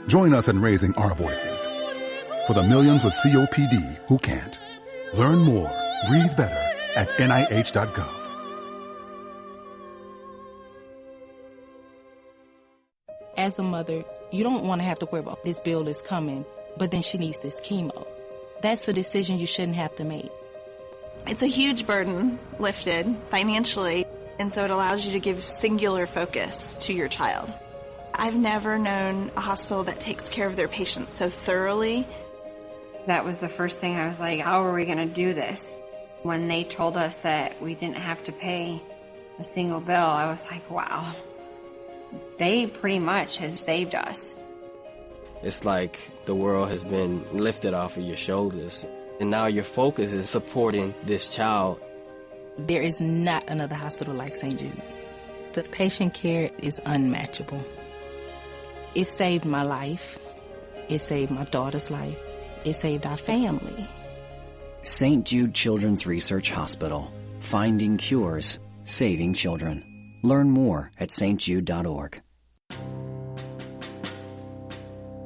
Join us in raising our voices for the millions with COPD who can't. Learn more, breathe better at NIH.gov. As a mother, you don't want to have to worry about this bill is coming, but then she needs this chemo. That's a decision you shouldn't have to make. It's a huge burden lifted financially, and so it allows you to give singular focus to your child. I've never known a hospital that takes care of their patients so thoroughly. That was the first thing I was like, how are we going to do this? When they told us that we didn't have to pay a single bill, I was like, wow. They pretty much have saved us. It's like the world has been lifted off of your shoulders, and now your focus is supporting this child. There is not another hospital like St. Jude. The patient care is unmatchable. It saved my life. It saved my daughter's life. It saved our family. St. Jude Children's Research Hospital. Finding cures, saving children. Learn more at stjude.org.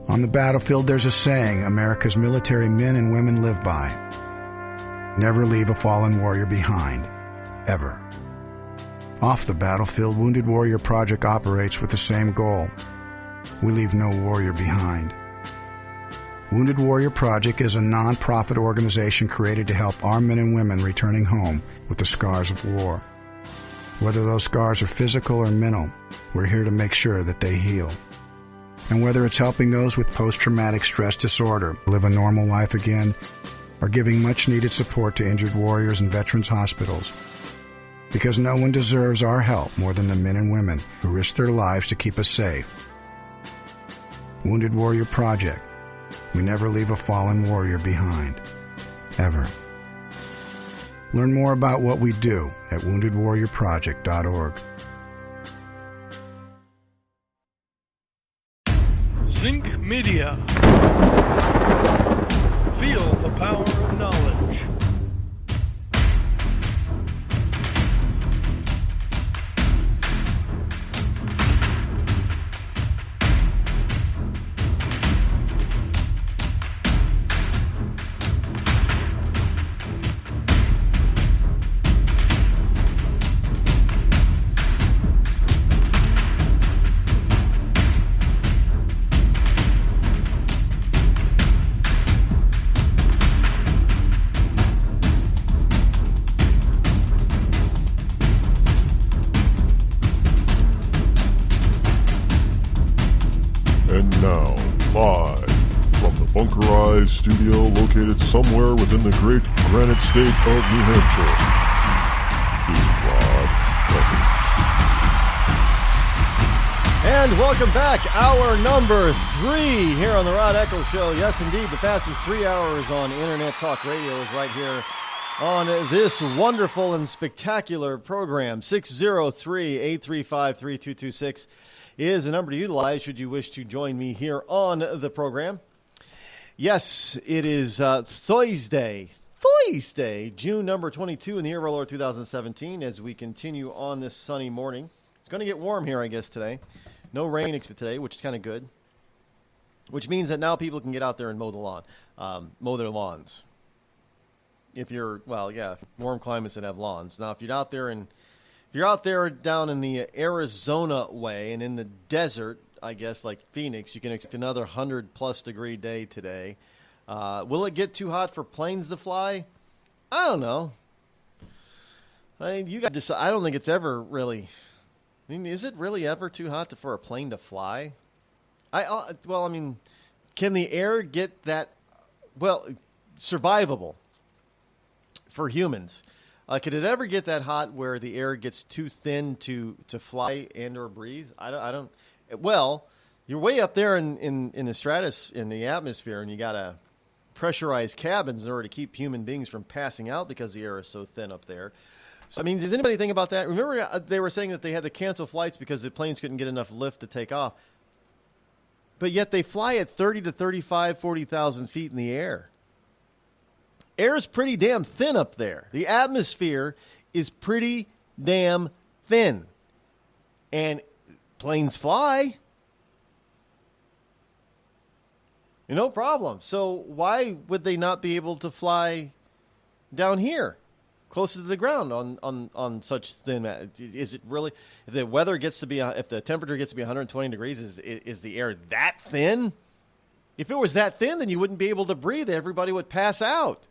On the battlefield, there's a saying America's military men and women live by. Never leave a fallen warrior behind. Ever. Off the battlefield, Wounded Warrior Project operates with the same goal. We leave no warrior behind. Wounded Warrior Project is a non-profit organization created to help our men and women returning home with the scars of war. Whether those scars are physical or mental, we're here to make sure that they heal. And whether it's helping those with post-traumatic stress disorder live a normal life again, or giving much-needed support to injured warriors in veterans' hospitals. Because no one deserves our help more than the men and women who risk their lives to keep us safe. Wounded Warrior Project. We never leave a fallen warrior behind. Ever. Learn more about what we do at woundedwarriorproject.org. Zinc Media. Feel the power of knowledge. Studio located somewhere within the great granite state of New Hampshire is Rod Eccles. And welcome back. Hour number 3 here on the Rod Eccles Show. Yes, indeed, the fastest 3 hours on Internet Talk Radio is right here on this wonderful and spectacular program. 603-835-3226 is the number to utilize should you wish to join me here on the program. Yes, it is Thursday, June number 22 in the year of our Lord 2017 as we continue on this sunny morning. It's going to get warm here, I guess, today. No rain today, which is kind of good, which means that now people can get out there and mow the lawn, mow their lawns. If you're, well, yeah, warm climates that have lawns. Now, if you're out there down in the Arizona way and in the desert, I guess, like Phoenix, you can expect another 100-plus degree day today. Will it get too hot for planes to fly? I don't know. I mean, you got to decide. I don't think it's ever really. I mean, is it really ever too hot for a plane to fly? Well, I mean, can the air get that? Well, survivable for humans. Could it ever get that hot where the air gets too thin to fly and or breathe? I don't. Well, you're way up there in the stratosphere, in the atmosphere, and you got to pressurize cabins in order to keep human beings from passing out because the air is so thin up there. So, I mean, does anybody think about that? Remember, they were saying that they had to cancel flights because the planes couldn't get enough lift to take off. But yet they fly at 30 to 35, 40,000 feet in the air. Air is pretty damn thin up there. The atmosphere is pretty damn thin. And planes fly. No problem. So why would they not be able to fly down here, closer to the ground on such thin? Is it really, if the weather gets to be, if the temperature gets to be 120 degrees, is the air that thin? If it was that thin, then you wouldn't be able to breathe. Everybody would pass out.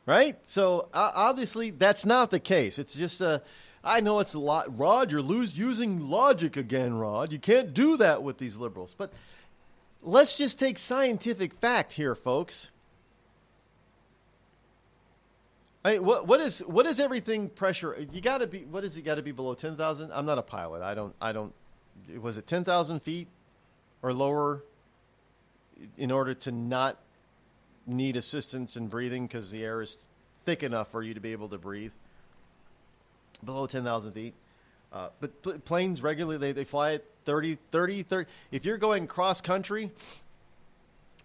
Right? So obviously that's not the case. It's just I know it's a lot. Rod, you're using logic again, Rod. You can't do that with these liberals. But let's just take scientific fact here, folks. I mean, what is everything pressure? You got to be. What is it? Got to be below 10,000? I'm not a pilot. I don't. Was it 10,000 feet or lower in order to not need assistance in breathing because the air is thick enough for you to be able to breathe? Below 10,000 feet. But planes regularly, they fly at 30. If you're going cross country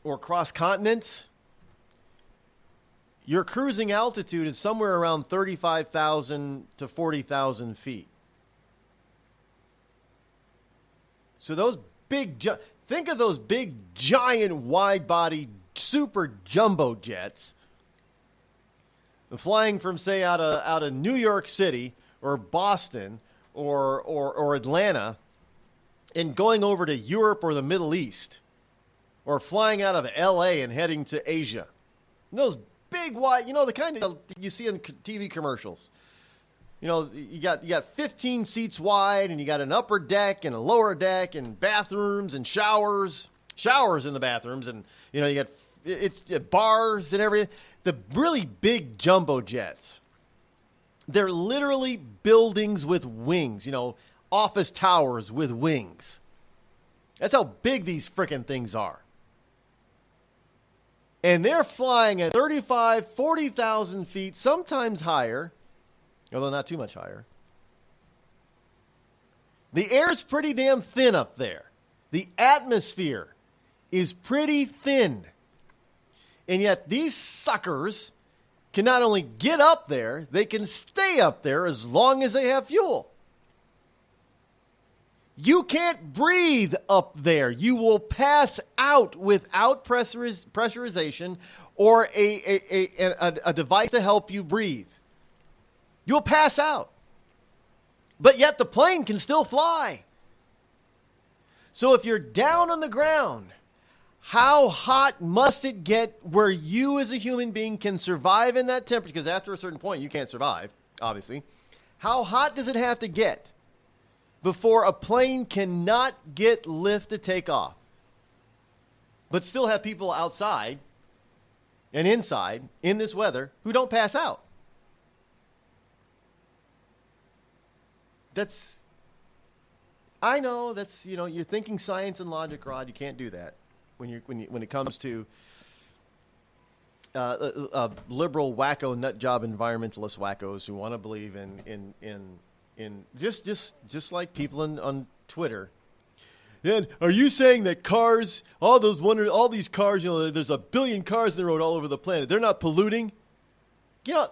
or cross continents, your cruising altitude is somewhere around 35,000 to 40,000 feet. So those think of those big, giant, wide-body, super jumbo jets flying from, say, out of New York City or Boston or Atlanta and going over to Europe or the Middle East, or flying out of L.A. and heading to Asia. And those big wide, the kind of you see in TV commercials. You got 15 seats wide, and you got an upper deck and a lower deck and bathrooms and showers in the bathrooms, and you got it's bars and everything. The really big jumbo jets. They're literally buildings with wings, office towers with wings. That's how big these frickin' things are. And they're flying at 35, 40,000 feet, sometimes higher, although not too much higher. The air's pretty damn thin up there. The atmosphere is pretty thin. And yet these suckers can not only get up there, they can stay up there as long as they have fuel. You can't breathe up there. You will pass out without pressurization or a device to help you breathe. You'll pass out. But yet the plane can still fly. So if you're down on the ground, how hot must it get where you as a human being can survive in that temperature? Because after a certain point, you can't survive, obviously. How hot does it have to get before a plane cannot get lift to take off, but still have people outside and inside in this weather who don't pass out? I know that's, you're thinking science and logic, Rod. You can't do that when it comes to liberal wacko nut job environmentalist wackos who want to believe in just like people on Twitter. And are you saying that cars, all these cars, there's a billion cars in the road all over the planet, they're not polluting?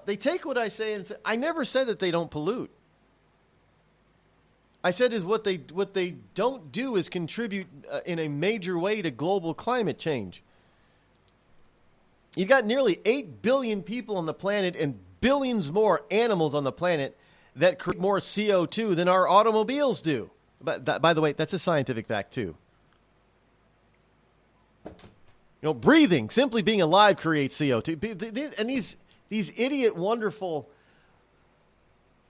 They take what I say and say, I never said that they don't pollute. I said is what they don't do is contribute in a major way to global climate change. You got nearly 8 billion people on the planet and billions more animals on the planet that create more CO2 than our automobiles do. But by the way, that's a scientific fact too. Breathing, simply being alive, creates CO2. And these idiot, wonderful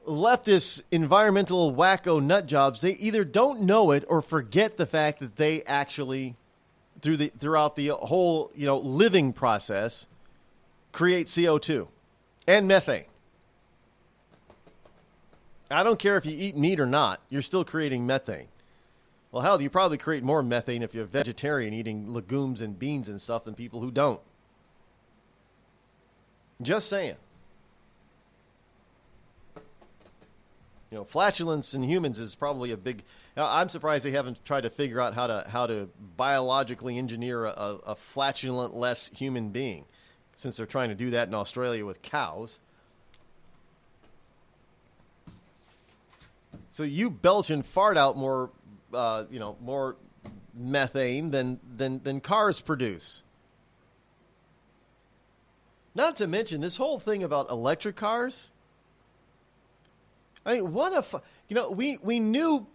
leftist environmental wacko nut jobs, they either don't know it or forget the fact that they actually, throughout the whole living process, create CO2 and methane. I don't care if you eat meat or not, you're still creating methane. Well, hell, you probably create more methane if you're a vegetarian eating legumes and beans and stuff than people who don't. Just saying. Flatulence in humans is probably a big. I'm surprised they haven't tried to figure out how to biologically engineer a flatulent-less human being, since they're trying to do that in Australia with cows. So you belch and fart out more, more methane than cars produce. Not to mention this whole thing about electric cars. I mean, we knew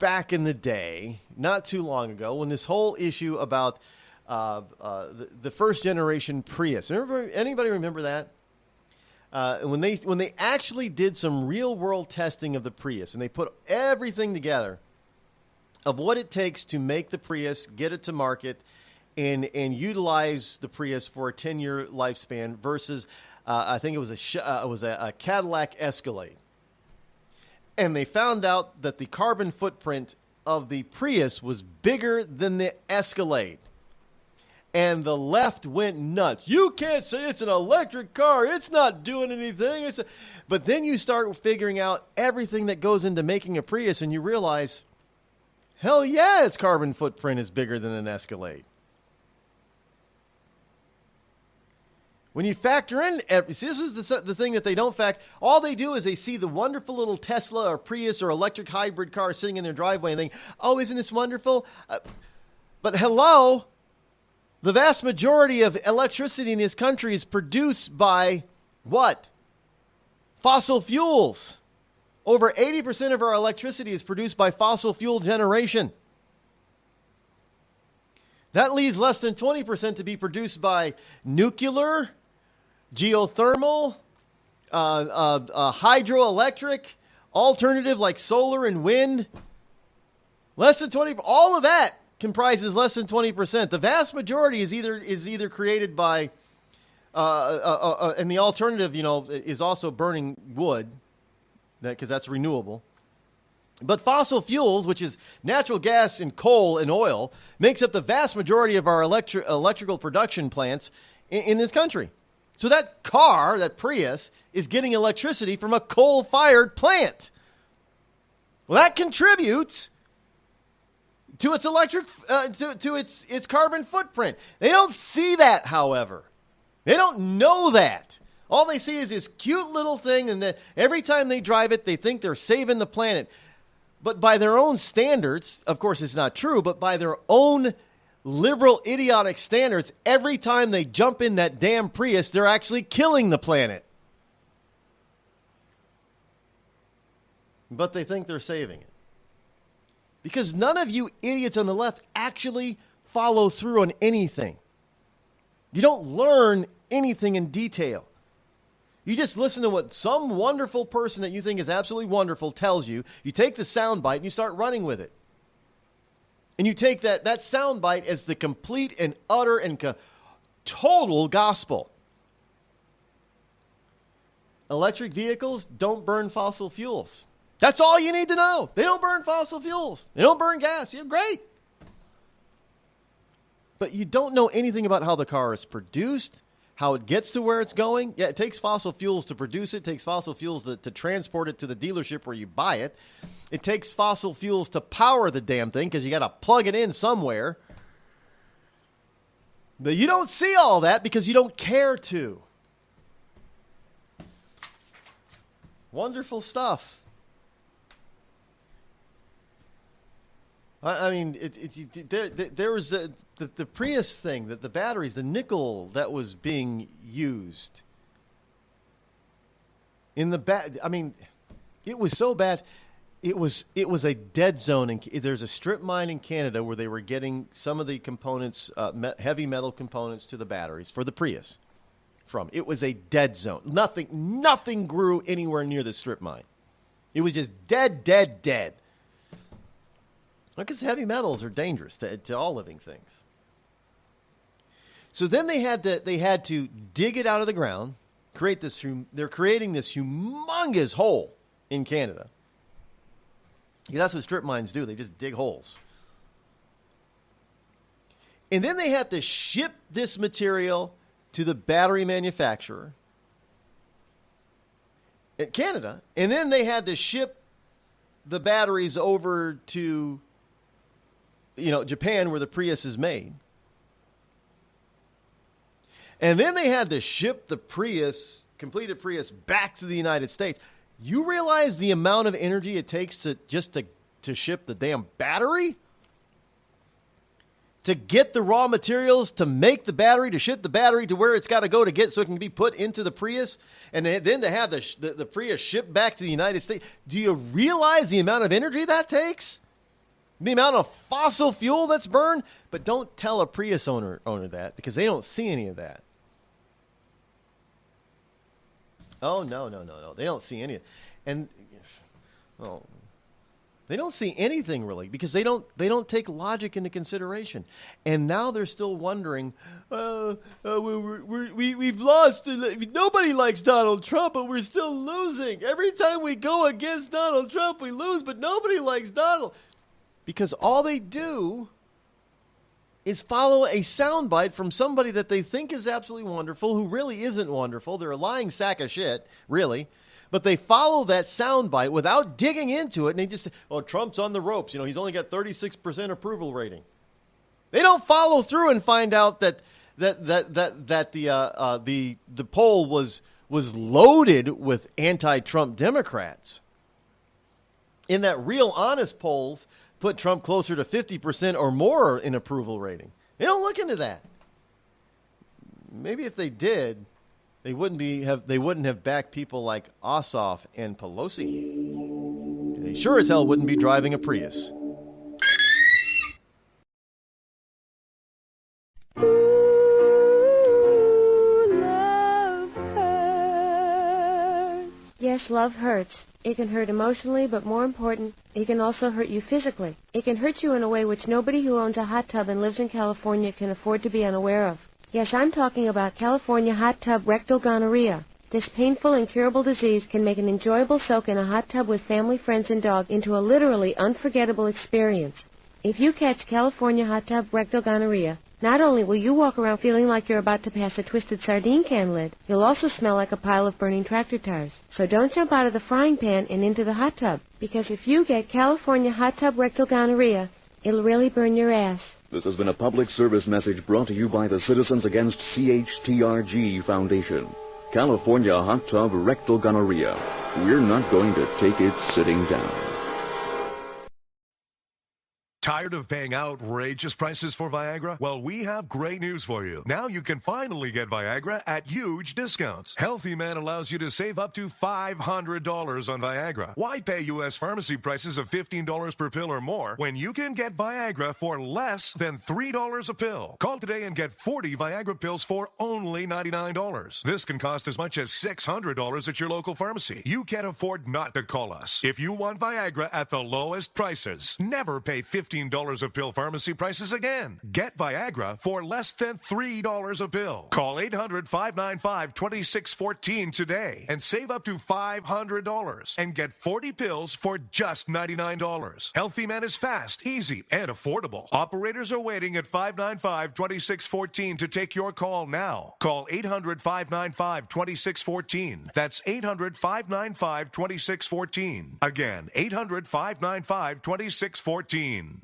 back in the day, not too long ago, when this whole issue about the first generation Prius. Anybody remember that? When they actually did some real world testing of the Prius, and they put everything together of what it takes to make the Prius, get it to market, and utilize the Prius for a 10-year lifespan versus I think it was a Cadillac Escalade. And they found out that the carbon footprint of the Prius was bigger than the Escalade. And the left went nuts. You can't say it's an electric car. It's not doing anything. But then you start figuring out everything that goes into making a Prius, and you realize, hell yeah, its carbon footprint is bigger than an Escalade. When you factor in, this is the thing that they don't factor. All they do is they see the wonderful little Tesla or Prius or electric hybrid car sitting in their driveway and think, oh, isn't this wonderful? But hello, the vast majority of electricity in this country is produced by what? Fossil fuels. Over 80% of our electricity is produced by fossil fuel generation. That leaves less than 20% to be produced by nuclear, geothermal, hydroelectric, alternative like solar and wind. Less than 20%. All of that comprises less than 20%. The vast majority is either created by, and the alternative, is also burning wood, because that's renewable. But fossil fuels, which is natural gas and coal and oil, makes up the vast majority of our electrical production plants in this country. So that car, that Prius, is getting electricity from a coal-fired plant. Well, that contributes to its to its carbon footprint. They don't see that, however. They don't know that. All they see is this cute little thing, and that every time they drive it, they think they're saving the planet. But by their own standards, of course it's not true, but by their own liberal, idiotic standards, every time they jump in that damn Prius, they're actually killing the planet. But they think they're saving it. Because none of you idiots on the left actually follow through on anything. You don't learn anything in detail. You just listen to what some wonderful person that you think is absolutely wonderful tells you. You take the soundbite and you start running with it. And you take that soundbite as the complete and utter and total gospel. Electric vehicles don't burn fossil fuels. That's all you need to know. They don't burn fossil fuels. They don't burn gas. You're great. But you don't know anything about how the car is produced, how it gets to where it's going. Yeah, it takes fossil fuels to produce it. It takes fossil fuels to transport it to the dealership where you buy it. It takes fossil fuels to power the damn thing because you got to plug it in somewhere. But you don't see all that because you don't care to. Wonderful stuff. I mean, there was the Prius thing, the batteries, the nickel that was being used in the I mean, it was so bad. It was a dead zone. There's a strip mine in Canada where they were getting some of the components, heavy metal components to the batteries for the Prius from. It was a dead zone. Nothing grew anywhere near the strip mine. It was just dead. Because heavy metals are dangerous to all living things. So then they had to dig it out of the ground, they're creating this humongous hole in Canada. That's what strip mines do. They just dig holes. And then they have to ship this material to the battery manufacturer in Canada. And then they had to ship the batteries over to Japan, where the Prius is made. And then they had to ship the completed Prius back to the United States. You realize the amount of energy it takes to ship the damn battery? To get the raw materials, to make the battery, to ship the battery to where it's got to go to get so it can be put into the Prius, and then to have the Prius shipped back to the United States. Do you realize the amount of energy that takes? The amount of fossil fuel that's burned? But don't tell a Prius owner that, because they don't see any of that. Oh, no. They don't see any of it. And, they don't see anything really, because they don't take logic into consideration. And now they're still wondering, we've lost. Nobody likes Donald Trump, but we're still losing. Every time we go against Donald Trump, we lose, but nobody likes Donald. Because all they do is follow a soundbite from somebody that they think is absolutely wonderful, who really isn't wonderful. They're a lying sack of shit, really. But they follow that soundbite without digging into it, and they just say, Trump's on the ropes. He's only got 36% approval rating. They don't follow through and find out that the poll was loaded with anti-Trump Democrats. In that Real Honest polls put Trump closer to 50% or more in approval rating. They don't look into that. Maybe if they did, they wouldn't have backed people like Ossoff and Pelosi. They sure as hell wouldn't be driving a Prius. Yes, love hurts. It can hurt emotionally, but more important, it can also hurt you physically. It can hurt you in a way which nobody who owns a hot tub and lives in California can afford to be unaware of. Yes, I'm talking about California hot tub rectal gonorrhea. This painful, incurable disease can make an enjoyable soak in a hot tub with family, friends, and dog into a literally unforgettable experience. If you catch California hot tub rectal gonorrhea, not only will you walk around feeling like you're about to pass a twisted sardine can lid, you'll also smell like a pile of burning tractor tires. So don't jump out of the frying pan and into the hot tub, because if you get California hot tub rectal gonorrhea, it'll really burn your ass. This has been a public service message brought to you by the Citizens Against CHTRG Foundation. California hot tub rectal gonorrhea. We're not going to take it sitting down. Tired of paying outrageous prices for Viagra? Well, we have great news for you. Now you can finally get Viagra at huge discounts. Healthy Man allows you to save up to $500 on Viagra. Why pay U.S. pharmacy prices of $15 per pill or more when you can get Viagra for less than $3 a pill? Call today and get 40 Viagra pills for only $99. This can cost as much as $600 at your local pharmacy. You can't afford not to call us. If you want Viagra at the lowest prices, never pay $15 a pill pharmacy prices again. Get Viagra for less than $3 a pill. Call 800-595-2614 today and save up to $500 and get 40 pills for just $99. Healthy Man is fast, easy, and affordable. Operators are waiting at 595-2614 to take your call now. Call 800-595-2614. That's 800-595-2614. Again, 800-595-2614.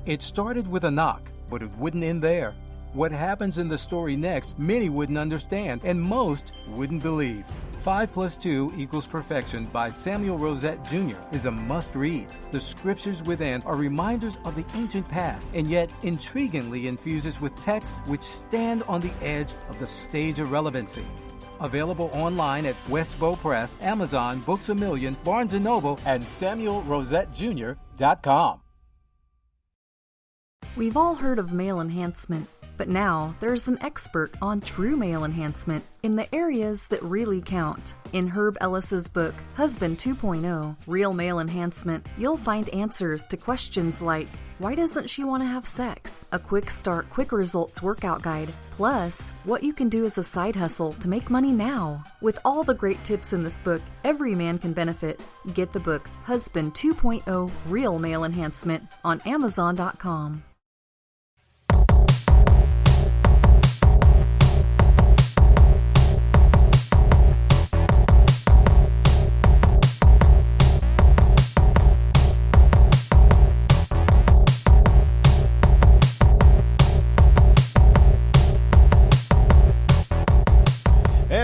It started with a knock, but it wouldn't end there. What happens in the story next, many wouldn't understand, and most wouldn't believe. 5 + 2 = Perfection by Samuel Rosette Jr. is a must-read. The scriptures within are reminders of the ancient past, and yet intriguingly infuses with texts which stand on the edge of the stage of relevancy. Available online at Westbow Press, Amazon, Books A Million, Barnes & Noble, and SamuelRosetteJr.com. We've all heard of male enhancement, but now there's an expert on true male enhancement in the areas that really count. In Herb Ellis's book, Husband 2.0, Real Male Enhancement, you'll find answers to questions like, why doesn't she want to have sex? A quick start, quick results workout guide, plus what you can do as a side hustle to make money now. With all the great tips in this book, every man can benefit. Get the book, Husband 2.0, Real Male Enhancement, on Amazon.com.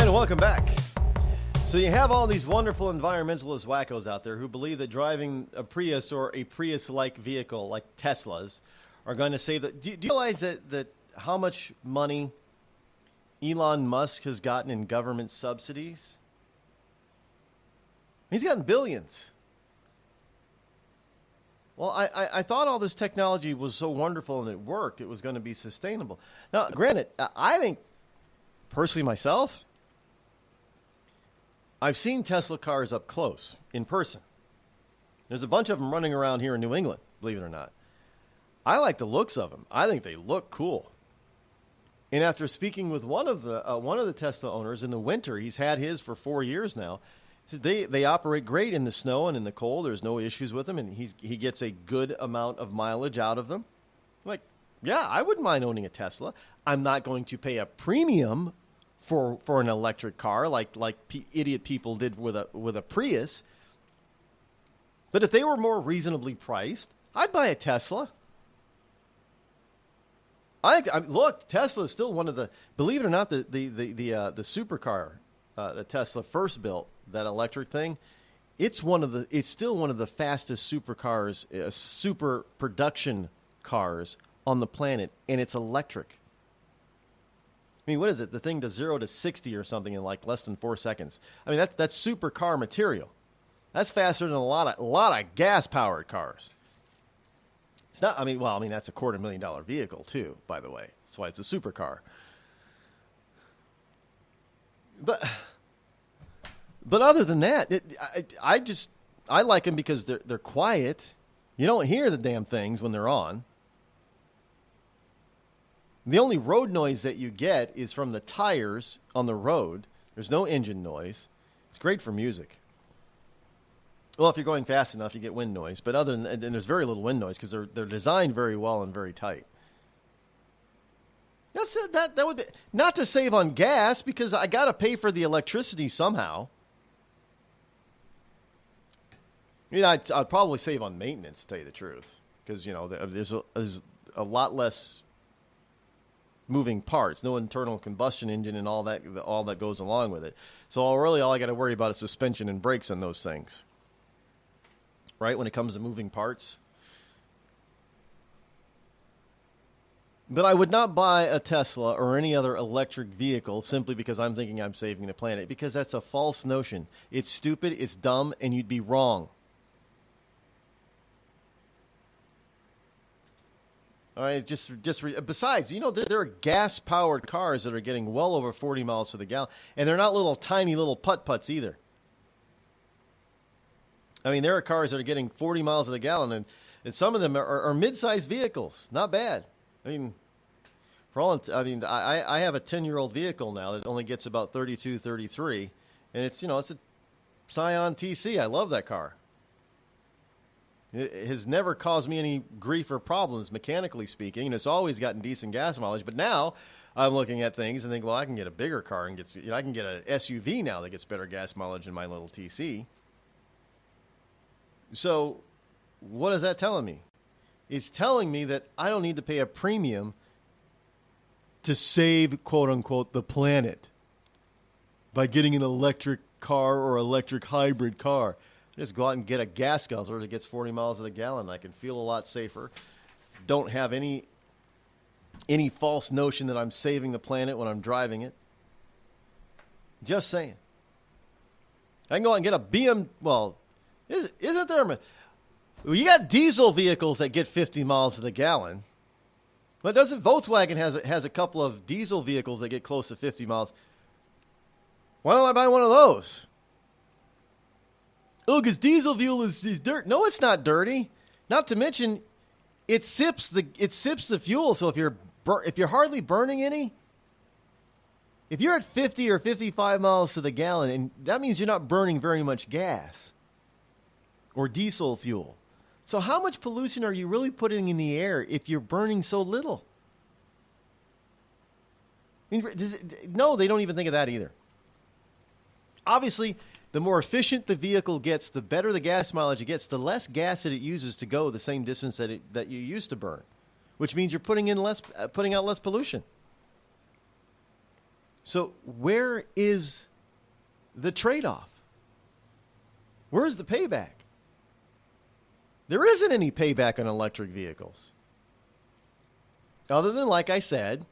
Welcome back. So you have all these wonderful environmentalist wackos out there who believe that driving a Prius or a Prius-like vehicle like Teslas are going to save the... Do you realize that how much money Elon Musk has gotten in government subsidies? He's gotten billions. Well, I thought all this technology was so wonderful and it worked. It was going to be sustainable. Now, granted, I think, personally myself, I've seen Tesla cars up close, in person. There's a bunch of them running around here in New England, believe it or not. I like the looks of them. I think they look cool. And after speaking with one of the Tesla owners in the winter, he's had his for 4 years now. They operate great in the snow and in the cold. There's no issues with them, and he gets a good amount of mileage out of them. Like, yeah, I wouldn't mind owning a Tesla. I'm not going to pay a premium for an electric car like idiot people did with a Prius. But if they were more reasonably priced, I'd buy a Tesla. Look, Tesla is still one of the, believe it or not, the supercar that Tesla first built, that electric thing. It's still one of the fastest supercars, super production cars on the planet, and it's electric. I mean, what is it? The thing does 0 to 60 or something in like less than 4 seconds. I mean, that's supercar material. That's faster than a lot of gas-powered cars. It's not. I mean, that's a $250,000 vehicle too, by the way. That's why it's a supercar. But But other than that, I like them because they're quiet. You don't hear the damn things when they're on. The only road noise that you get is from the tires on the road. There's no engine noise. It's great for music. Well, if you're going fast enough, you get wind noise. But other than that, and there's very little wind noise because they're designed very well and very tight. That would be, not to save on gas because I got to pay for the electricity somehow. I'd probably save on maintenance, to tell you the truth, because there's a lot less moving parts, no internal combustion engine and all that goes along with it. So all I got to worry about is suspension and brakes on those things. Right, when it comes to moving parts. But I would not buy a Tesla or any other electric vehicle simply because I'm thinking I'm saving the planet, because that's a false notion. It's stupid, it's dumb, and you'd be wrong. All right, besides, there are gas-powered cars that are getting well over 40 miles to the gallon, and they're not little tiny little putt-putts either. I mean, there are cars that are getting 40 miles to the gallon, and some of them are mid-sized vehicles. Not bad. I mean, I have a 10-year-old vehicle now that only gets about 32, 33, and it's a Scion TC. I love that car. It has never caused me any grief or problems, mechanically speaking, and it's always gotten decent gas mileage. But now I'm looking at things and think, well, I can get a bigger car and I can get an SUV now that gets better gas mileage than my little TC. So what is that telling me? It's telling me that I don't need to pay a premium to save, quote unquote, the planet by getting an electric car or electric hybrid car. Just go out and get a gas guzzler that gets 40 miles to the gallon. I can feel a lot safer. Don't have any false notion that I'm saving the planet when I'm driving it. Just saying. I can go out and get a BM. Well, isn't there? Well, you got diesel vehicles that get 50 miles to the gallon. But doesn't Volkswagen has a couple of diesel vehicles that get close to 50 miles? Why don't I buy one of those? Oh, because diesel fuel is dirt. No, it's not dirty. Not to mention, it sips the fuel. So if you're hardly burning any, if you're at 50 or 55 miles to the gallon, and that means you're not burning very much gas or diesel fuel. So how much pollution are you really putting in the air if you're burning so little? I mean, no, they don't even think of that either. Obviously, the more efficient the vehicle gets, the better the gas mileage it gets, the less gas that it uses to go the same distance that you used to burn, which means you're putting out less pollution. So where is the trade-off? Where's the payback? There isn't any payback on electric vehicles. Other than, like I said,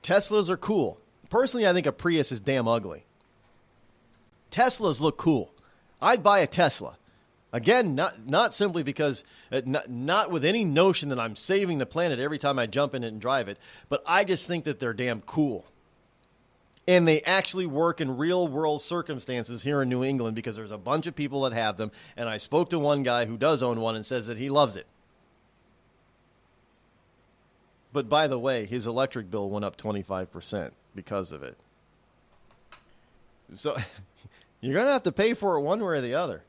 Teslas are cool. Personally, I think a Prius is damn ugly. Teslas look cool. I'd buy a Tesla. Again, not simply because, not with any notion that I'm saving the planet every time I jump in it and drive it, but I just think that they're damn cool. And they actually work in real-world circumstances here in New England because there's a bunch of people that have them, and I spoke to one guy who does own one and says that he loves it. But by the way, his electric bill went up 25% because of it. So you're going to have to pay for it one way or the other.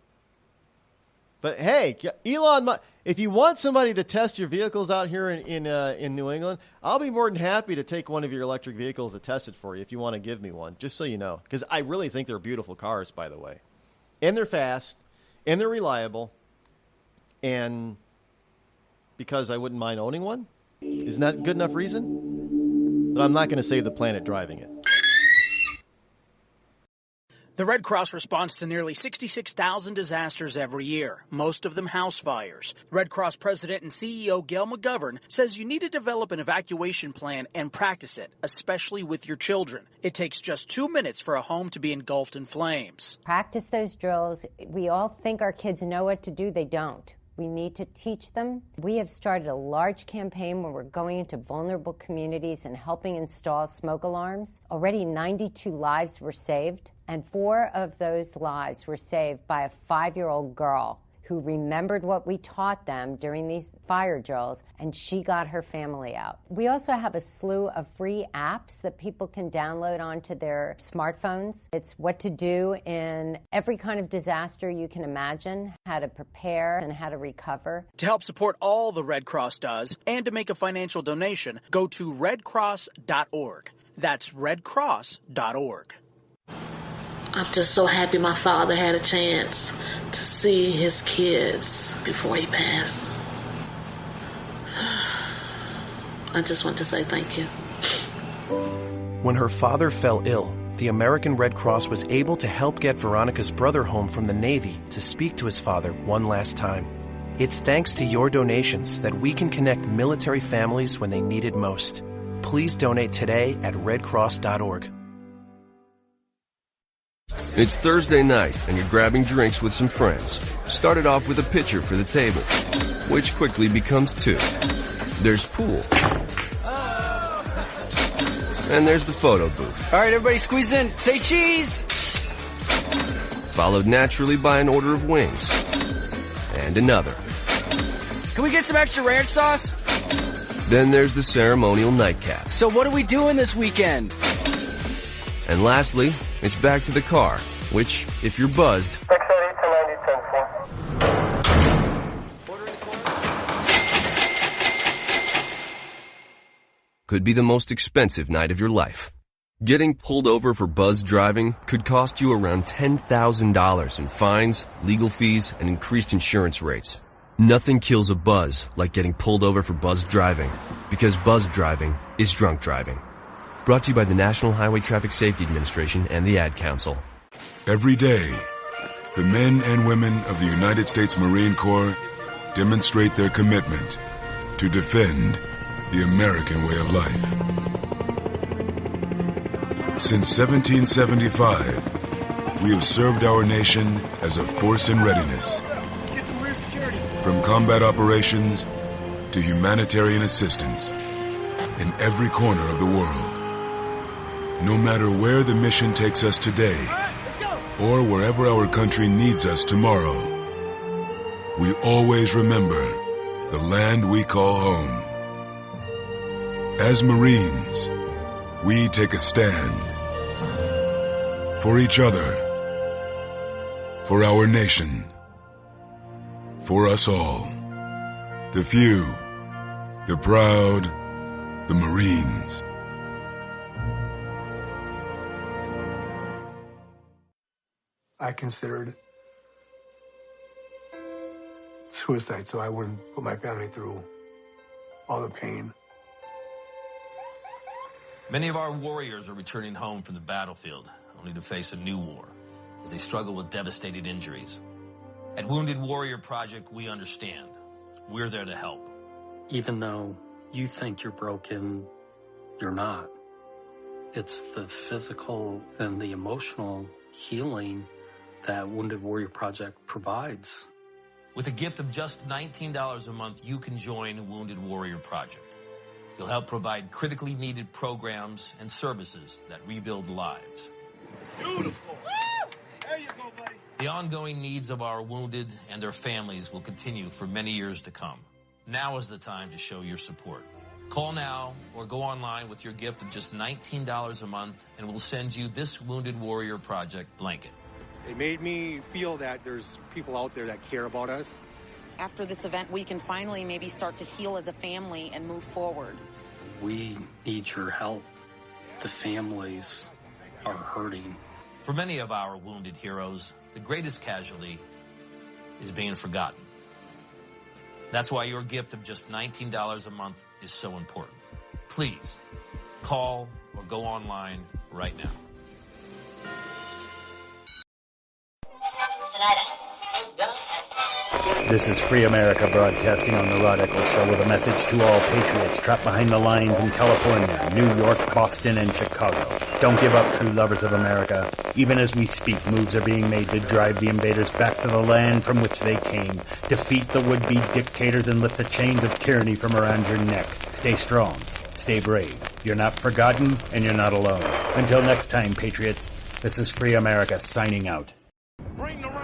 But hey, Elon Musk, if you want somebody to test your vehicles out here in New England, I'll be more than happy to take one of your electric vehicles to test it for you if you want to give me one, just so you know. Because I really think they're beautiful cars, by the way. And they're fast, and they're reliable, and because I wouldn't mind owning one. Isn't that good enough reason? But I'm not going to save the planet driving it. The Red Cross responds to nearly 66,000 disasters every year, most of them house fires. Red Cross President and CEO Gail McGovern says you need to develop an evacuation plan and practice it, especially with your children. It takes just 2 minutes for a home to be engulfed in flames. Practice those drills. We all think our kids know what to do. They don't. We need to teach them. We have started a large campaign where we're going into vulnerable communities and helping install smoke alarms. Already 92 lives were saved, and 4 of those lives were saved by a 5-year-old girl who remembered what we taught them during these fire drills, and she got her family out. We also have a slew of free apps that people can download onto their smartphones. It's what to do in every kind of disaster you can imagine, how to prepare and how to recover. To help support all the Red Cross does and to make a financial donation, go to redcross.org. That's redcross.org. I'm just so happy my father had a chance to see his kids before he passed. I just want to say thank you. When her father fell ill, the American Red Cross was able to help get Veronica's brother home from the Navy to speak to his father one last time. It's thanks to your donations that we can connect military families when they need it most. Please donate today at redcross.org. It's Thursday night, and you're grabbing drinks with some friends. Started off with a pitcher for the table, which quickly becomes 2. There's pool. And there's the photo booth. All right, everybody squeeze in. Say cheese! Followed naturally by an order of wings. And another. Can we get some extra ranch sauce? Then there's the ceremonial nightcap. So what are we doing this weekend? And lastly, it's back to the car, which, if you're buzzed, could be the most expensive night of your life. Getting pulled over for buzz driving could cost you around $10,000 in fines, legal fees, and increased insurance rates. Nothing kills a buzz like getting pulled over for buzz driving, because buzz driving is drunk driving. Brought to you by the National Highway Traffic Safety Administration and the Ad Council. Every day, the men and women of the United States Marine Corps demonstrate their commitment to defend the American way of life. Since 1775, we have served our nation as a force in readiness. Get some rear security. From combat operations to humanitarian assistance in every corner of the world. No matter where the mission takes us today, or wherever our country needs us tomorrow, we always remember the land we call home. As Marines, we take a stand for each other, for our nation, for us all, the few, the proud, the Marines. I considered suicide so I wouldn't put my family through all the pain. Many of our warriors are returning home from the battlefield, only to face a new war as they struggle with devastating injuries. At Wounded Warrior Project, we understand. We're there to help. Even though you think you're broken, you're not. It's the physical and the emotional healing that Wounded Warrior Project provides. With a gift of just $19 a month, you can join Wounded Warrior Project. You'll help provide critically needed programs and services that rebuild lives. Beautiful. There you go, buddy. The ongoing needs of our wounded and their families will continue for many years to come. Now is the time to show your support. Call now or go online with your gift of just $19 a month, and we'll send you this Wounded Warrior Project blanket. It made me feel that there's people out there that care about us. After this event, we can finally maybe start to heal as a family and move forward. We need your help. The families are hurting. For many of our wounded heroes, the greatest casualty is being forgotten. That's why your gift of just $19 a month is so important. Please, call or go online right now. This is Free America broadcasting on the Rod Eccles Show with a message to all patriots trapped behind the lines in California, New York, Boston, and Chicago. Don't give up, true lovers of America. Even as we speak, moves are being made to drive the invaders back to the land from which they came. Defeat the would-be dictators and lift the chains of tyranny from around your neck. Stay strong. Stay brave. You're not forgotten, and you're not alone. Until next time, patriots, this is Free America signing out. Bring the rain.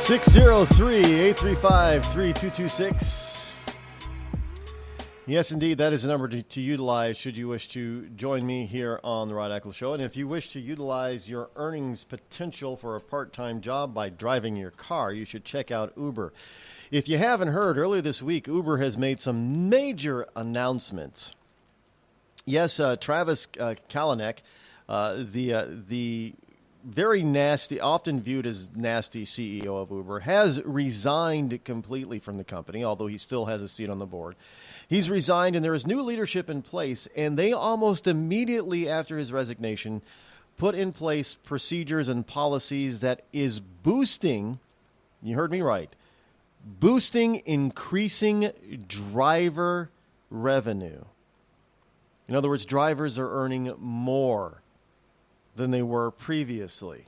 603-835-3226. Yes, indeed, that is the number to utilize should you wish to join me here on the Rod Eccles Show. And if you wish to utilize your earnings potential for a part-time job by driving your car, you should check out Uber. If you haven't heard, earlier this week, Uber has made some major announcements. Yes, Travis Kalanick, the very nasty, often viewed as nasty CEO of Uber, has resigned completely from the company, although he still has a seat on the board. He's resigned, and there is new leadership in place, and they almost immediately after his resignation put in place procedures and policies that is boosting, you heard me right, boosting increasing driver revenue. In other words, drivers are earning more than they were previously.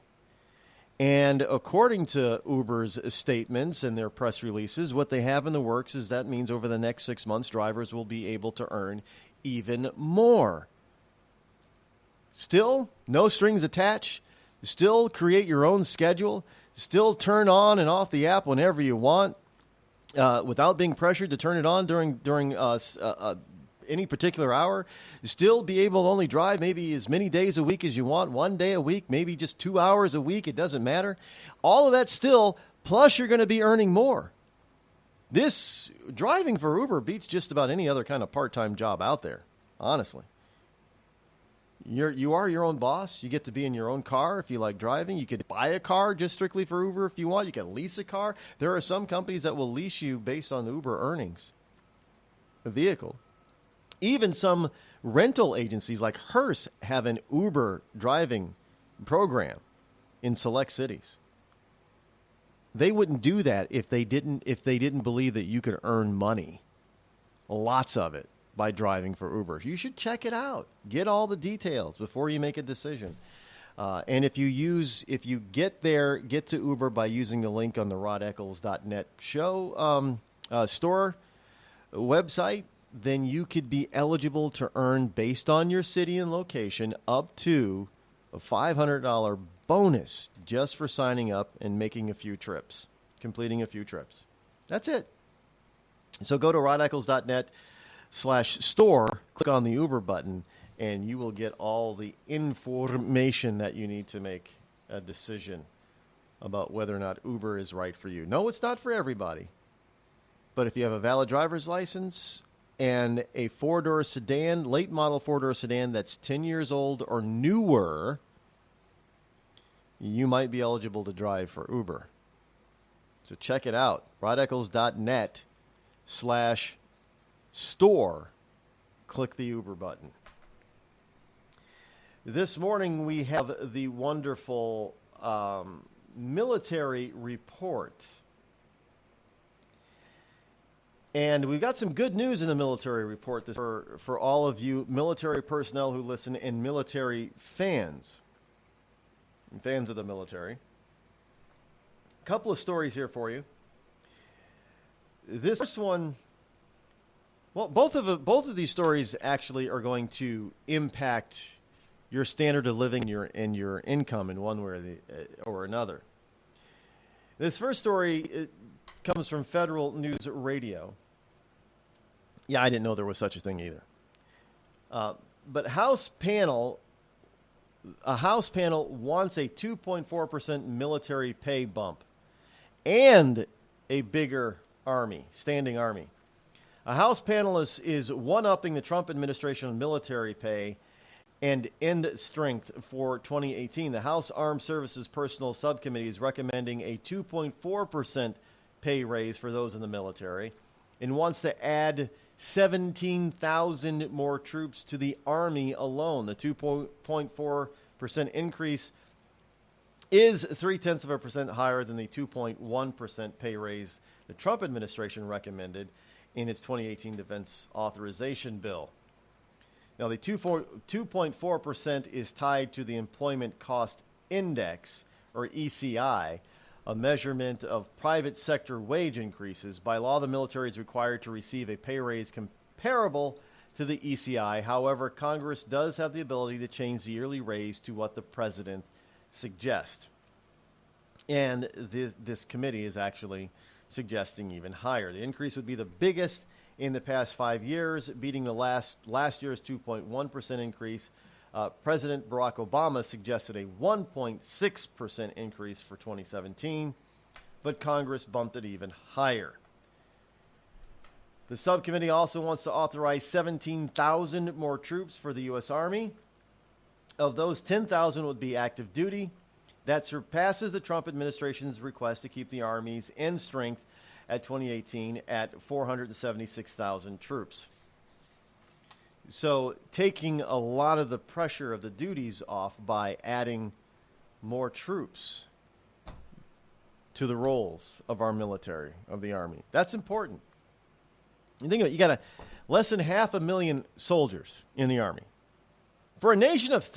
And according to Uber's statements and their press releases, what they have in the works is that means over the next 6 months, drivers will be able to earn even more. Still, no strings attached. Still create your own schedule. Still turn on and off the app whenever you want without being pressured to turn it on during any particular hour. Still be able to only drive maybe as many days a week as you want, 1 day a week, maybe just 2 hours a week. It doesn't matter. All of that still, plus you're going to be earning more. This driving for Uber beats just about any other kind of part-time job out there, honestly. You are your own boss. You get to be in your own car if you like driving. You could buy a car just strictly for Uber if you want. You can lease a car. There are some companies that will lease you based on Uber earnings, a vehicle. Even some rental agencies like Hearst have an Uber driving program in select cities. They wouldn't do that if they didn't believe that you could earn money, lots of it, by driving for Uber. You should check it out. Get all the details before you make a decision. And if you get to Uber by using the link on the rodeccles.net show store website, then you could be eligible to earn, based on your city and location, up to a $500 bonus just for signing up and making a few trips, completing a few trips. That's it. So go to rodeccles.net/store, click on the Uber button, and you will get all the information that you need to make a decision about whether or not Uber is right for you. No, it's not for everybody. But if you have a valid driver's license and a four-door sedan, late model four-door sedan that's 10 years old or newer, you might be eligible to drive for Uber. So check it out. rodeccles.net/store. Click the Uber button. This morning we have the wonderful military report. And we've got some good news in the military report for all of you military personnel who listen and military fans of the military. A couple of stories here for you. This first one, well, both of these stories actually are going to impact your standard of living and your income in one way or another. This first story comes from Federal News Radio. Yeah, I didn't know there was such a thing either. But a House panel wants a 2.4% military pay bump and a bigger standing army. A House panel is one-upping the Trump administration on military pay and end strength for 2018. The House Armed Services Personnel Subcommittee is recommending a 2.4% pay raise for those in the military and wants to add 17,000 more troops to the Army alone. The 2.4% increase is 0.3% higher than the 2.1% pay raise the Trump administration recommended in its 2018 defense authorization bill. Now, the 2.4% is tied to the Employment Cost Index, or ECI, a measurement of private sector wage increases. By law, the military is required to receive a pay raise comparable to the ECI. However, Congress does have the ability to change the yearly raise to what the president suggests. And this committee is actually suggesting even higher. The increase would be the biggest in the past 5 years, beating the last year's 2.1% increase. President Barack Obama suggested a 1.6% increase for 2017, but Congress bumped it even higher. The subcommittee also wants to authorize 17,000 more troops for the U.S. Army. Of those, 10,000 would be active duty. That surpasses the Trump administration's request to keep the Army's end strength at 2018 at 476,000 troops. So taking a lot of the pressure of the duties off by adding more troops to the roles of our military, of the Army. That's important. You think about it, you got less than 500,000 soldiers in the Army. For a nation of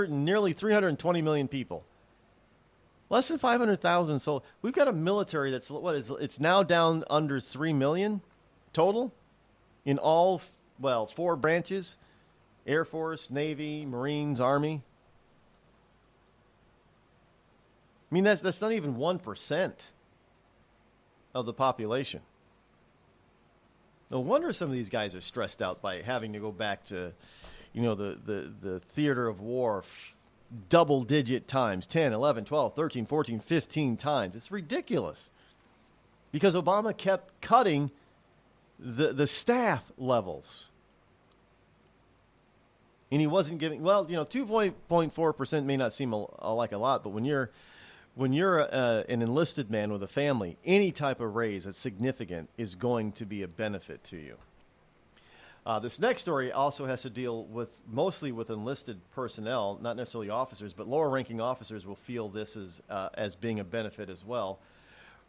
nearly 320 million people, less than 500,000 soldiers. We've got a military that's, it's now down under 3 million total in all, 4 branches: Air Force, Navy, Marines, Army. I mean, that's not even 1% of the population. No wonder some of these guys are stressed out by having to go back to, the theater of war double-digit times, 10, 11, 12, 13, 14, 15 times. It's ridiculous because Obama kept cutting the staff levels. And he wasn't giving, 2.4% may not seem like a lot, but when you're an enlisted man with a family, any type of raise that's significant is going to be a benefit to you. This next story also has to deal mostly with enlisted personnel, not necessarily officers, but lower-ranking officers will feel this as being a benefit as well.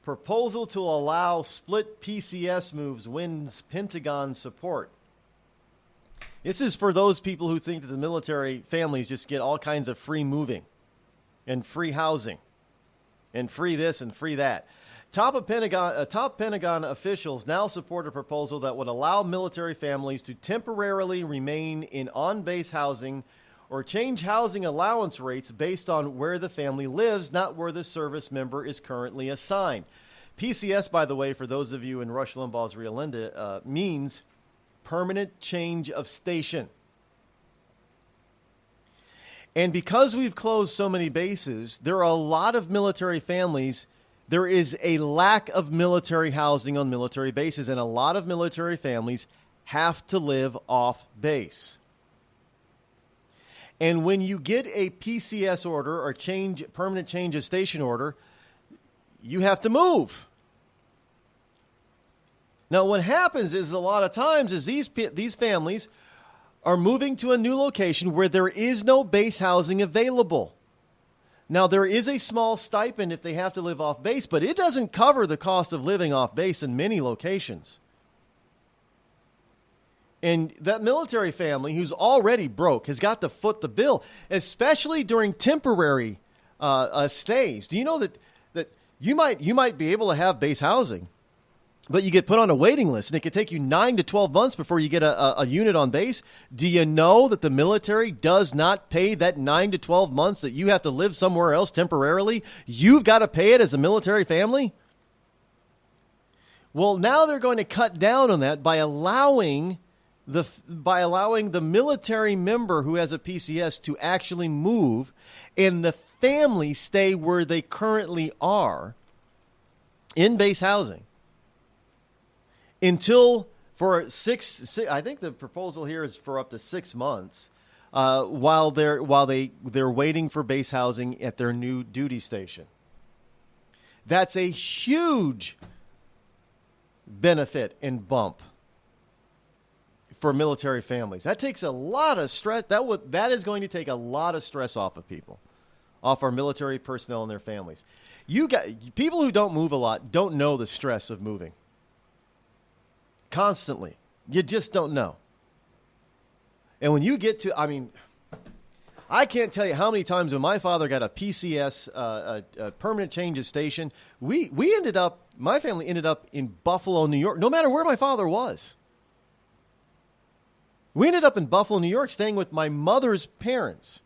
Proposal to allow split PCS moves wins Pentagon support. This is for those people who think that the military families just get all kinds of free moving and free housing and free this and free that. Top Pentagon officials now support a proposal that would allow military families to temporarily remain in on-base housing or change housing allowance rates based on where the family lives, not where the service member is currently assigned. PCS, by the way, for those of you in Rush Limbaugh's Real Linda, means permanent change of station. And because we've closed so many bases, there are a lot of military families. There is a lack of military housing on military bases, and a lot of military families have to live off base. And when you get a PCS order or permanent change of station order, you have to move. Now, what happens is a lot of times is these families are moving to a new location where there is no base housing available. Now, there is a small stipend if they have to live off base, but it doesn't cover the cost of living off base in many locations. And that military family who's already broke has got to foot the bill, especially during temporary stays. Do you know that you might be able to have base housing, but you get put on a waiting list, and it could take you 9 to 12 months before you get a unit on base. Do you know that the military does not pay that 9 to 12 months that you have to live somewhere else temporarily? You've got to pay it as a military family? Well, now they're going to cut down on that by allowing the military member who has a PCS to actually move, and the family stay where they currently are in base housing until for six. I think the proposal here is for up to 6 months, while they're waiting for base housing at their new duty station. That's a huge benefit and bump for military families. That takes a lot of stress. That is going to take a lot of stress off of people, off our military personnel and their families. People who don't move a lot don't know the stress of moving. Constantly. You just don't know. And when you get to, I can't tell you how many times when my father got a PCS, a permanent change of station, my family ended up in Buffalo, New York, no matter where my father was. We ended up in Buffalo, New York, staying with my mother's parents.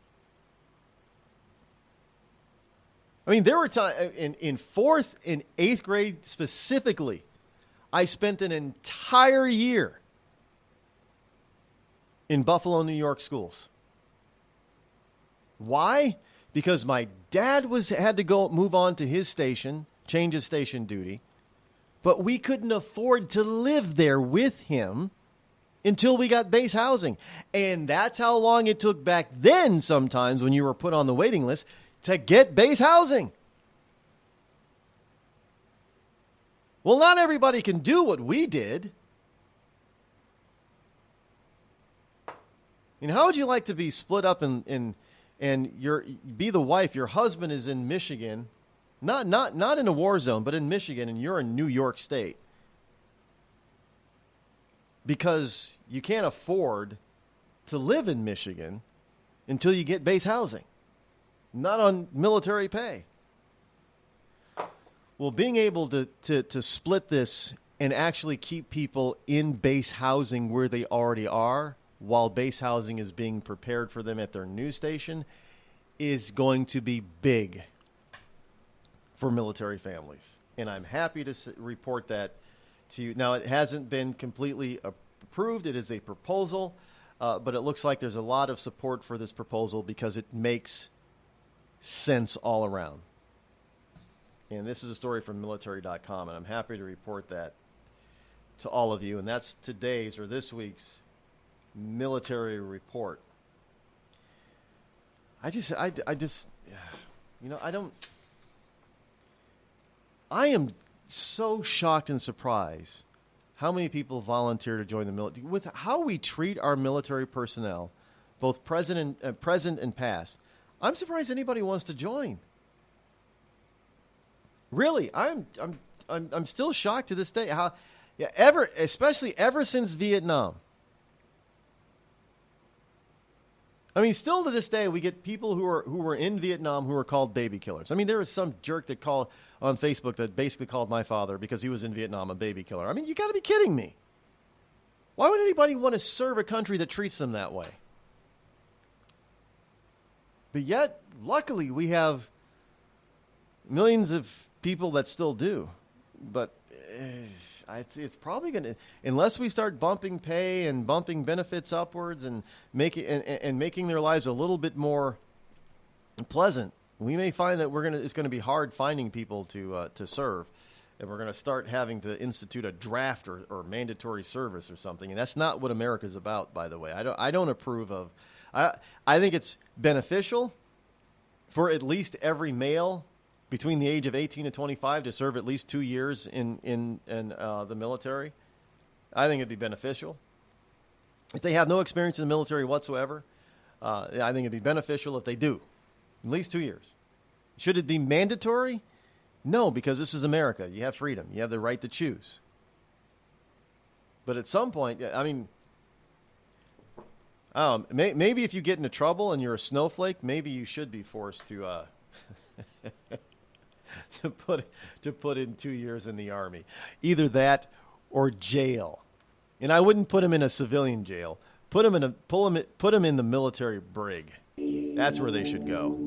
There were times in 4th and 8th grade specifically, I spent an entire year in Buffalo, New York schools. Why? Because my dad had to move on to his station, change his station duty, but we couldn't afford to live there with him until we got base housing. And that's how long it took back then sometimes when you were put on the waiting list to get base housing. Well, not everybody can do what we did. How would you like to be split up and be the wife? Your husband is in Michigan, not in a war zone, but in Michigan, and you're in New York State because you can't afford to live in Michigan until you get base housing, not on military pay. Well, being able to split this and actually keep people in base housing where they already are, while base housing is being prepared for them at their new station, is going to be big for military families. And I'm happy to report that to you. Now, it hasn't been completely approved. It is a proposal, but it looks like there's a lot of support for this proposal because it makes sense all around. And this is a story from military.com, and I'm happy to report that to all of you. And that's today's or this week's military report. I am so shocked and surprised how many people volunteer to join the military. With how we treat our military personnel, both present and past, I'm surprised anybody wants to join. Really, I'm still shocked to this day especially ever since Vietnam. Still to this day, we get people who were in Vietnam who are called baby killers. There was some jerk that called on Facebook that basically called my father because he was in Vietnam a baby killer. You got to be kidding me. Why would anybody want to serve a country that treats them that way? But yet, luckily, we have millions of people that still do. But it's probably going to, unless we start bumping pay and bumping benefits upwards and making their lives a little bit more pleasant, we may find that it's going to be hard finding people to serve, and we're going to start having to institute a draft or mandatory service or something. And that's not what America's about, by the way. I don't approve of. I think it's beneficial for at least every male between the age of 18 and 25 to serve at least 2 years in the military. I think it'd be beneficial. If they have no experience in the military whatsoever, I think it'd be beneficial if they do. At least 2 years. Should it be mandatory? No, because this is America. You have freedom. You have the right to choose. But at some point, maybe if you get into trouble and you're a snowflake, maybe you should be forced to to put in 2 years in the Army. Either that or jail. And I wouldn't put him in a civilian jail. Put him in the military brig. That's where they should go.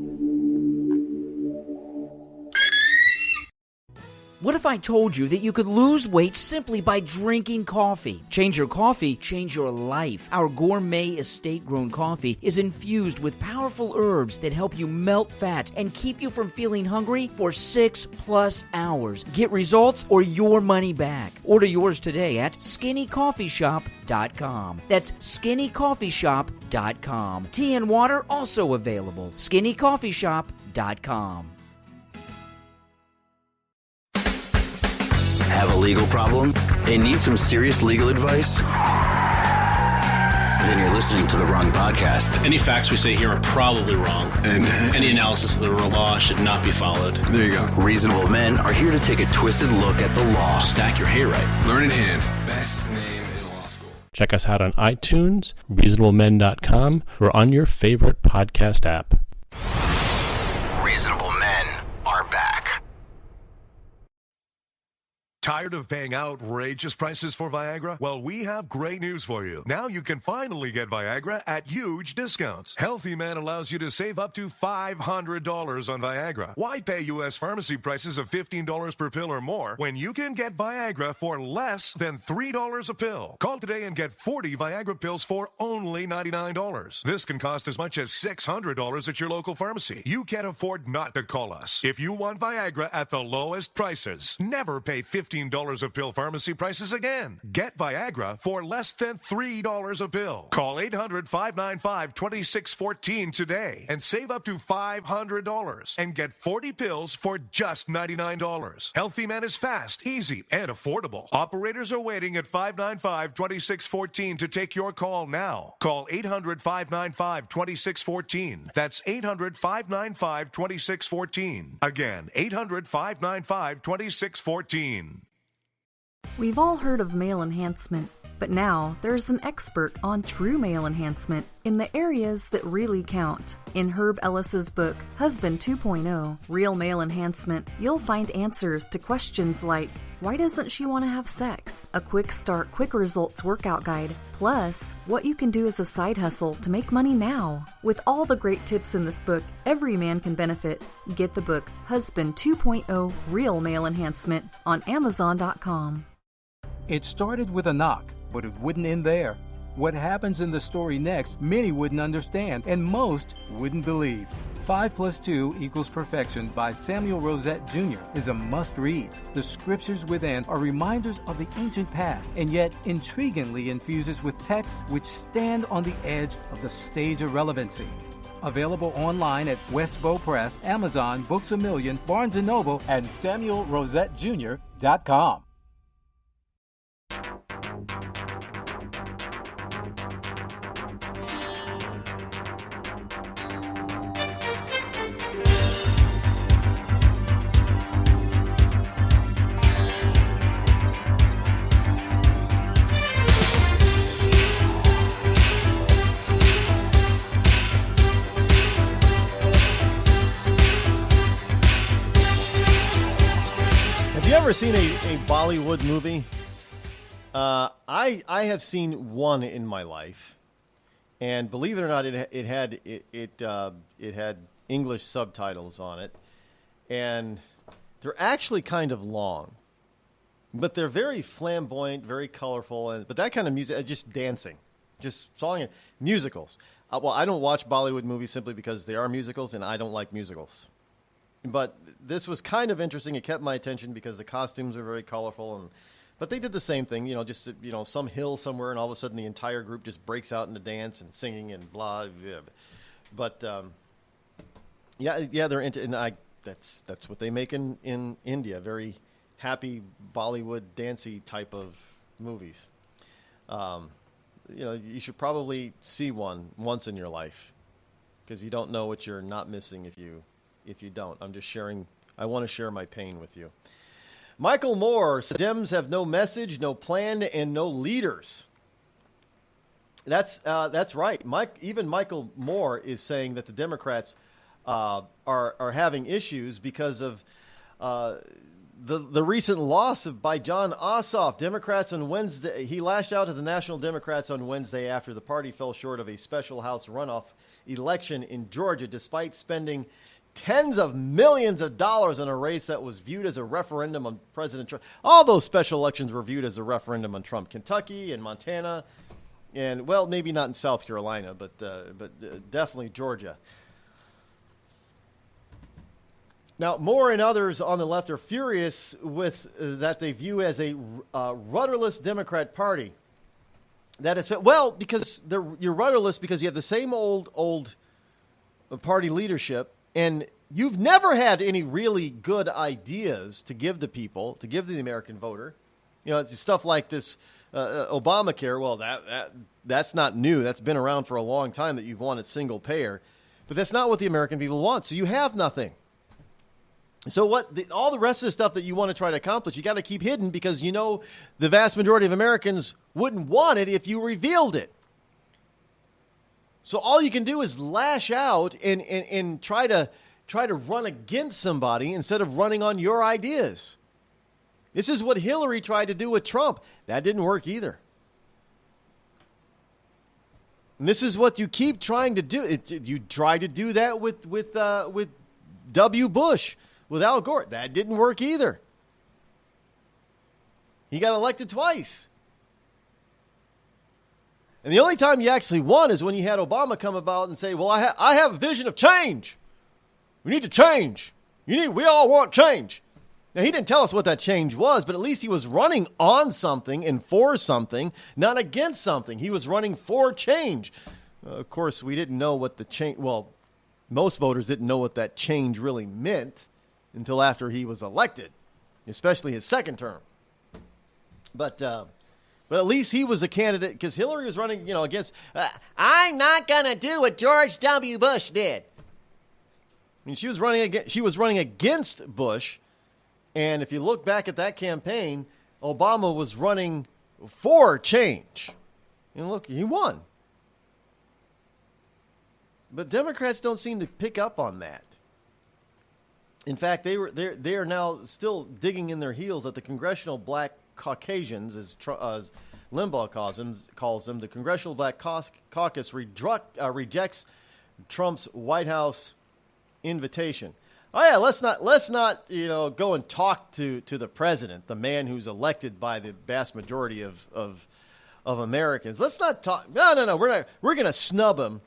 What if I told you that you could lose weight simply by drinking coffee? Change your coffee, change your life. Our gourmet estate-grown coffee is infused with powerful herbs that help you melt fat and keep you from feeling hungry for 6+ hours. Get results or your money back. Order yours today at skinnycoffeeshop.com. That's skinnycoffeeshop.com. Tea and water also available. skinnycoffeeshop.com. Have a legal problem and need some serious legal advice? Then you're listening to the wrong podcast. Any facts we say here are probably wrong, and any analysis of the law should not be followed. There you go. Reasonable Men are here to take a twisted look at the law. Stack your hayride. Learn in hand. Best name in law school. Check us out on iTunes, reasonablemen.com, or on your favorite podcast app. Reasonable Men are back. Tired of paying outrageous prices for Viagra? Well, we have great news for you. Now you can finally get Viagra at huge discounts. Healthy Man allows you to save up to $500 on Viagra. Why pay U.S. pharmacy prices of $15 per pill or more when you can get Viagra for less than $3 a pill? Call today and get 40 Viagra pills for only $99. This can cost as much as $600 at your local pharmacy. You can't afford not to call us. If you want Viagra at the lowest prices, never pay $15 a pill pharmacy prices again. Get Viagra for less than $3 a pill. Call 800-595-2614 today and save up to $500 and get 40 pills for just $99. Healthy Man is fast, easy, and affordable. Operators are waiting at 595-2614 to take your call now. Call 800-595-2614. That's 800-595-2614. Again, 800-595-2614. We've all heard of male enhancement, but now there's an expert on true male enhancement in the areas that really count. In Herb Ellis's book, Husband 2.0, Real Male Enhancement, you'll find answers to questions like, why doesn't she want to have sex? A quick start, quick results workout guide, plus what you can do as a side hustle to make money now. With all the great tips in this book, every man can benefit. Get the book, Husband 2.0, Real Male Enhancement, on Amazon.com. It started with a knock, but it wouldn't end there. What happens in the story next, many wouldn't understand, and most wouldn't believe. 5 + 2 = Perfection by Samuel Rosette Jr. is a must-read. The scriptures within are reminders of the ancient past, and yet intriguingly infuses with texts which stand on the edge of the stage of relevancy. Available online at Westbow Press, Amazon, Books A Million, Barnes & Noble, and SamuelRosetteJr.com. Ever seen a Bollywood movie? I have seen one in my life, and believe it or not, it had English subtitles on it, and they're actually kind of long, but they're very flamboyant, very colorful, but that kind of music, just dancing, just song, musicals. Well, I don't watch Bollywood movies simply because they are musicals, and I don't like musicals. But this was kind of interesting. It kept my attention because the costumes are very colorful, but they did the same thing, just some hill somewhere, and all of a sudden the entire group just breaks out into dance and singing and blah. Blah. But they're into, and that's what they make in India. Very happy Bollywood dancey type of movies. You should probably see one once in your life because you don't know what you're not missing if you don't. I'm just sharing. I want to share my pain with you. Michael Moore, Dems have no message, no plan, and no leaders. That's right. Even Michael Moore is saying that the Democrats are having issues because of The recent loss by John Ossoff, Democrats on Wednesday, he lashed out at the National Democrats on Wednesday after the party fell short of a special House runoff election in Georgia, despite spending tens of millions of dollars on a race that was viewed as a referendum on President Trump. All those special elections were viewed as a referendum on Trump. Kentucky and Montana, and, well, maybe not in South Carolina, but definitely Georgia. Now, Moore and others on the left are furious with that they view as a rudderless Democrat Party. That is, well, because you're rudderless because you have the same old party leadership, and you've never had any really good ideas to give to people, to give to the American voter. You know, it's stuff like this Obamacare. Well, that's not new. That's been around for a long time that you've wanted single payer, but that's not what the American people want. So you have nothing. So all the rest of the stuff that you want to try to accomplish, you got to keep hidden because you know the vast majority of Americans wouldn't want it if you revealed it. So all you can do is lash out and try to run against somebody instead of running on your ideas. This is what Hillary tried to do with Trump. That didn't work either. And this is what you keep trying to do. You tried to do that with W. Bush. With Al Gore, that didn't work either. He got elected twice. And the only time you actually won is when you had Obama come about and say, well, I have a vision of change. We need to change. We all want change. Now, he didn't tell us what that change was, but at least he was running on something and for something, not against something. He was running for change. Of course, we didn't know what the change, well, most voters didn't know what that change really meant until after he was elected, especially his second term. But at least he was a candidate because Hillary was running, against. I'm not gonna do what George W. Bush did. I mean, she was running against Bush, and if you look back at that campaign, Obama was running for change. And look, he won. But Democrats don't seem to pick up on that. In fact, they are now still digging in their heels at the Congressional Black Caucasians, as Limbaugh calls them. The Congressional Black Caucus rejects Trump's White House invitation. Oh yeah, let's not go and talk to the president, the man who's elected by the vast majority of Americans. Let's not talk. No. We're going to snub him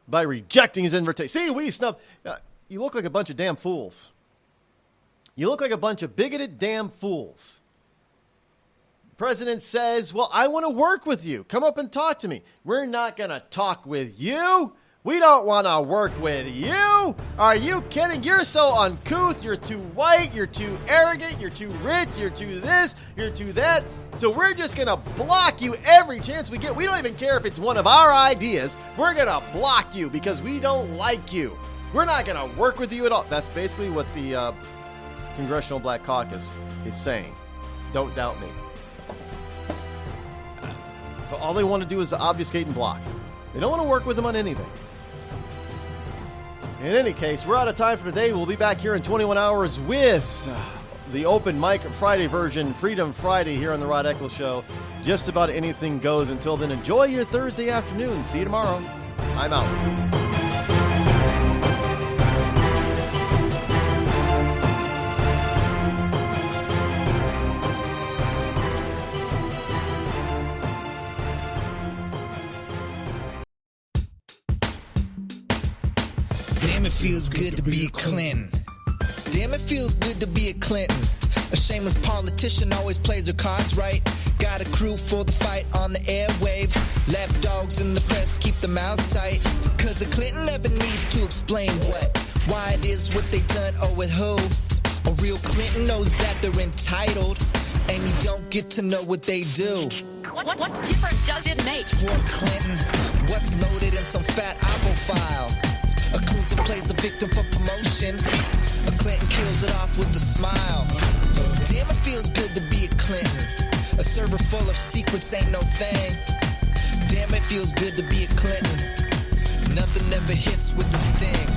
by rejecting his invitation. See, we snub. You look like a bunch of damn fools. You look like a bunch of bigoted damn fools. The president says, well, I want to work with you. Come up and talk to me. We're not going to talk with you. We don't want to work with you. Are you kidding? You're so uncouth. You're too white. You're too arrogant. You're too rich. You're too this. You're too that. So we're just going to block you every chance we get. We don't even care if it's one of our ideas. We're going to block you because we don't like you. We're not going to work with you at all. That's basically what the Congressional Black Caucus is saying. Don't doubt me. So all they want to do is obfuscate and block. They don't want to work with them on anything. In any case, we're out of time for today. We'll be back here in 21 hours with the open mic Friday version, Freedom Friday, here on the Rod Eccles Show. Just about anything goes. Until then, enjoy your Thursday afternoon. See you tomorrow. I'm out. It feels good to be a Clinton. Damn, it feels good to be a Clinton. A shameless politician always plays her cards right. Got a crew for the fight on the airwaves. Lapdogs in the press keep their mouths tight. Cause a Clinton never needs to explain why it is what they done or with who. A real Clinton knows that they're entitled, and you don't get to know what they do. What difference does it make? For Clinton, what's loaded in some fat Apple file? A Clinton plays the victim for promotion. A Clinton kills it off with a smile. Damn, it feels good to be a Clinton. A server full of secrets ain't no thing. Damn, it feels good to be a Clinton. Nothing ever hits with the sting.